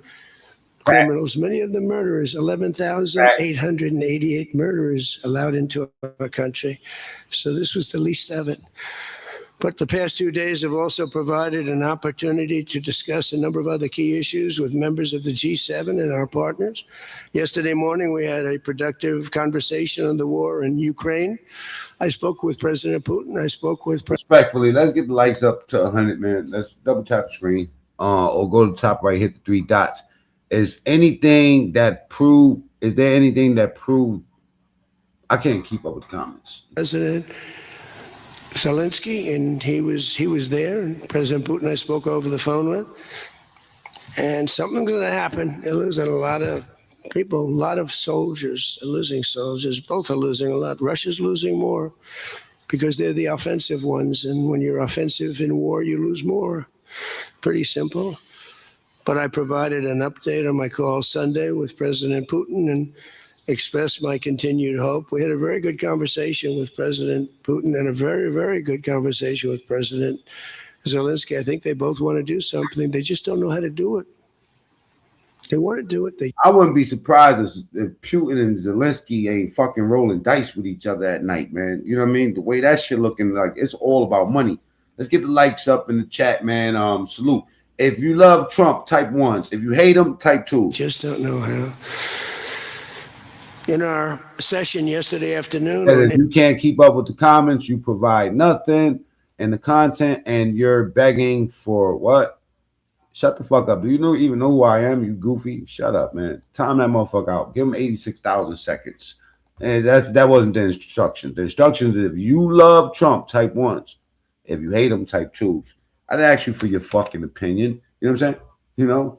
criminals, many of them murderers, 11,888 murderers allowed into our country. So this was the least of it. But the past 2 days have also provided an opportunity to discuss a number of other key issues with members of the G7 and our partners. Yesterday morning, we had a productive conversation on the war in Ukraine. I spoke with President Putin. I spoke with... Respectfully, let's get the likes up to 100, man. Let's double tap the screen or go to the top right, hit the 3 dots. Is there anything that proved... I can't keep up with the comments. President Zelensky, and he was there, and President Putin I spoke over the phone with, and something's going to happen. They're losing a lot of people, a lot of soldiers are losing soldiers. Both are losing a lot. Russia's losing more because they're the offensive ones, and when you're offensive in war, you lose more. Pretty simple. But I provided an update on my call Sunday with President Putin and expressed my continued hope. We had a very good conversation with President Putin and a very, very good conversation with President Zelensky. I think they both want to do something. They just don't know how to do it. They want to do it. I wouldn't be surprised if Putin and Zelensky ain't fucking rolling dice with each other at night, man. You know what I mean? The way that shit looking, like, it's all about money. Let's get the likes up in the chat, man. Salute. If you love Trump, type 1s. If you hate him, type 2. Just don't know how. In our session yesterday afternoon, if you can't keep up with the comments, you provide nothing in the content, and you're begging for what? Shut the fuck up. Do you even know who I am, you goofy? Shut up, man. Time that motherfucker out. Give him 86,000 seconds. And that wasn't the instruction. The instructions is if you love Trump, type 1s. If you hate him, type 2s. I didn't ask you for your fucking opinion. You know what I'm saying? You know?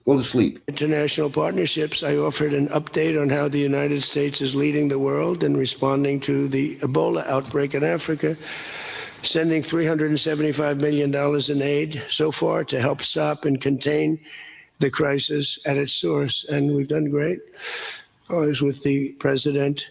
Go to sleep. International partnerships, I offered an update on how the United States is leading the world in responding to the Ebola outbreak in Africa, sending $375 million in aid so far to help stop and contain the crisis at its source. And we've done great. I was with the president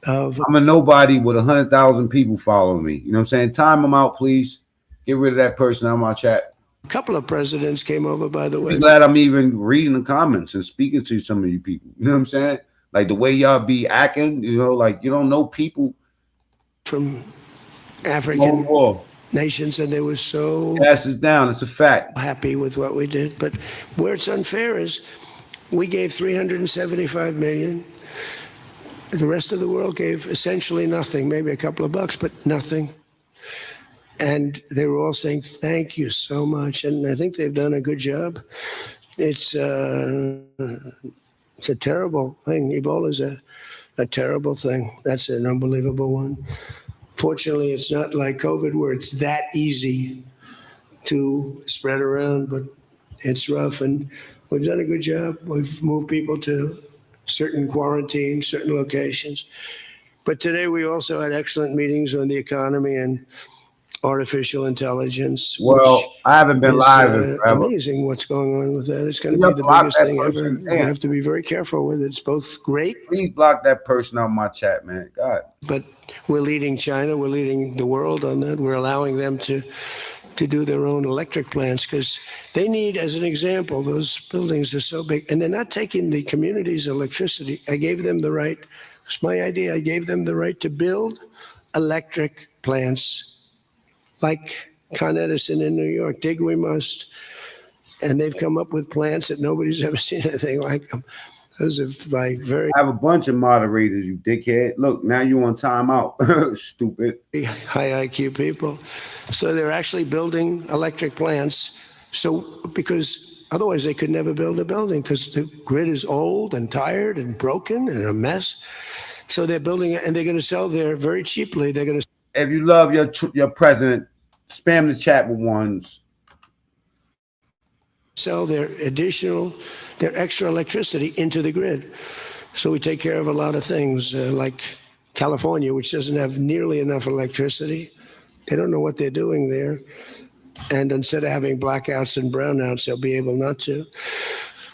of... I'm a nobody with 100,000 people following me. You know what I'm saying? Time them out, please. Get rid of that person out of my chat. A couple of presidents came over, by the way. I'm glad I'm even reading the comments and speaking to some of you people. You know what I'm saying? Like the way y'all be acting, you know, like you don't know people from African nations, and they were so pass this down. It's a fact. Happy with what we did, but where it's unfair is we gave $375 million. The rest of the world gave essentially nothing, maybe a couple of bucks, but nothing. And they were all saying, thank you so much. And I think they've done a good job. It's a terrible thing. Ebola is a terrible thing. That's an unbelievable one. Fortunately, it's not like COVID where it's that easy to spread around, but it's rough. And we've done a good job. We've moved people to certain quarantines, certain locations. But today we also had excellent meetings on the economy and artificial intelligence. Well, I haven't been live in forever. Amazing what's going on with that. It's going to be the biggest thing ever. You have to be very careful with it. It's both great. Please block that person out of my chat, man. God. But we're leading China. We're leading the world on that. We're allowing them to to do their own electric plants because they need, as an example, those buildings are so big and they're not taking the community's electricity. I gave them the right. It's my idea. I gave them the right to build electric plants like Con Edison in New York. Dig we must. And they've come up with plants that nobody's ever seen anything like them. Those are like very. I have a bunch of moderators, you dickhead. Look, now you on timeout. Stupid. High IQ people. So they're actually building electric plants. So because otherwise they could never build a building because the grid is old and tired and broken and a mess. So they're building it and they're going to sell there very cheaply. They're going to. If you love your president, spam the chat with ones. Sell their extra electricity into the grid. So we take care of a lot of things like California, which doesn't have nearly enough electricity. They don't know what they're doing there. And instead of having blackouts and brownouts, they'll be able not to.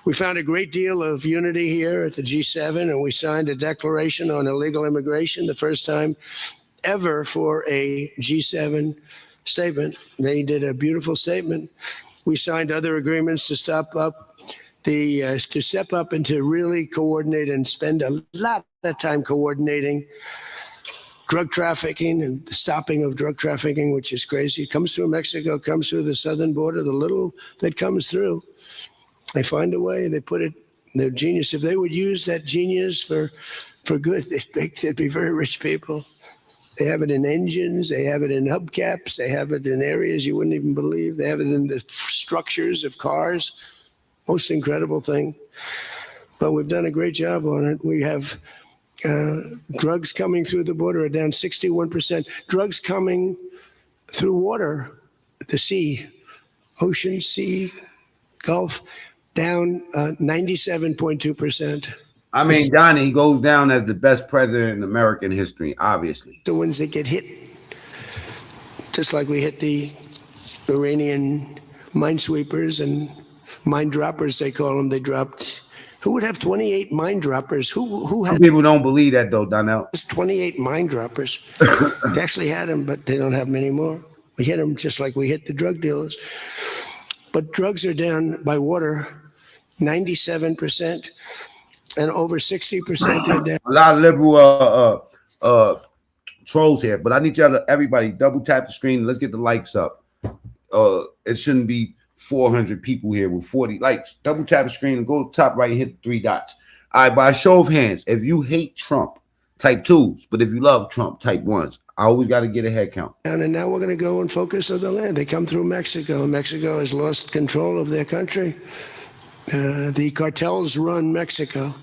We found a great deal of unity here at the G7, and we signed a declaration on illegal immigration, the first time ever for a G7 statement. They did a beautiful statement. We signed other agreements to step up and to really coordinate and spend a lot of time coordinating drug trafficking and the stopping of drug trafficking, which is crazy. It comes through Mexico, comes through the southern border, the little that comes through. They find a way, they put it, they're genius. If they would use that genius for good, they'd be very rich people. They have it in engines. They have it in hubcaps. They have it in areas you wouldn't even believe. They have it in the structures of cars. Most incredible thing. But we've done a great job on it. We have drugs coming through the border are down 61%. Drugs coming through water, the sea, ocean, sea, Gulf, down 97.2%. I mean, Donnie goes down as the best president in American history, obviously. The ones that get hit, just like we hit the Iranian minesweepers and mine droppers, they call them. They dropped. Who would have 28 mine droppers? Who has? Some people don't believe that though, Donnell. 28 mine droppers. They actually had them, but they don't have them anymore. We hit them just like we hit the drug dealers. But drugs are down by water, 97%. And over 60% they're down. A lot of liberal trolls here, but I need y'all to everybody double tap the screen. Let's get the likes up. It shouldn't be 400 people here with 40 likes. Double tap the screen and go to the top right and hit the 3 dots. All right, by a show of hands, if you hate Trump, type 2s. But if you love Trump, type 1s. I always got to get a head count. And now we're going to go and focus on the land. They come through Mexico. Mexico has lost control of their country. The cartels run Mexico,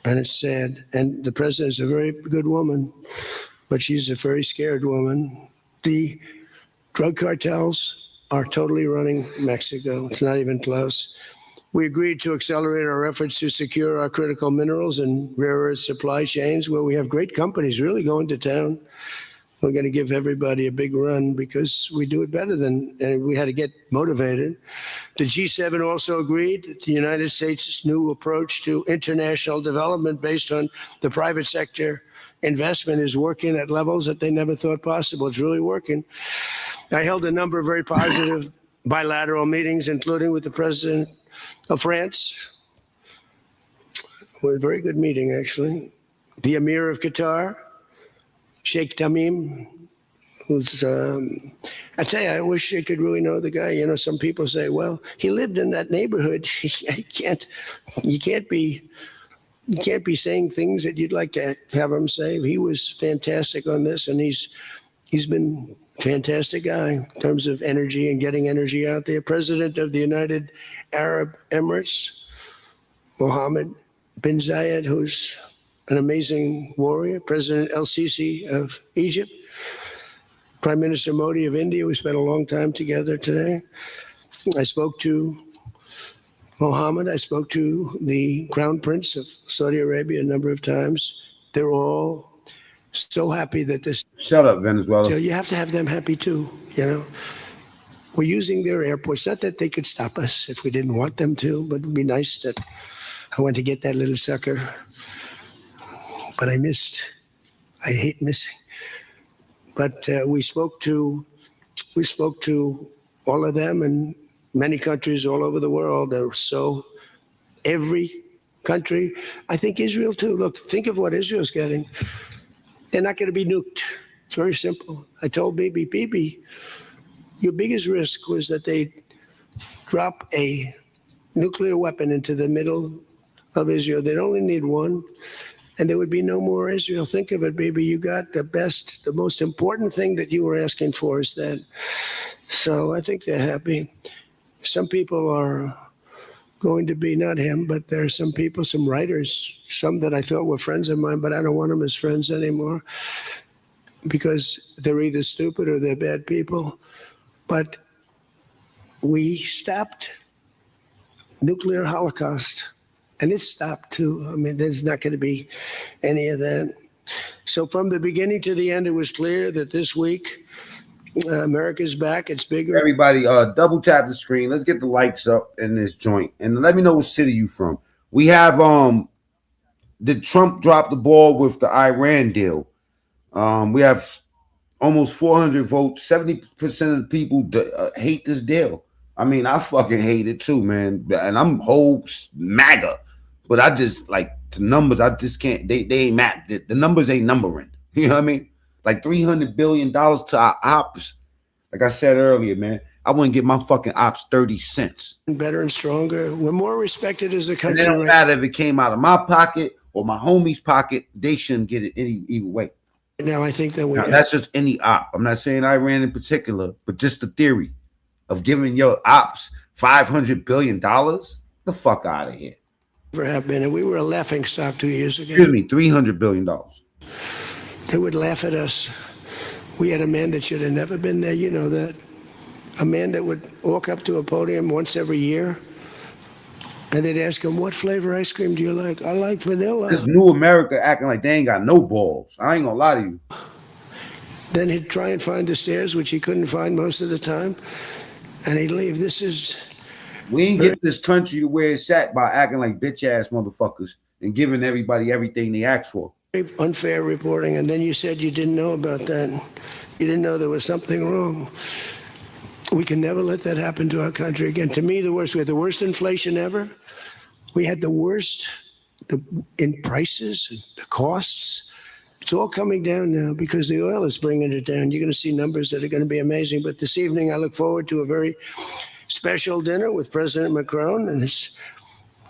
and it's sad. And the president is a very good woman, but she's a very scared woman. The drug cartels are totally running Mexico. It's not even close. We agreed to accelerate our efforts to secure our critical minerals and rare earth supply chains, where we have great companies really going to town. We're going to give everybody a big run because we do it better than, and we had to get motivated. The G7 also agreed that the United States' new approach to international development based on the private sector investment is working at levels that they never thought possible. It's really working. I held a number of very positive bilateral meetings, including with the president of France. Well, a very good meeting, actually. The Emir of Qatar, Sheikh Tamim, who's, I tell you, I wish I could really know the guy. You know, some people say, well, he lived in that neighborhood. You can't be saying things that you'd like to have him say. He was fantastic on this, and he's been a fantastic guy in terms of energy and getting energy out there. President of the United Arab Emirates, Mohammed bin Zayed, who's an amazing warrior. President El-Sisi of Egypt. Prime Minister Modi of India. We spent a long time together today. I spoke to Mohammed. I spoke to the Crown Prince of Saudi Arabia a number of times. They're all so happy that this. Shut up, Venezuela. So you have to have them happy too, you know. We're using their airports. Not that they could stop us if we didn't want them to, but it'd be nice that I went to get that little sucker. But I missed. I hate missing. But we spoke to we spoke to all of them and many countries all over the world. So every country, I think Israel too. Look, think of what Israel's getting. They're not going to be nuked. It's very simple. I told Bibi, your biggest risk was that they drop a nuclear weapon into the middle of Israel. They'd only need one, and there would be no more Israel. Think of it, baby. You got the best, the most important thing that you were asking for is that. So I think they're happy. Some people are going to be, not him, but there are some people, some writers, some that I thought were friends of mine, but I don't want them as friends anymore because they're either stupid or they're bad people. But we stopped nuclear holocaust, and it stopped too. I mean, there's not going to be any of that. So from the beginning to the end, it was clear that this week, America's back. It's bigger. Everybody, double tap the screen. Let's get the likes up in this joint, and let me know what city you from. We have did Trump drop the ball with the Iran deal? We have almost 400 votes. 70% of the people hate this deal. I mean, I fucking hate it too, man. And I'm whole MAGA, but I just like the numbers. I just can't. They ain't mapped. The numbers ain't numbering. You know what I mean? Like $300 billion to our ops. Like I said earlier, man, I wouldn't give my fucking ops 30 cents. Better and stronger. We're more respected as a country. And it don't matter if it came out of my pocket or my homie's pocket. They shouldn't get it either way. Now I think that that's just any op. I'm not saying Iran in particular, but just the theory of giving your ops $500 billion. The fuck out of here. Never have been, and we were a laughing stock 2 years ago. Excuse me, $300 billion. They would laugh at us. We had a man that should have never been there. You know that. A man that would walk up to a podium once every year, and they'd ask him, "What flavor ice cream do you like?" "I like vanilla." This new America acting like they ain't got no balls. I ain't gonna lie to you. Then he'd try and find the stairs, which he couldn't find most of the time, and he'd leave. This is. We ain't get this country to where it's at by acting like bitch ass motherfuckers and giving everybody everything they asked for. Unfair reporting, and then you said you didn't know about that. You didn't know there was something wrong. We can never let that happen to our country again. To me, the worst. We had the worst inflation ever. We had the worst in prices, and the costs. It's all coming down now because the oil is bringing it down. You're going to see numbers that are going to be amazing. But this evening, I look forward to a very special dinner with President Macron and his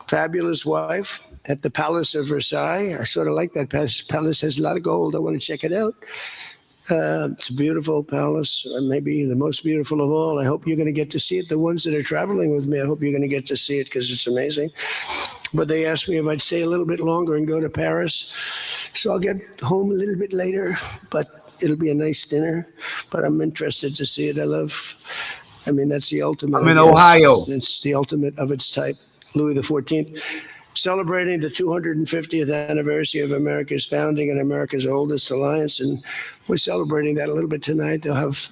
fabulous wife at the Palace of Versailles. I sort of like that palace. Has a lot of gold. I want to check it out. It's a beautiful palace, maybe the most beautiful of all. I hope you're going to get to see it. The ones that are traveling with me, I hope you're going to get to see it because it's amazing. But they asked me if I'd stay a little bit longer and go to Paris. So I'll get home a little bit later, but it'll be a nice dinner. But I'm interested to see it. I mean, that's the ultimate. I'm in Ohio. It's the ultimate of its type. Louis XIV. Celebrating the 250th anniversary of America's founding and America's oldest alliance. And we're celebrating that a little bit tonight. They'll have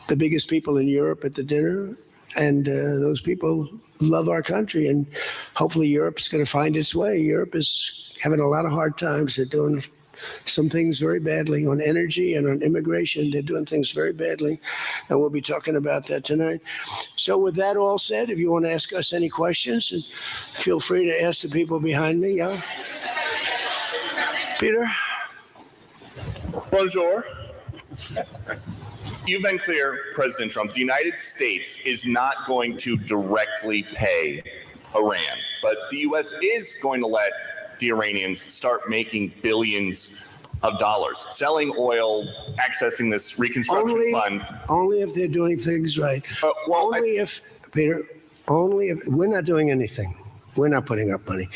the biggest people in Europe at the dinner. And those people love our country. And hopefully Europe's going to find its way. Europe is having a lot of hard times. They're doing some things very badly on energy and on immigration. They're doing things very badly. And we'll be talking about that tonight. So with that all said, if you want to ask us any questions, feel free to ask the people behind me. Yeah? Peter? Bonjour. You've been clear, President Trump, the United States is not going to directly pay Iran, but the U.S. is going to let the Iranians start making billions of dollars, selling oil, accessing this reconstruction fund. Only if they're doing things right. Peter, only if we're not doing anything. We're not putting up money.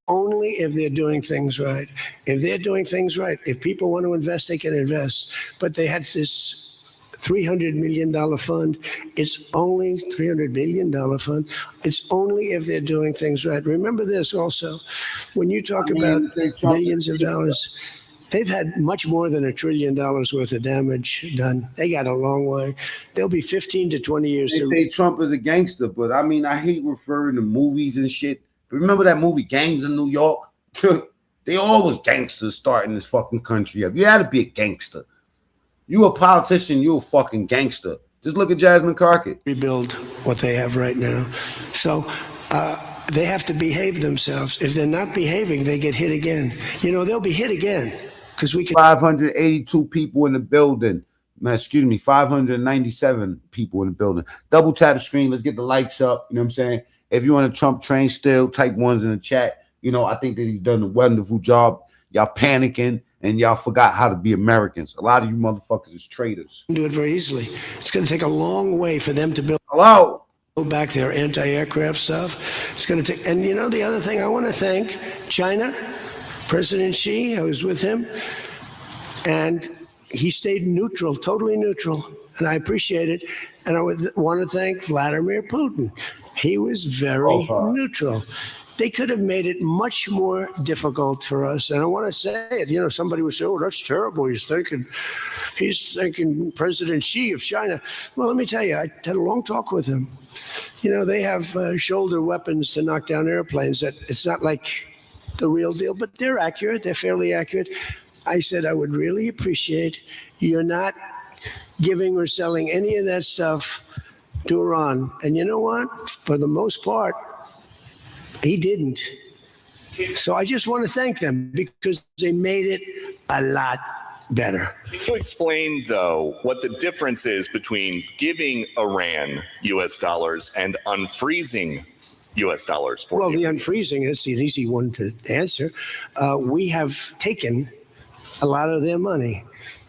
Only if they're doing things right. If they're doing things right, if people want to invest, they can invest. But they had this $300 million fund. It's only $300 billion fund. It's only if they're doing things right. Remember this also. When you talk about billions of dollars, they've had much more than $1 trillion worth of damage done. They got a long way. They'll be 15 to 20 years. They say Trump is a gangster, but I mean, I hate referring to movies and shit. Remember that movie Gangs in New York? They always gangsters starting this fucking country up. You had to be a gangster. You a politician, you a fucking gangster. Just look at Jasmine Crockett. Rebuild what they have right now. So they have to behave themselves. If they're not behaving, they get hit again. You know, they'll be hit again because we can. 582 people in the building. Excuse me, 597 people in the building. Double tap the screen. Let's get the likes up. You know what I'm saying? If you're on a Trump train still, type ones in the chat. You know, I think that he's done a wonderful job. Y'all panicking and y'all forgot how to be Americans. A lot of you motherfuckers is traitors. Do it very easily. It's going to take a long way for them to build back their anti-aircraft stuff. It's going to take, and you know, the other thing I want to thank China, President Xi. I was with him, and he stayed neutral, totally neutral, and I appreciate it. And I would want to thank Vladimir Putin. He was very neutral. They could have made it much more difficult for us. And I want to say it. You know, somebody would say, "Oh, that's terrible. He's thinking President Xi of China." Well, let me tell you, I had a long talk with him. You know, they have shoulder weapons to knock down airplanes. That it's not like the real deal, but they're accurate. They're fairly accurate. I said, I would really appreciate you're not giving or selling any of that stuff to Iran. And you know what? For the most part, he didn't. So I just want to thank them because they made it a lot better. Can you explain, though, what the difference is between giving Iran U.S. dollars and unfreezing U.S. dollars for Well, the unfreezing is an easy one to answer. We have taken a lot of their money,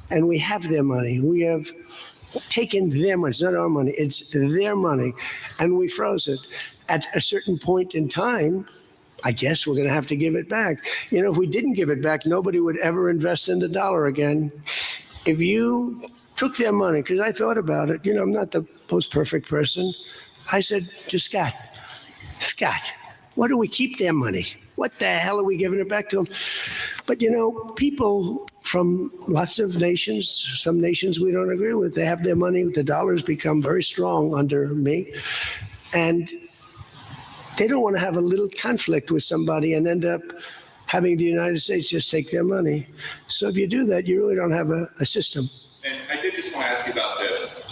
and we have their money. We have taken their money. It's not our money. It's their money, and we froze it. At a certain point in time, I guess we're going to have to give it back. You know, if we didn't give it back, nobody would ever invest in the dollar again. If you took their money, because I thought about it, you know, I'm not the most perfect person. I said to Scott, why do we keep their money? What the hell are we giving it back to them? But, you know, people from lots of nations, some nations we don't agree with, they have their money. The dollar's become very strong under me. And they don't want to have a little conflict with somebody and end up having the United States just take their money. So if you do that, you really don't have a system. And I did just want to ask you about this.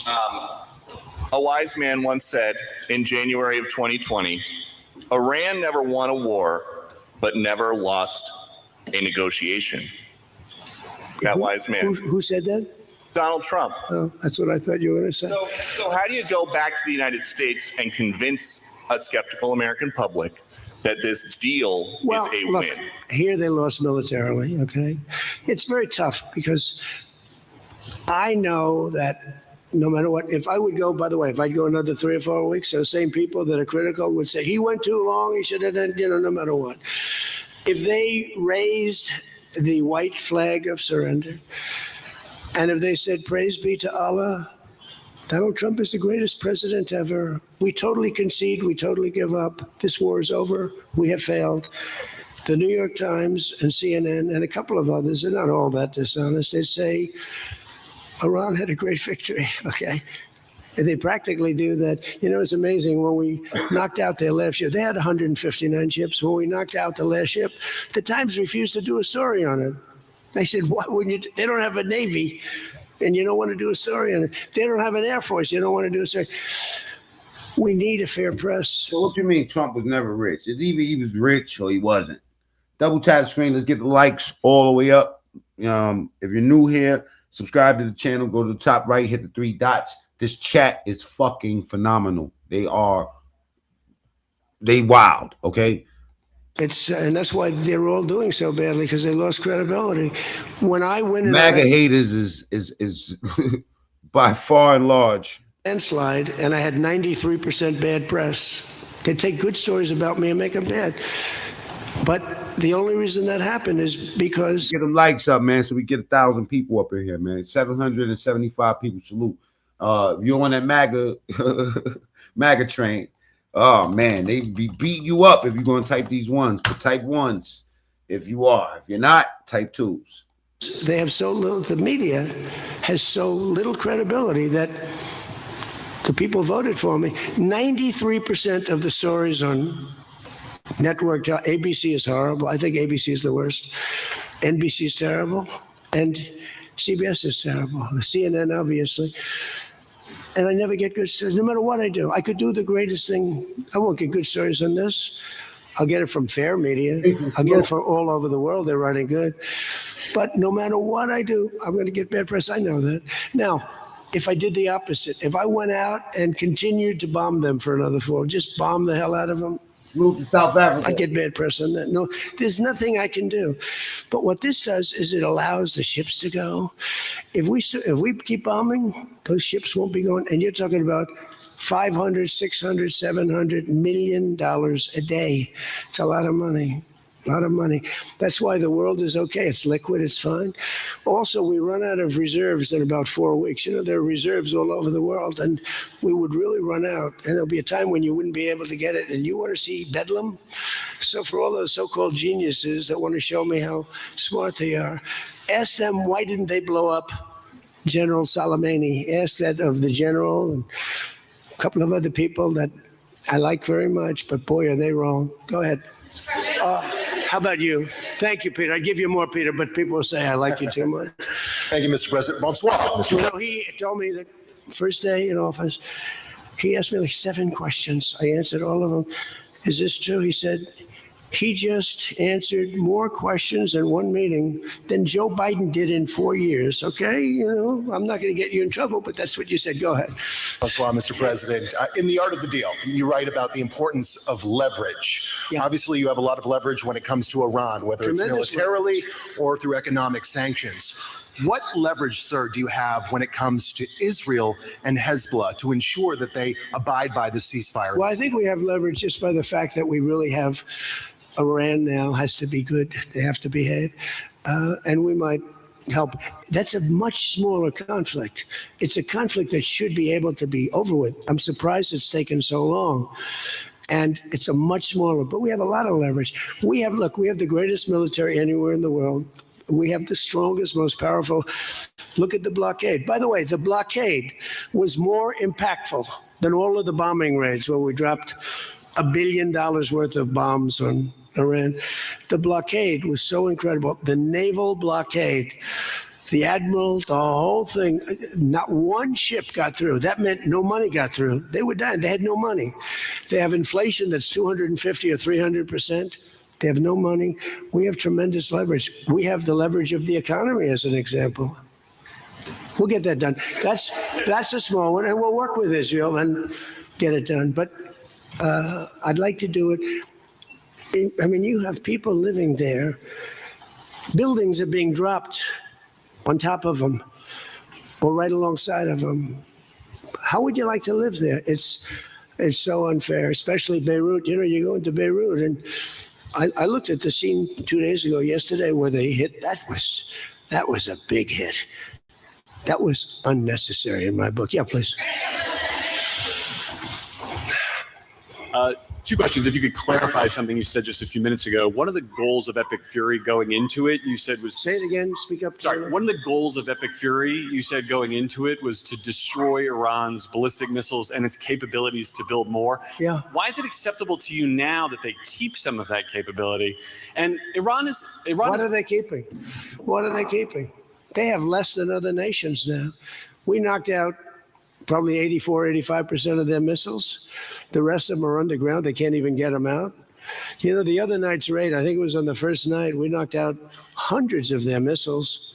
A wise man once said in January of 2020, Iran never won a war, but never lost a negotiation. That wise man. Who said that? Donald Trump. Oh, that's what I thought you were going to say. So how do you go back to the United States and convince a skeptical American public that this deal is a look, win? Here they lost militarily, okay? It's very tough because I know that no matter what, if I would go, by the way, if I'd go another 3 or 4 weeks, those same people that are critical would say, he went too long, he should have done, you know, no matter what. If they raised the white flag of surrender, and if they said, praise be to Allah, Donald Trump is the greatest president ever. We totally concede. We totally give up. This war is over. We have failed. The New York Times and CNN and a couple of others are not all that dishonest. They say Iran had a great victory, okay? And they practically do that. You know, it's amazing. When we knocked out their last ship, they had 159 ships. When we knocked out the last ship, the Times refused to do a story on it. They said, why wouldn't you? They don't have a Navy, and you don't want to do a story on it. They don't have an Air Force. You don't want to do a story. We need a fair press. So what you mean Trump was never rich? It's either he was rich or he wasn't. Double tap the screen. Let's get the likes all the way up. If you're new here, subscribe to the channel. Go to the top right, hit the 3 dots. This chat is fucking phenomenal. They wild, okay? It's and that's why they're all doing so badly, because they lost credibility. When I win, MAGA haters is by far and large landslide, and I had 93% bad press. They take good stories about me and make them bad. But the only reason that happened is because get them likes up, man, so we get 1,000 people up in here, man. 775 people. Salute. If you're on that MAGA train. Oh man, they be beating you up if you're gonna type these ones. But type ones if you are. If you're not, type 2s. They have so little. The media has so little credibility that the people voted for me. 93% of the stories on network. ABC is horrible. I think ABC is the worst. NBC is terrible, and CBS is terrible. CNN, obviously. And I never get good stories, no matter what I do. I could do the greatest thing. I won't get good stories on this. I'll get it from fair media. I'll get it from all over the world. They're running good. But no matter what I do, I'm going to get bad press. I know that. Now, if I did the opposite, if I went out and continued to bomb them for another 4, just bomb the hell out of them, move to South Africa, I get bad press on that. No, there's nothing I can do. But what this does is it allows the ships to go. If we keep bombing, those ships won't be going. And you're talking about $500, $600, $700 million a day. It's a lot of money. A lot of money. That's why the world is okay. It's liquid. It's fine. Also, we run out of reserves in about 4 weeks. You know, there are reserves all over the world, and we would really run out. And there'll be a time when you wouldn't be able to get it. And you want to see bedlam? So for all those so-called geniuses that want to show me how smart they are, ask them why didn't they blow up General Soleimani? Ask that of the general and a couple of other people that I like very much, but boy, are they wrong. Go ahead. How about you? Thank you, Peter. I'd give you more, Peter, but people will say I like you too much. Thank you, Mr. President. Bonsoir, Mr. You know, President. he told me that first day in office, he asked me like 7 questions. I answered all of them. Is this true? He said, he just answered more questions in one meeting than Joe Biden did in 4 years. Okay, you know, I'm not going to get you in trouble, but that's what you said. Go ahead. Bonsoir, Mr. President. In The Art of the Deal, you write about the importance of leverage. Yeah. Obviously, you have a lot of leverage when it comes to Iran, whether it's Tremendous militarily or through economic sanctions. What leverage, sir, do you have when it comes to Israel and Hezbollah to ensure that they abide by the ceasefire? Well, I think we have leverage just by the fact that we really have Iran now has to be good. They have to behave. And we might help. That's a much smaller conflict. It's a conflict that should be able to be over with. I'm surprised it's taken so long. And it's a much smaller, but we have a lot of leverage. We have the greatest military anywhere in the world. We have the strongest, most powerful. Look at the blockade. By the way, the blockade was more impactful than all of the bombing raids where we dropped $1 billion worth of bombs on Iran. The blockade was so incredible. The naval blockade, the admiral, the whole thing, not one ship got through. That meant no money got through. They were dying. They had no money. They have inflation that's 250 or 300%. They have no money. We have tremendous leverage. We have the leverage of the economy as an example. We'll get that done. That's a small one, and we'll work with Israel and get it done. But I'd like to do it. I mean, you have people living there. Buildings are being dropped on top of them or right alongside of them. How would you like to live there? It's so unfair, especially Beirut. You know, you go into Beirut, and I looked at the scene 2 days ago, yesterday, where they hit. That was a big hit. That was unnecessary in my book. Yeah, please. 2 questions. If you could clarify something you said just a few minutes ago. One of the goals of Epic Fury going into it, you said was... Say it again. Speak up. Sorry. One of the goals of Epic Fury, you said going into it, was to destroy Iran's ballistic missiles and its capabilities to build more. Yeah. Why is it acceptable to you now that they keep some of that capability? And Iran is... What are they keeping? What are they keeping? They have less than other nations now. We knocked out probably 84, 85% of their missiles. The rest of them are underground. They can't even get them out. You know, the other night's raid, I think it was on the first night, we knocked out hundreds of their missiles.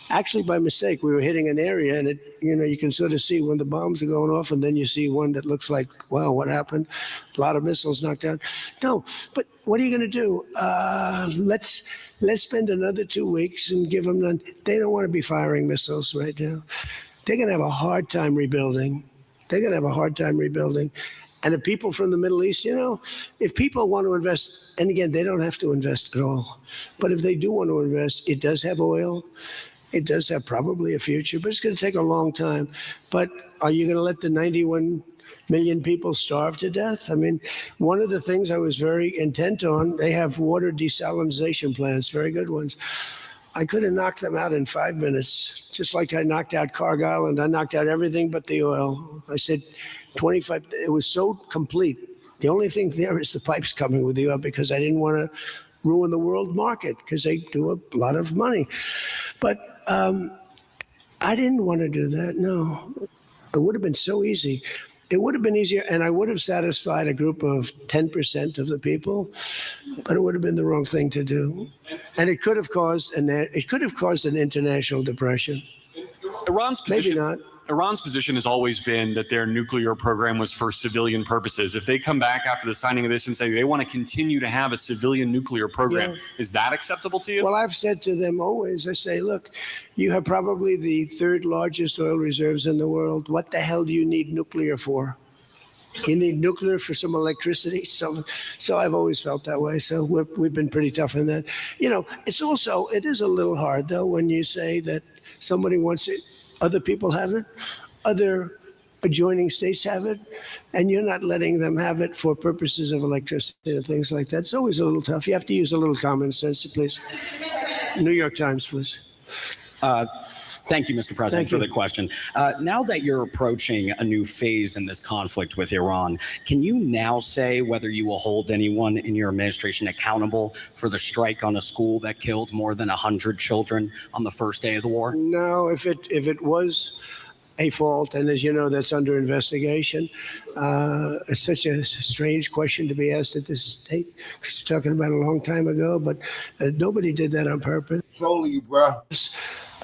Actually, by mistake, we were hitting an area, and you can sort of see when the bombs are going off, and then you see one that looks like, wow, what happened? A lot of missiles knocked out. No, but what are you going to do? Let's spend another 2 weeks and give them none. They don't want to be firing missiles right now. They're going to have a hard time rebuilding. And the people from the Middle East, if people want to invest, and again, they don't have to invest at all, but if they do want to invest, it does have oil. It does have probably a future, but it's going to take a long time. But are you going to let the 91 million people starve to death? I mean, one of the things I was very intent on, they have water desalination plants, very good ones. I could have knocked them out in 5 minutes, just like I knocked out Cargill, and I knocked out everything but the oil. I said 25, it was so complete. The only thing there is the pipes coming with the oil, because I didn't want to ruin the world market, because they do a lot of money. But I didn't want to do that. No, it would have been so easy. It would have been easier, and I would have satisfied a group of 10% of the people, but it would have been the wrong thing to do, and it could have caused an international depression. Iran's position, Maybe not. Iran's position has always been that their nuclear program was for civilian purposes. If they come back after the signing of this and say they want to continue to have a civilian nuclear program, is that acceptable to you? Well, I've said to them always, I say, look, you have probably the third largest oil reserves in the world. What the hell do you need nuclear for? You need nuclear for some electricity. So I've always felt that way. So we've been pretty tough on that. You know, it is a little hard, though, when you say that somebody wants it, other people have it, other adjoining states have it, and you're not letting them have it for purposes of electricity and things like that. It's always a little tough. You have to use a little common sense, please. New York Times, please. Thank you, Mr. President, for the question. Now that you're approaching a new phase in this conflict with Iran, can you now say whether you will hold anyone in your administration accountable for the strike on a school that killed more than 100 children on the first day of the war? No, if it was a fault, and as you know, that's under investigation. It's such a strange question to be asked at this state, because you're talking about a long time ago, but nobody did that on purpose. Trolling you, bro.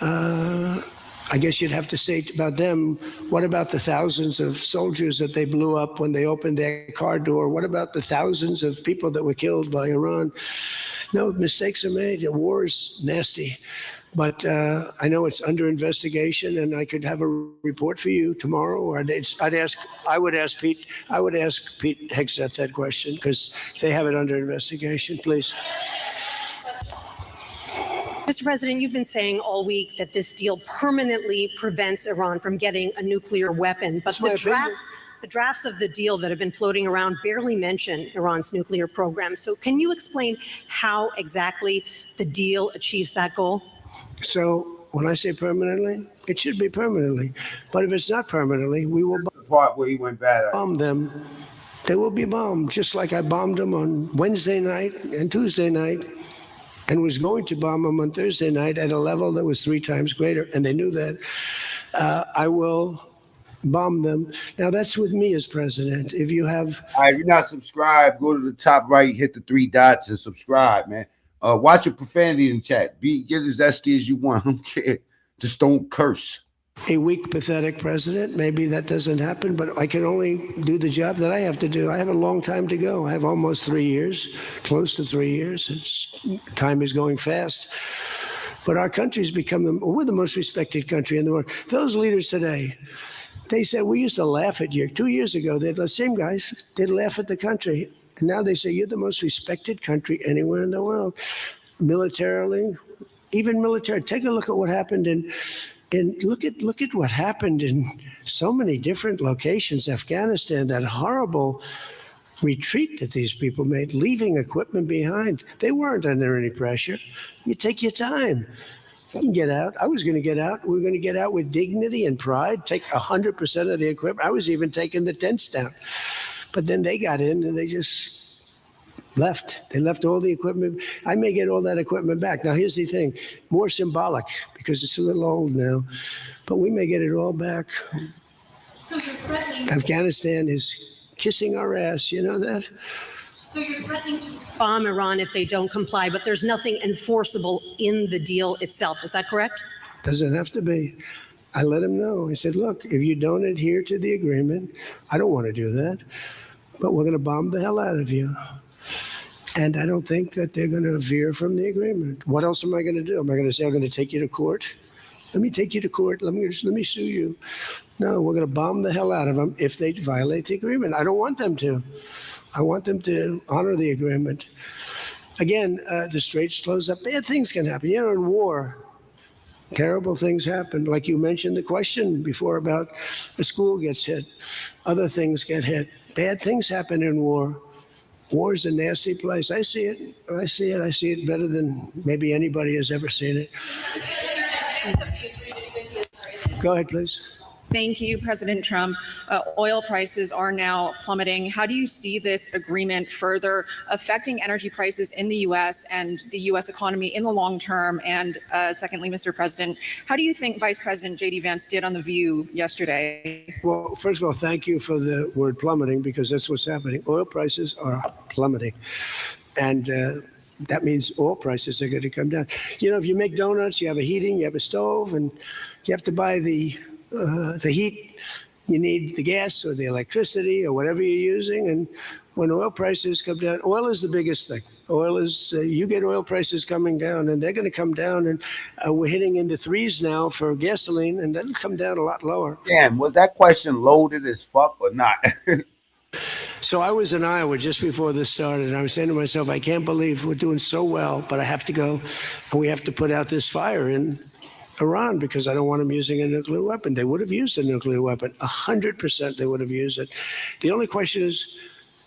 I guess you'd have to say about them, what about the thousands of soldiers that they blew up when they opened their car door? What about the thousands of people that were killed by Iran? No, mistakes are made. The war is nasty. But I know it's under investigation, and I could have a report for you tomorrow. Or I would ask Pete Hegseth that question, because they have it under investigation. Please. Mr. President, you've been saying all week that this deal permanently prevents Iran from getting a nuclear weapon, but the drafts of the deal that have been floating around barely mention Iran's nuclear program. So can you explain how exactly the deal achieves that goal? So when I say permanently, it should be permanently. But if it's not permanently, we will part where he went bad at. bomb them. They will be bombed, just like I bombed them on Wednesday night and Tuesday night, and was going to bomb them on Thursday night at a level that was 3 times greater, and they knew that. I will bomb them. Now, that's with me as president. If you have... All right, if you're not subscribed, go to the top right, hit the 3 dots, and subscribe, man. Watch your profanity in the chat. Get as nasty as you want. I don't care. Just don't curse. A weak, pathetic president. Maybe that doesn't happen, but I can only do the job that I have to do. I have a long time to go. I have almost 3 years, close to 3 years. Time is going fast. But our country's become we're the most respected country in the world. Those leaders today, they said, we used to laugh at you. 2 years ago, the same guys, they'd laugh at the country. And now they say, you're the most respected country anywhere in the world. Militarily, even military. Take a look at what happened look at what happened in so many different locations. Afghanistan, that horrible retreat that these people made, leaving equipment behind. They weren't under any pressure. You take your time. You can get out. I was going to get out. We were going to get out with dignity and pride, take 100% of the equipment. I was even taking the tents down. But then they got in and they just left. They left all the equipment. I may get all that equipment back. Now, here's the thing. More symbolic, because it's a little old now. But we may get it all back. So you're threatening... Afghanistan is kissing our ass. You know that? So you're threatening to bomb Iran if they don't comply, but there's nothing enforceable in the deal itself. Is that correct? Doesn't have to be. I let them know. I said, look, if you don't adhere to the agreement, I don't want to do that, but we're going to bomb the hell out of you. And I don't think that they're going to veer from the agreement. What else am I going to do? Am I going to say, I'm going to take you to court? Let me take you to court. Let me sue you. No, we're going to bomb the hell out of them if they violate the agreement. I don't want them to. I want them to honor the agreement. Again, the Straits close up. Bad things can happen. You know, in war, terrible things happen. Like you mentioned the question before about a school gets hit. Other things get hit. Bad things happen in war. War is a nasty place. I see it. I see it. I see it better than maybe anybody has ever seen it. Go ahead, please. Thank you, President Trump. Oil prices are now plummeting. How do you see this agreement further affecting energy prices in the U.S. and the U.S. economy in the long term? And secondly, Mr. President, how do you think Vice President J.D. Vance did on The View yesterday? Well, first of all, thank you for the word plummeting, because that's what's happening. Oil prices are plummeting. And that means oil prices are going to come down. You know, if you make donuts, you have a heating, you have a stove, and you have to buy the heat. You need the gas or the electricity or whatever you're using. And when oil prices come down, oil is the biggest thing. Oil is, you get oil prices coming down, and they're going to come down. And we're hitting into threes now for gasoline, and that'll come down a lot lower. Damn, was that question loaded as fuck or not? So I was in Iowa just before this started, and I was saying to myself, I can't believe we're doing so well, but I have to go, and we have to put out this fire in Iran because I don't want them using a nuclear weapon. They would have used a nuclear weapon. 100% they would have used it. The only question is,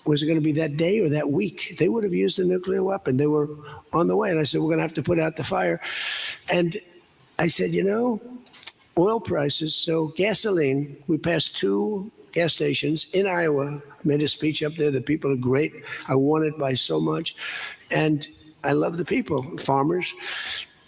was it going to be that day or that week? They would have used a nuclear weapon. They were on the way, and I said, we're going to have to put out the fire. And I said, you know, oil prices, so gasoline, we passed 2 gas stations in Iowa, made a speech up there. The people are great. I won it by so much. And I love the people, farmers.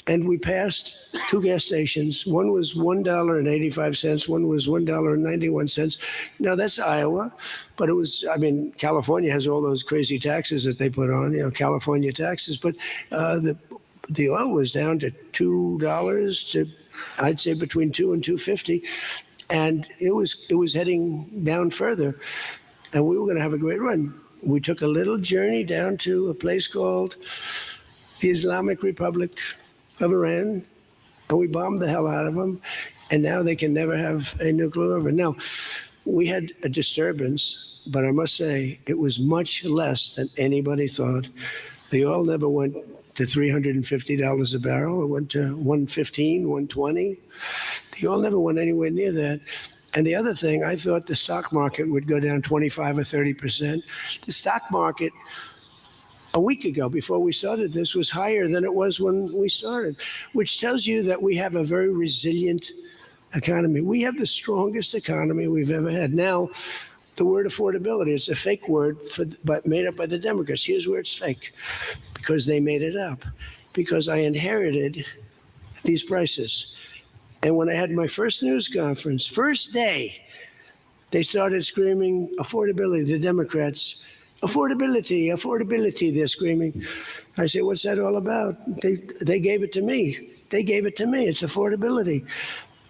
And we passed 2 gas stations. One was $1.85. One was $1.91. Now, that's Iowa. But it was, I mean, California has all those crazy taxes that they put on, you know, California taxes. But the oil was down to $2 to, I'd say, between $2 and $2.50. And it was heading down further, and we were going to have a great run. We took a little journey down to a place called the Islamic Republic of Iran, and we bombed the hell out of them, and now they can never have a nuclear weapon. Now, we had a disturbance, but I must say it was much less than anybody thought. The oil never went to $350 a barrel. It went to $115, $120. The oil never went anywhere near that. And the other thing, I thought the stock market would go down 25 or 30%. The stock market a week ago, before we started this, was higher than it was when we started, which tells you that we have a very resilient economy. We have the strongest economy we've ever had. Now, the word affordability is a fake word but made up by the Democrats. Here's where it's fake, because they made it up, because I inherited these prices. And when I had my first news conference, first day, they started screaming affordability, the Democrats. Affordability, affordability, they're screaming. I said, what's that all about? They gave it to me. They gave it to me. It's affordability.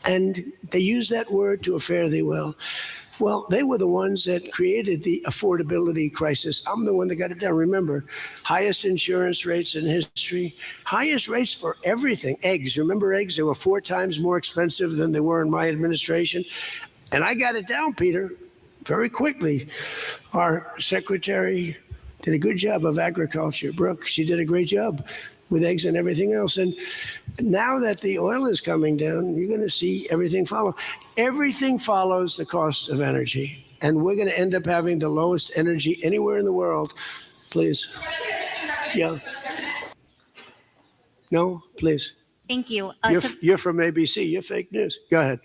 And they used that word to a fare thee well. Well, they were the ones that created the affordability crisis. I'm the one that got it down. Remember, highest insurance rates in history, highest rates for everything. Eggs, remember eggs? They were 4 times more expensive than they were in my administration. And I got it down, Peter, very quickly. Our secretary did a good job of agriculture, Brooke. She did a great job with eggs and everything else. And now that the oil is coming down, you're going to see everything follow. Everything follows the cost of energy. And we're going to end up having the lowest energy anywhere in the world. Please. Yeah. No, please. Thank you. You're from ABC. You're fake news. Go ahead.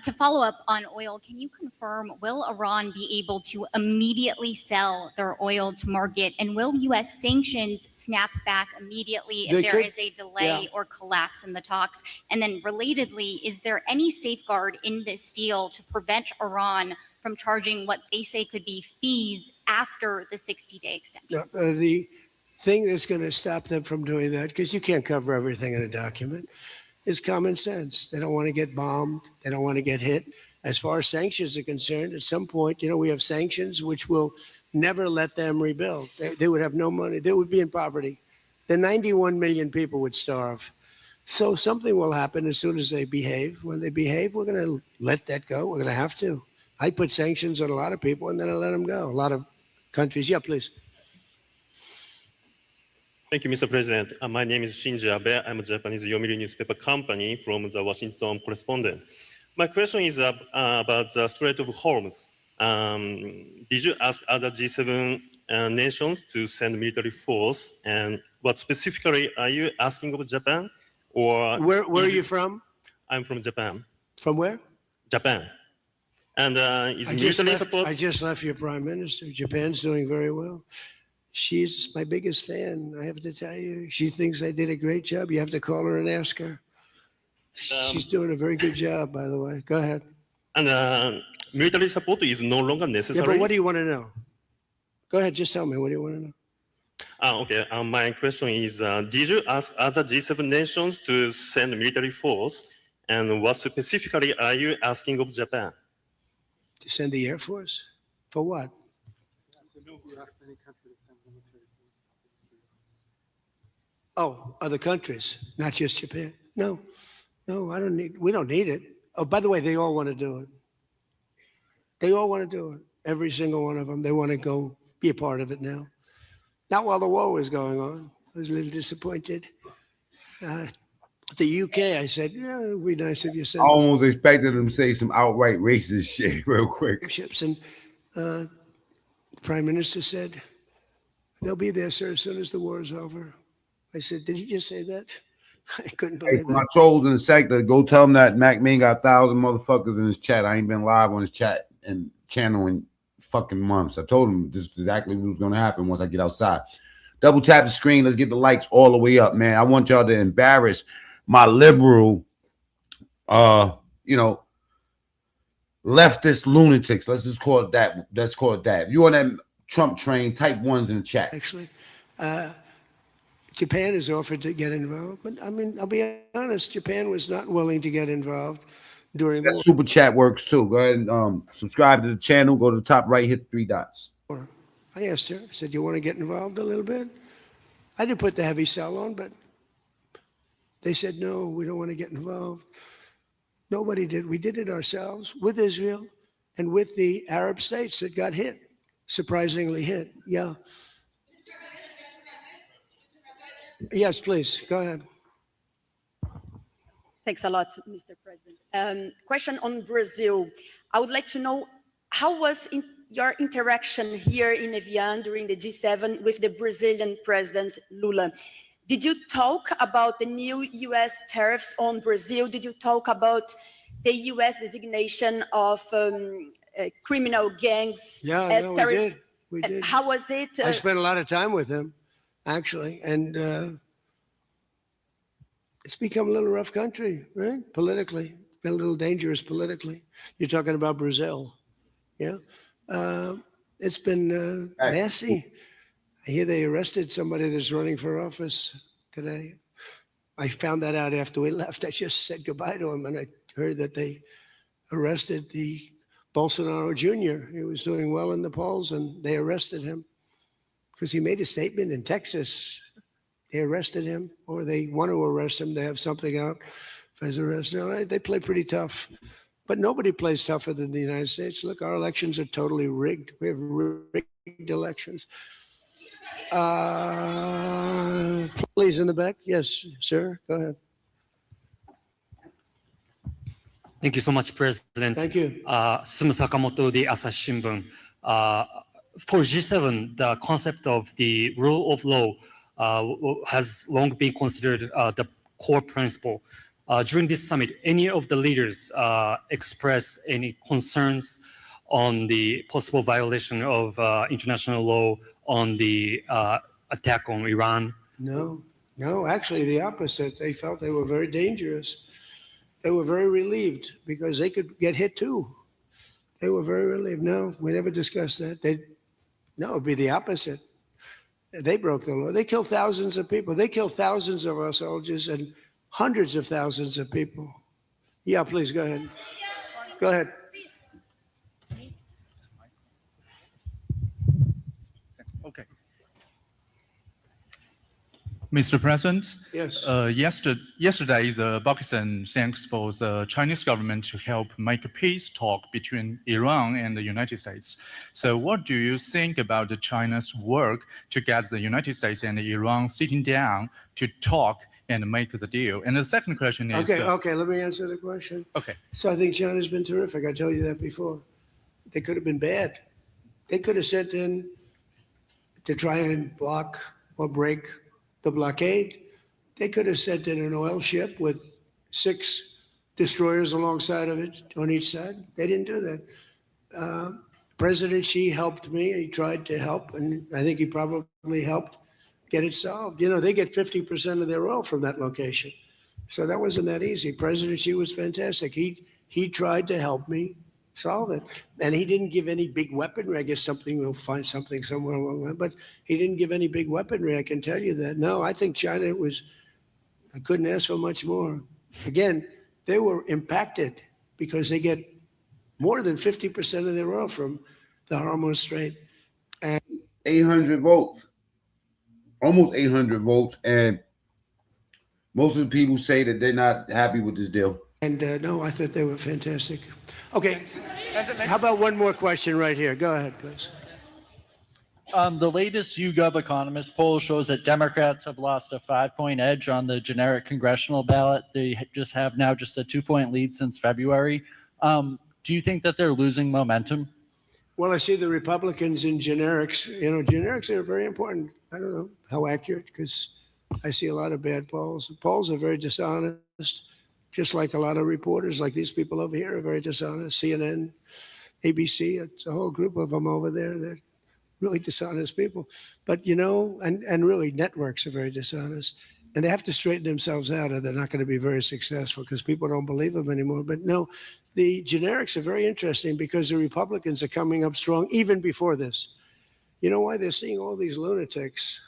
To follow up on oil, can you confirm, will Iran be able to immediately sell their oil to market? And will U.S. sanctions snap back immediately if there is a delay or collapse in the talks? And then relatedly, is there any safeguard in this deal to prevent Iran from charging what they say could be fees after the 60-day extension? The thing that's going to stop them from doing that, because you can't cover everything in a document, is common sense. They don't want to get bombed. They don't want to get hit. As far as sanctions are concerned, at some point, you know, we have sanctions which will never let them rebuild. They would have no money. They would be in poverty. The 91 million people would starve. So something will happen as soon as they behave. When they behave, we're going to let that go. We're going to have to. I put sanctions on a lot of people, and then I let them go. A lot of countries. Yeah, please. Thank you, Mr. President. My name is Shinji Abe. I'm a Japanese Yomiuri newspaper company from the Washington Correspondent. My question is about the Strait of Hormuz. Did you ask other G7 nations to send military force? And what specifically are you asking of Japan? Or where are you from? I'm from Japan. From where? Japan. And is I just left your prime minister. Japan's doing very well. She's my biggest fan, I have to tell you. She thinks I did a great job. You have to call her and ask her. She's doing a very good job, by the way. Go ahead. And military support is no longer necessary. Yeah, but what do you want to know? Go ahead, just tell me. What do you want to know? Okay, my question is, did you ask other G7 nations to send military force? And what specifically are you asking of Japan? To send the Air Force? For what? Oh, other countries, not just Japan. No, we don't need it. Oh, by the way, they all want to do it. They all want to do it. Every single one of them. They want to go be a part of it now. Not while the war was going on. I was a little disappointed. The UK, I said, yeah, it would be nice if you sent. I almost expected them to say some outright racist shit real quick. Ships, and the Prime Minister said, they'll be there, sir, as soon as the war is over. I said, did he just say that? I couldn't believe Hey, that. my trolls in the sector, go tell him that Mac Ming got 1,000 motherfuckers in his chat. I ain't been live on his chat and channel in fucking months. I told him this is exactly what was going to happen once I get outside. Double tap the screen. Let's get the likes all the way up, man. I want y'all to embarrass my liberal, leftist lunatics. Let's just call it that. Let's call it that. If you on that Trump train, type ones in the chat. Actually, Japan has offered to get involved, but I mean, I'll be honest, Japan was not willing to get involved during the war. Super chat works too. Go ahead and subscribe to the channel. Go to the top right, hit 3 dots. I asked her, I said, you want to get involved a little bit? I didn't put the heavy sell on, but they said, no, we don't want to get involved. Nobody did. We did it ourselves with Israel and with the Arab states that got hit, surprisingly hit. Yeah. Yes, please. Go ahead. Thanks a lot, Mr. President. Question on Brazil. I would like to know, how was your interaction here in Evian during the G7 with the Brazilian President Lula? Did you talk about the new U.S. tariffs on Brazil? Did you talk about the U.S. designation of criminal gangs as terrorists? We did. How was it? I spent a lot of time with him, actually, and it's become a little rough country, right? Politically, it's been a little dangerous politically. You're talking about Brazil, yeah? It's been messy. I hear they arrested somebody that's running for office today. I found that out after we left. I just said goodbye to him, and I heard that they arrested the Bolsonaro Jr. He was doing well in the polls, and they arrested him because he made a statement in Texas. They arrested him, or they want to arrest him. They have something out for his arrest. No, they play pretty tough. But nobody plays tougher than the United States. Look, our elections are totally rigged. We have rigged elections. Please, in the back. Yes, sir. Go ahead. Thank you so much, President. Thank you. Sumu Sakamoto, the Asahi Shimbun. For G7, the concept of the rule of law has long been considered the core principle. During this summit, any of the leaders expressed any concerns on the possible violation of international law on the attack on Iran? No, actually the opposite. They felt they were very dangerous. They were very relieved because they could get hit too. They were very relieved. No, we never discussed that. No, it'd be the opposite. They broke the law. They killed thousands of people. They killed thousands of our soldiers and hundreds of thousands of people. Yeah, please, go ahead. Go ahead. Okay. Mr. President, yes. Yesterday, the Pakistan thanks for the Chinese government to help make a peace talk between Iran and the United States. So what do you think about the China's work to get the United States and Iran sitting down to talk and make the deal? And the second question is... Okay, let me answer the question. Okay. So I think China's been terrific. I told you that before. They could have been bad. They could have sent in to try and block or break the blockade. They could have sent in an oil ship with 6 destroyers alongside of it on each side. They didn't do that. President Xi helped me. He tried to help, and I think he probably helped get it solved. You know, they get 50% of their oil from that location. So that wasn't that easy. President Xi was fantastic. He tried to help me solve it. And he didn't give any big weaponry. I guess we'll find something somewhere along the line, but he didn't give any big weaponry. I can tell you that. No, I think China I couldn't ask for much more. Again, they were impacted because they get more than 50% of their oil from the Hormuz Strait. And 800 votes, almost 800 votes. And most of the people say that they're not happy with this deal. And no, I thought they were fantastic. Okay, how about one more question right here? Go ahead, please. The latest YouGov Economist poll shows that Democrats have lost a 5-point edge on the generic congressional ballot. They just have now just a 2-point lead since February. Do you think that they're losing momentum? Well, I see the Republicans in generics. You know, generics are very important. I don't know how accurate, because I see a lot of bad polls. The polls are very dishonest, just like a lot of reporters, like these people over here, are very dishonest. CNN, ABC, it's a whole group of them over there. They're really dishonest people. But, you know, and really networks are very dishonest. And they have to straighten themselves out, or they're not going to be very successful, because people don't believe them anymore. But no, the generics are very interesting because the Republicans are coming up strong even before this. You know why? They're seeing all these lunatics.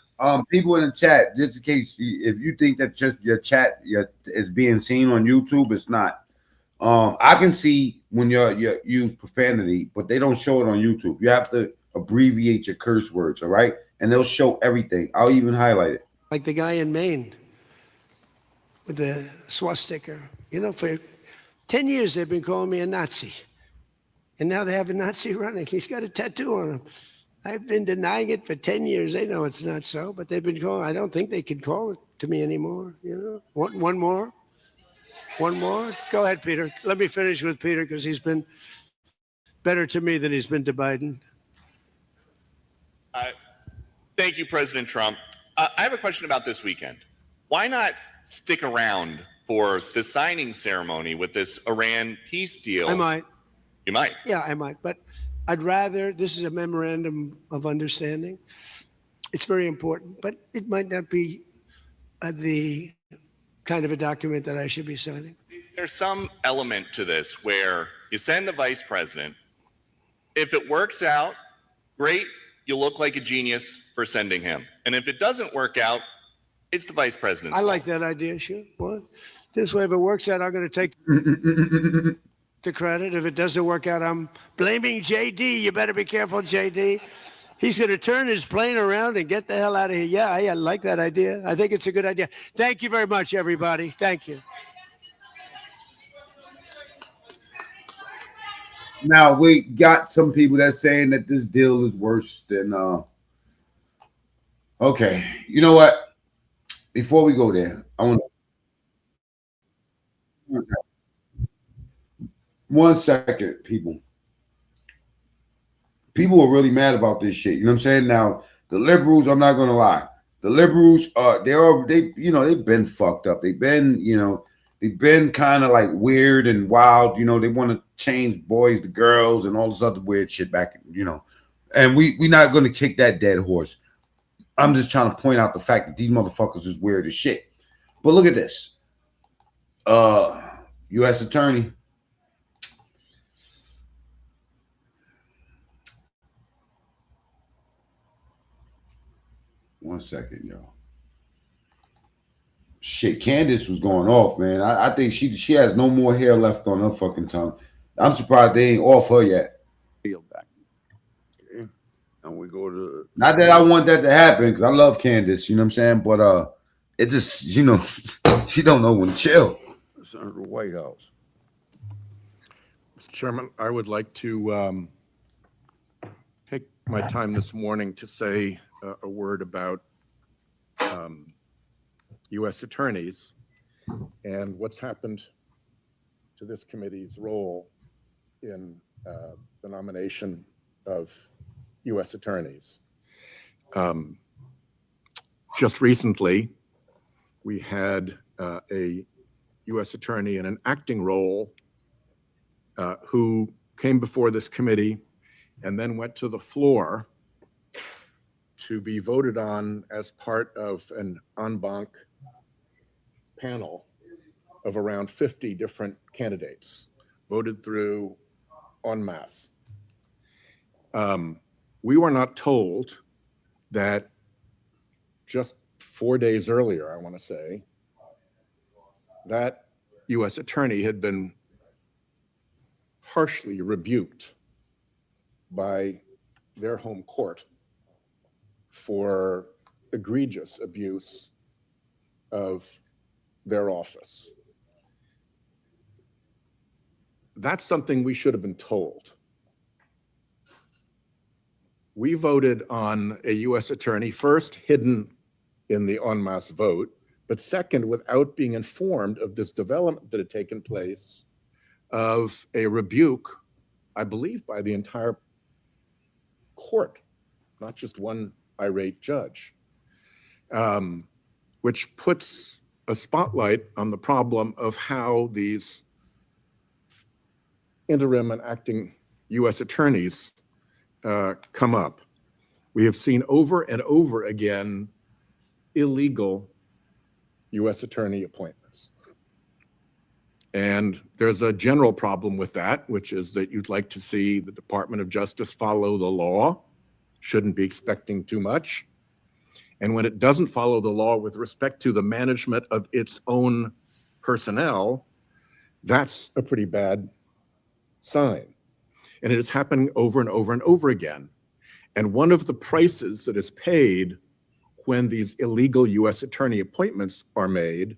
People in the chat, just in case, if you think that just your chat is being seen on YouTube, it's not. I can see when you use profanity, but they don't show it on YouTube. You have to abbreviate your curse words, all right? And they'll show everything. I'll even highlight it. Like the guy in Maine with the swastika. You know, for 10 years they've been calling me a Nazi. And now they have a Nazi running. He's got a tattoo on him. I've been denying it for 10 years. They know it's not so, but they've been calling. I don't think they can call it to me anymore. You know, one more? One more? Go ahead, Peter. Let me finish with Peter, because he's been better to me than he's been to Biden. Thank you, President Trump. I have a question about this weekend. Why not stick around for the signing ceremony with this Iran peace deal? I might. You might? Yeah, I might. But I'd rather, this is a memorandum of understanding. It's very important, but it might not be the kind of a document that I should be signing. There's some element to this where you send the vice president. If it works out, great. You'll look like a genius for sending him. And if it doesn't work out, it's the vice president's fault. Like that idea, sure. Well, this way, if it works out, I'm going to take the credit. If it doesn't work out, I'm blaming JD. You better be careful, JD. He's going to turn his plane around and get the hell out of here. Yeah, I like that idea. I think it's a good idea. Thank you very much, everybody. Thank you. Now, we got some people that's saying that this deal is worse than okay. You know what? Before we go there, I want to 1 second, people. People are really mad about this shit. You know what I'm saying? Now, the liberals, I'm not gonna lie. The liberals they've been fucked up. They've been kind of like weird and wild. You know, they want to change boys to girls and all this other weird shit back, you know. And we're not going to kick that dead horse. I'm just trying to point out the fact that these motherfuckers is weird as shit. But look at this. U.S. Attorney. One second, y'all. Shit, Candace was going off, man. I think she has no more hair left on her fucking tongue. I'm surprised they ain't off her yet. Back. Okay. And we go to not that I want that to happen, because I love Candace, you know what I'm saying? But it just, you know, she don't know when to chill. Senator White House. Mr. Chairman, I would like to take my time this morning to say a word about U.S. attorneys and what's happened to this committee's role in the nomination of U.S. attorneys. Just recently, we had a U.S. attorney in an acting role who came before this committee and then went to the floor to be voted on as part of an en banc panel of around 50 different candidates, voted through en masse. We were not told that just 4 days earlier, I want to say, that U.S. attorney had been harshly rebuked by their home court for egregious abuse of their office. That's something we should have been told. We voted on a U.S. attorney, first hidden in the en masse vote, but second, without being informed of this development that had taken place of a rebuke, I believe, by the entire court, not just one irate judge, which puts a spotlight on the problem of how these interim and acting U.S. attorneys come up. We have seen over and over again illegal U.S. attorney appointments. And there's a general problem with that, which is that you'd like to see the Department of Justice follow the law, shouldn't be expecting too much. And when it doesn't follow the law with respect to the management of its own personnel, that's a pretty bad sign. And it is happening over and over and over again. And one of the prices that is paid when these illegal U.S. attorney appointments are made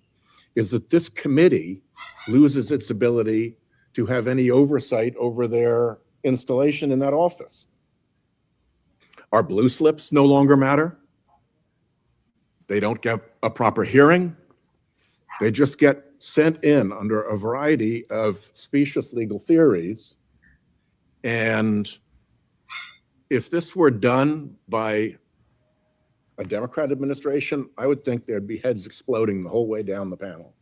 is that this committee loses its ability to have any oversight over their installation in that office. Our blue slips no longer matter. They don't get a proper hearing. They just get sent in under a variety of specious legal theories. And if this were done by a Democrat administration, I would think there'd be heads exploding the whole way down the panel.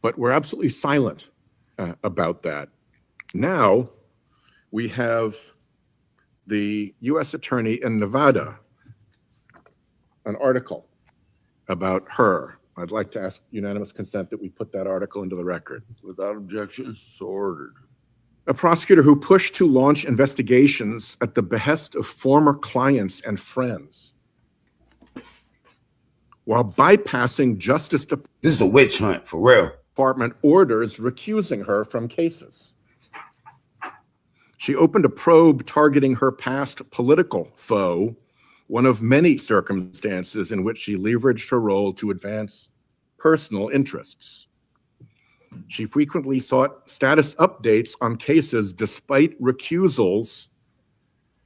But we're absolutely silent about that. Now we have the U.S. attorney in Nevada, an article about her. I'd like to ask unanimous consent that we put that article into the record. Without objection, so ordered. A prosecutor who pushed to launch investigations at the behest of former clients and friends while bypassing Justice Department. This is a witch hunt, for real. Department orders recusing her from cases. She opened a probe targeting her past political foe, one of many circumstances in which she leveraged her role to advance personal interests. She frequently sought status updates on cases despite recusals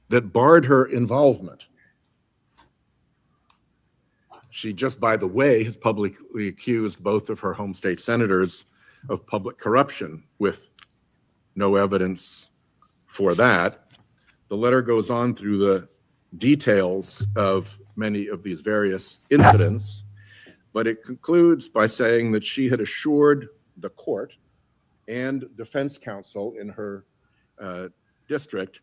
that barred her involvement. She just, by the way, has publicly accused both of her home state senators of public corruption with no evidence for that. The letter goes on through the details of many of these various incidents, but it concludes by saying that she had assured the court and defense counsel in her district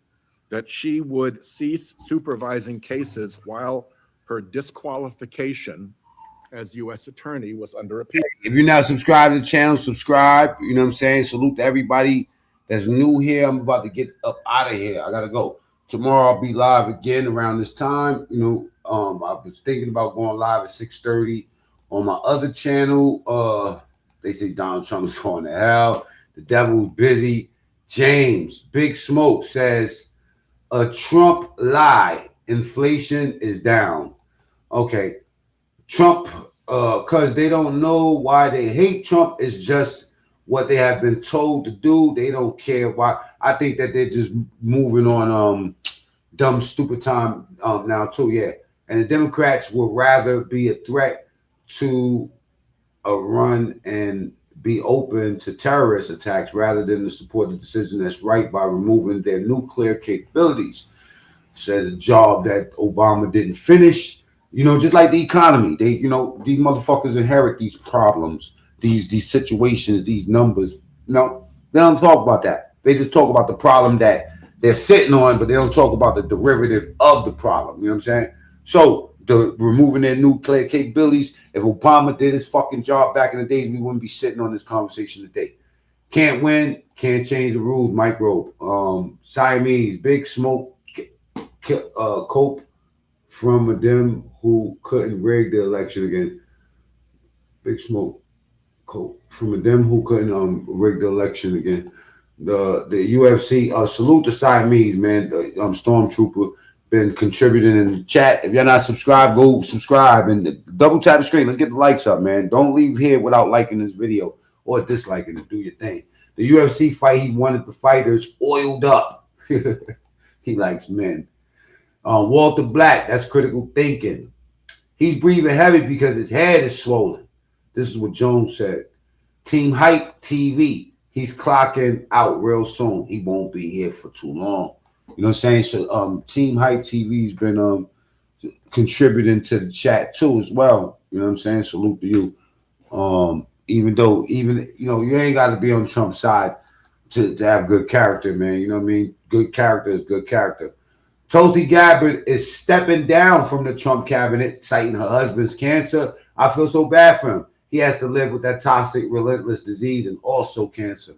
that she would cease supervising cases while her disqualification as U.S. attorney was under appeal. If you're not subscribed to the channel, subscribe. You know what I'm saying? Salute to everybody that's new here. I'm about to get up out of here. I gotta go. Tomorrow I'll be live again around this time. You know, I was thinking about going live at 6:30 on my other channel. They say Donald Trump is going to hell. The devil's busy. James Big Smoke says a Trump lie. Inflation is down. Okay, Trump, because they don't know why they hate Trump. It's just what they have been told to do. They don't care why. I think that they're just moving on dumb, stupid time now too. Yeah, and the Democrats would rather be a threat to run and be open to terrorist attacks rather than to support the decision that's right by removing their nuclear capabilities. Said a job that Obama didn't finish. You know, just like the economy. They, you know, these motherfuckers inherit these problems. these situations, these numbers. No, they don't talk about that. They just talk about the problem that they're sitting on, but they don't talk about the derivative of the problem. You know what I'm saying? So the removing their nuclear capabilities. If Obama did his fucking job back in the days, we wouldn't be sitting on this conversation today. Can't win, can't change the rules. Microbe, Siamese, Big Smoke, cope from them who couldn't rig the election again. Big Smoke, cope from them who couldn't rig the election again. The UFC, salute the Siamese, man. Stormtrooper been contributing in the chat. If you're not subscribed, go subscribe and double tap the screen. Let's get the likes up, man. Don't leave here without liking this video or disliking it. Do your thing. The UFC fight, he wanted the fighters oiled up. He likes men. Walter Black, that's critical thinking. He's breathing heavy because his head is swollen. This is what Jones said. Team Hype TV, he's clocking out real soon. He won't be here for too long. You know what I'm saying? So Team Hype TV's been contributing to the chat too as well. You know what I'm saying? Salute to you. Even though you ain't got to be on Trump's side to have good character, man. You know what I mean? Good character is good character. Tulsi Gabbard is stepping down from the Trump cabinet, citing her husband's cancer. I feel so bad for him. He has to live with that toxic, relentless disease and also cancer.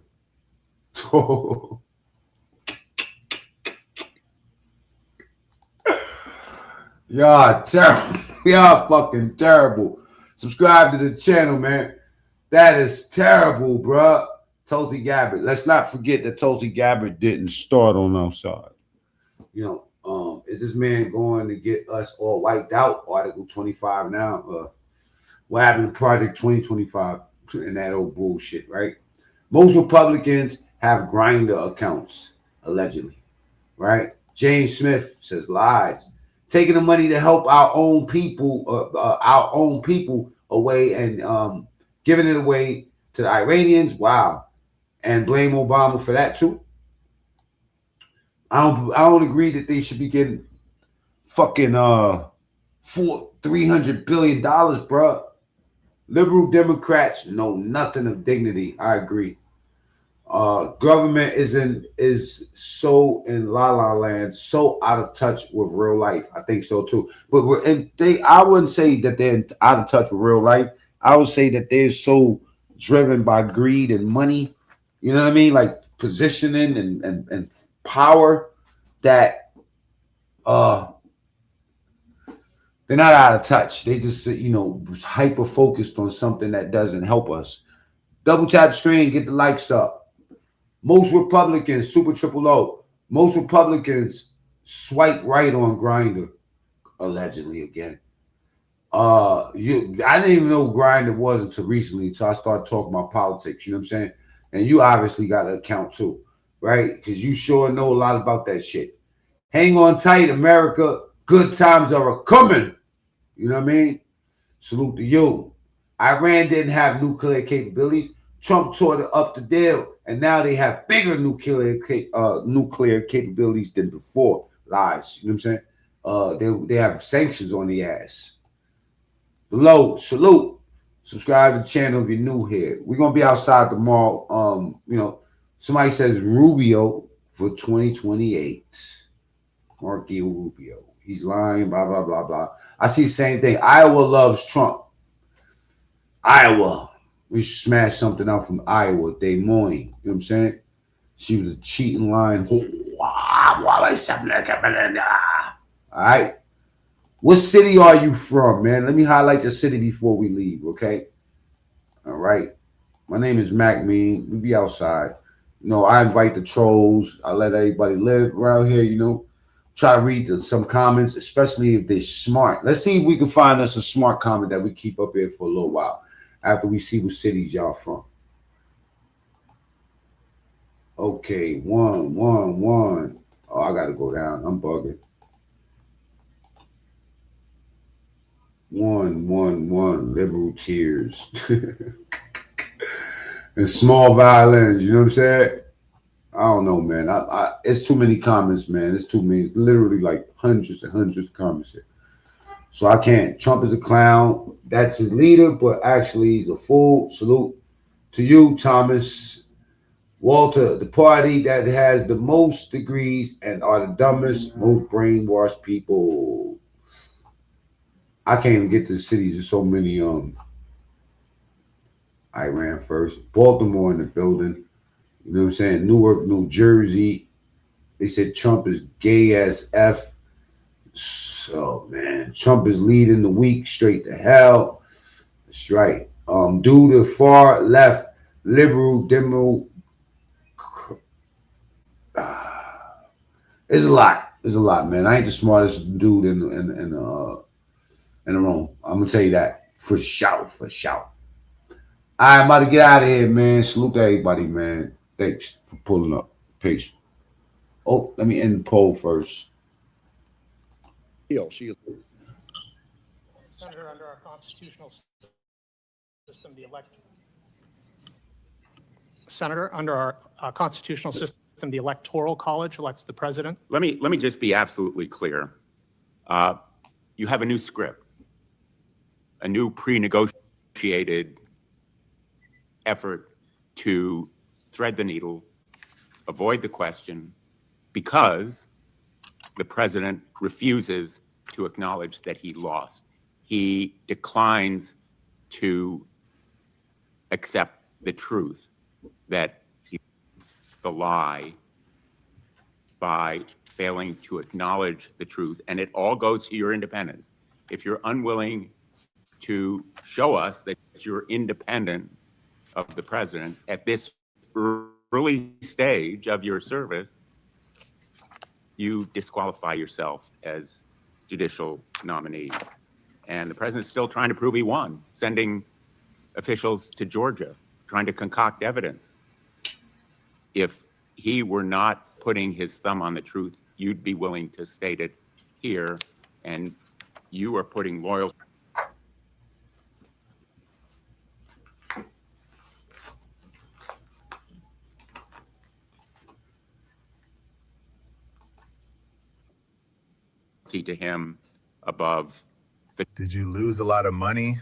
Y'all terrible. Y'all fucking terrible. Subscribe to the channel, man. That is terrible, bruh. Tulsi Gabbard. Let's not forget that Tulsi Gabbard didn't start on our side. Is this man going to get us all wiped out? Article 25 now. What happened to Project 2025 and that old bullshit, right? Most Republicans have Grindr accounts, allegedly, right? James Smith says lies. Taking the money to help our own people away and giving it away to the Iranians. Wow. And blame Obama for that too. I don't agree that they should be getting fucking $300 billion, bro. Liberal Democrats know nothing of dignity. I agree. Government is so in la la land, so out of touch with real life. I think so too. But I wouldn't say that they're out of touch with real life. I would say that they're so driven by greed and money. You know what I mean? Like positioning and power that they're not out of touch. They just hyper focused on something that doesn't help us. Double tap screen, get the likes up. Most Republicans, Super Triple O, most Republicans swipe right on Grindr, allegedly again. I didn't even know who Grindr was until recently, so I started talking about politics. You know what I'm saying? And you obviously got an account too, right? Because you sure know a lot about that shit. Hang on tight, America. Good times are coming. You know what I mean? Salute to you. Iran didn't have nuclear capabilities. Trump tore up the deal, and now they have bigger nuclear capabilities than before. Lies. You know what I'm saying? They have sanctions on the ass. Below, salute. Subscribe to the channel if you're new here. We're gonna be outside tomorrow. Somebody says Rubio for 2028. Marco Rubio. He's lying, blah, blah, blah, blah. I see the same thing. Iowa loves Trump. Iowa. We should smash something out from Iowa. Des Moines. You know what I'm saying? She was a cheating line. All right. What city are you from, man? Let me highlight your city before we leave, okay? All right. My name is Mac Mean. We be outside. I invite the trolls. I let everybody live around here, Try to read some comments, especially if they're smart. Let's see if we can find us a smart comment that we keep up here for a little while after we see what cities y'all from. Okay, one. Oh, I got to go down. I'm bugging. 1 liberal tears. And small violins, you know what I'm saying? I don't know, man. It's too many comments, man. It's too many. It's literally like hundreds and hundreds of comments here. So I can't. Trump is a clown. That's his leader, but actually he's a fool. Salute to you, Thomas. Walter, the party that has the most degrees and are the dumbest, most brainwashed people. I can't even get to the cities. There's so many. I ran first. Baltimore in the building. You know what I'm saying? Newark, New Jersey. They said Trump is gay as F. So man, Trump is leading the week straight to hell. That's right. Due to far left liberal demo. It's a lot. It's a lot, man. I ain't the smartest dude in the room. I'm gonna tell you that for sure, for sure. I'm about to get out of here, man. Salute to everybody, man. Thanks for pulling up. Peace. Oh, let me end the poll first. She is. Senator, under our constitutional system, Senator, under our constitutional system, the Electoral College elects the president. Let me just be absolutely clear. You have a new script, a new pre-negotiated effort to thread the needle, avoid the question, because the president refuses to acknowledge that he lost. He declines to accept the truth that he the lie by failing to acknowledge the truth. And it all goes to your independence. If you're unwilling to show us that you're independent of the president at this early stage of your service, you disqualify yourself as judicial nominees. And the president's still trying to prove he won, sending officials to Georgia, trying to concoct evidence. If he were not putting his thumb on the truth, you'd be willing to state it here, and you are putting loyalty to him above the. Did you lose a lot of money?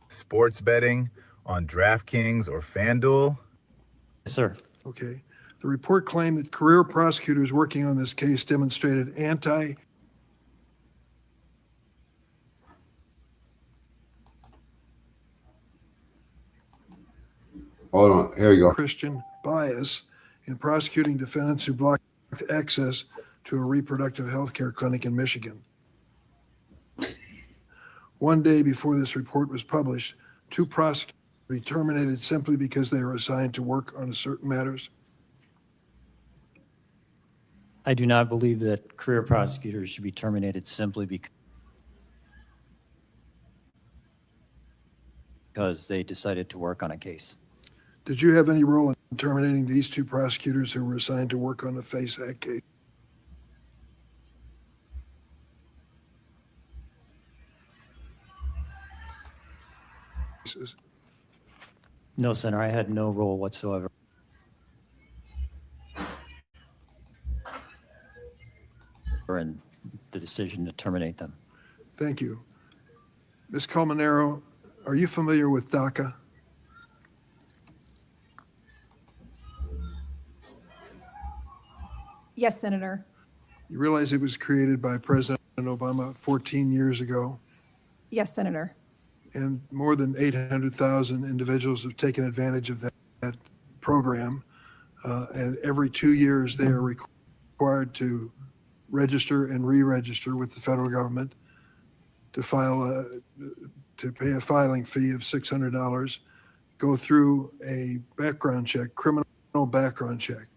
Sports betting on DraftKings or FanDuel? Sir. Okay. The report claimed that career prosecutors working on this case demonstrated Hold on. Here we go. Christian bias in prosecuting defendants who blocked access to a reproductive health care clinic in Michigan. One day before this report was published, 2 prosecutors were terminated simply because they were assigned to work on certain matters. I do not believe that career prosecutors should be terminated simply because they decided to work on a case. Did you have any role in terminating these 2 prosecutors who were assigned to work on the FACE Act case? No, Senator, I had no role whatsoever. In the decision to terminate them. Thank you. Ms. Colmenero, are you familiar with DACA? Yes, Senator. You realize it was created by President Obama 14 years ago, Yes, Senator. and more than 800,000 individuals have taken advantage of that program. And every 2 years, they are required to register and re-register with the federal government to to pay a filing fee of $600, go through a background check, criminal background check,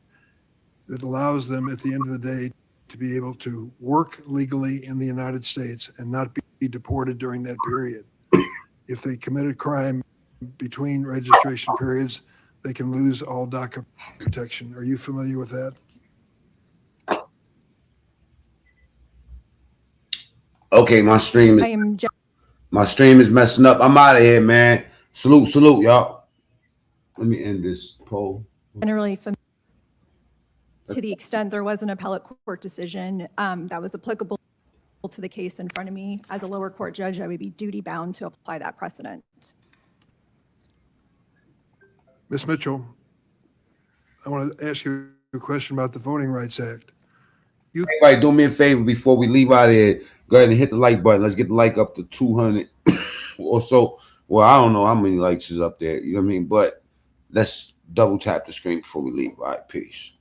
that allows them at the end of the day to be able to work legally in the United States and not be deported during that period. If they commit a crime between registration periods, they can lose all DACA protection. Are you familiar with that? Okay, my stream is messing up. I'm out of here, man. Salute, y'all. Let me end this poll. Generally, to the extent there was an appellate court decision that was applicable to the case in front of me, as a lower court judge, I would be duty bound to apply that precedent. Ms. Mitchell, I want to ask you a question about the Voting Rights Act. Everybody, do me a favor before we leave out of here. Go ahead and hit the like button. Let's get the like up to 200 or so. Well, I don't know how many likes is up there. You know what I mean? But let's double tap the screen before we leave. All right, peace.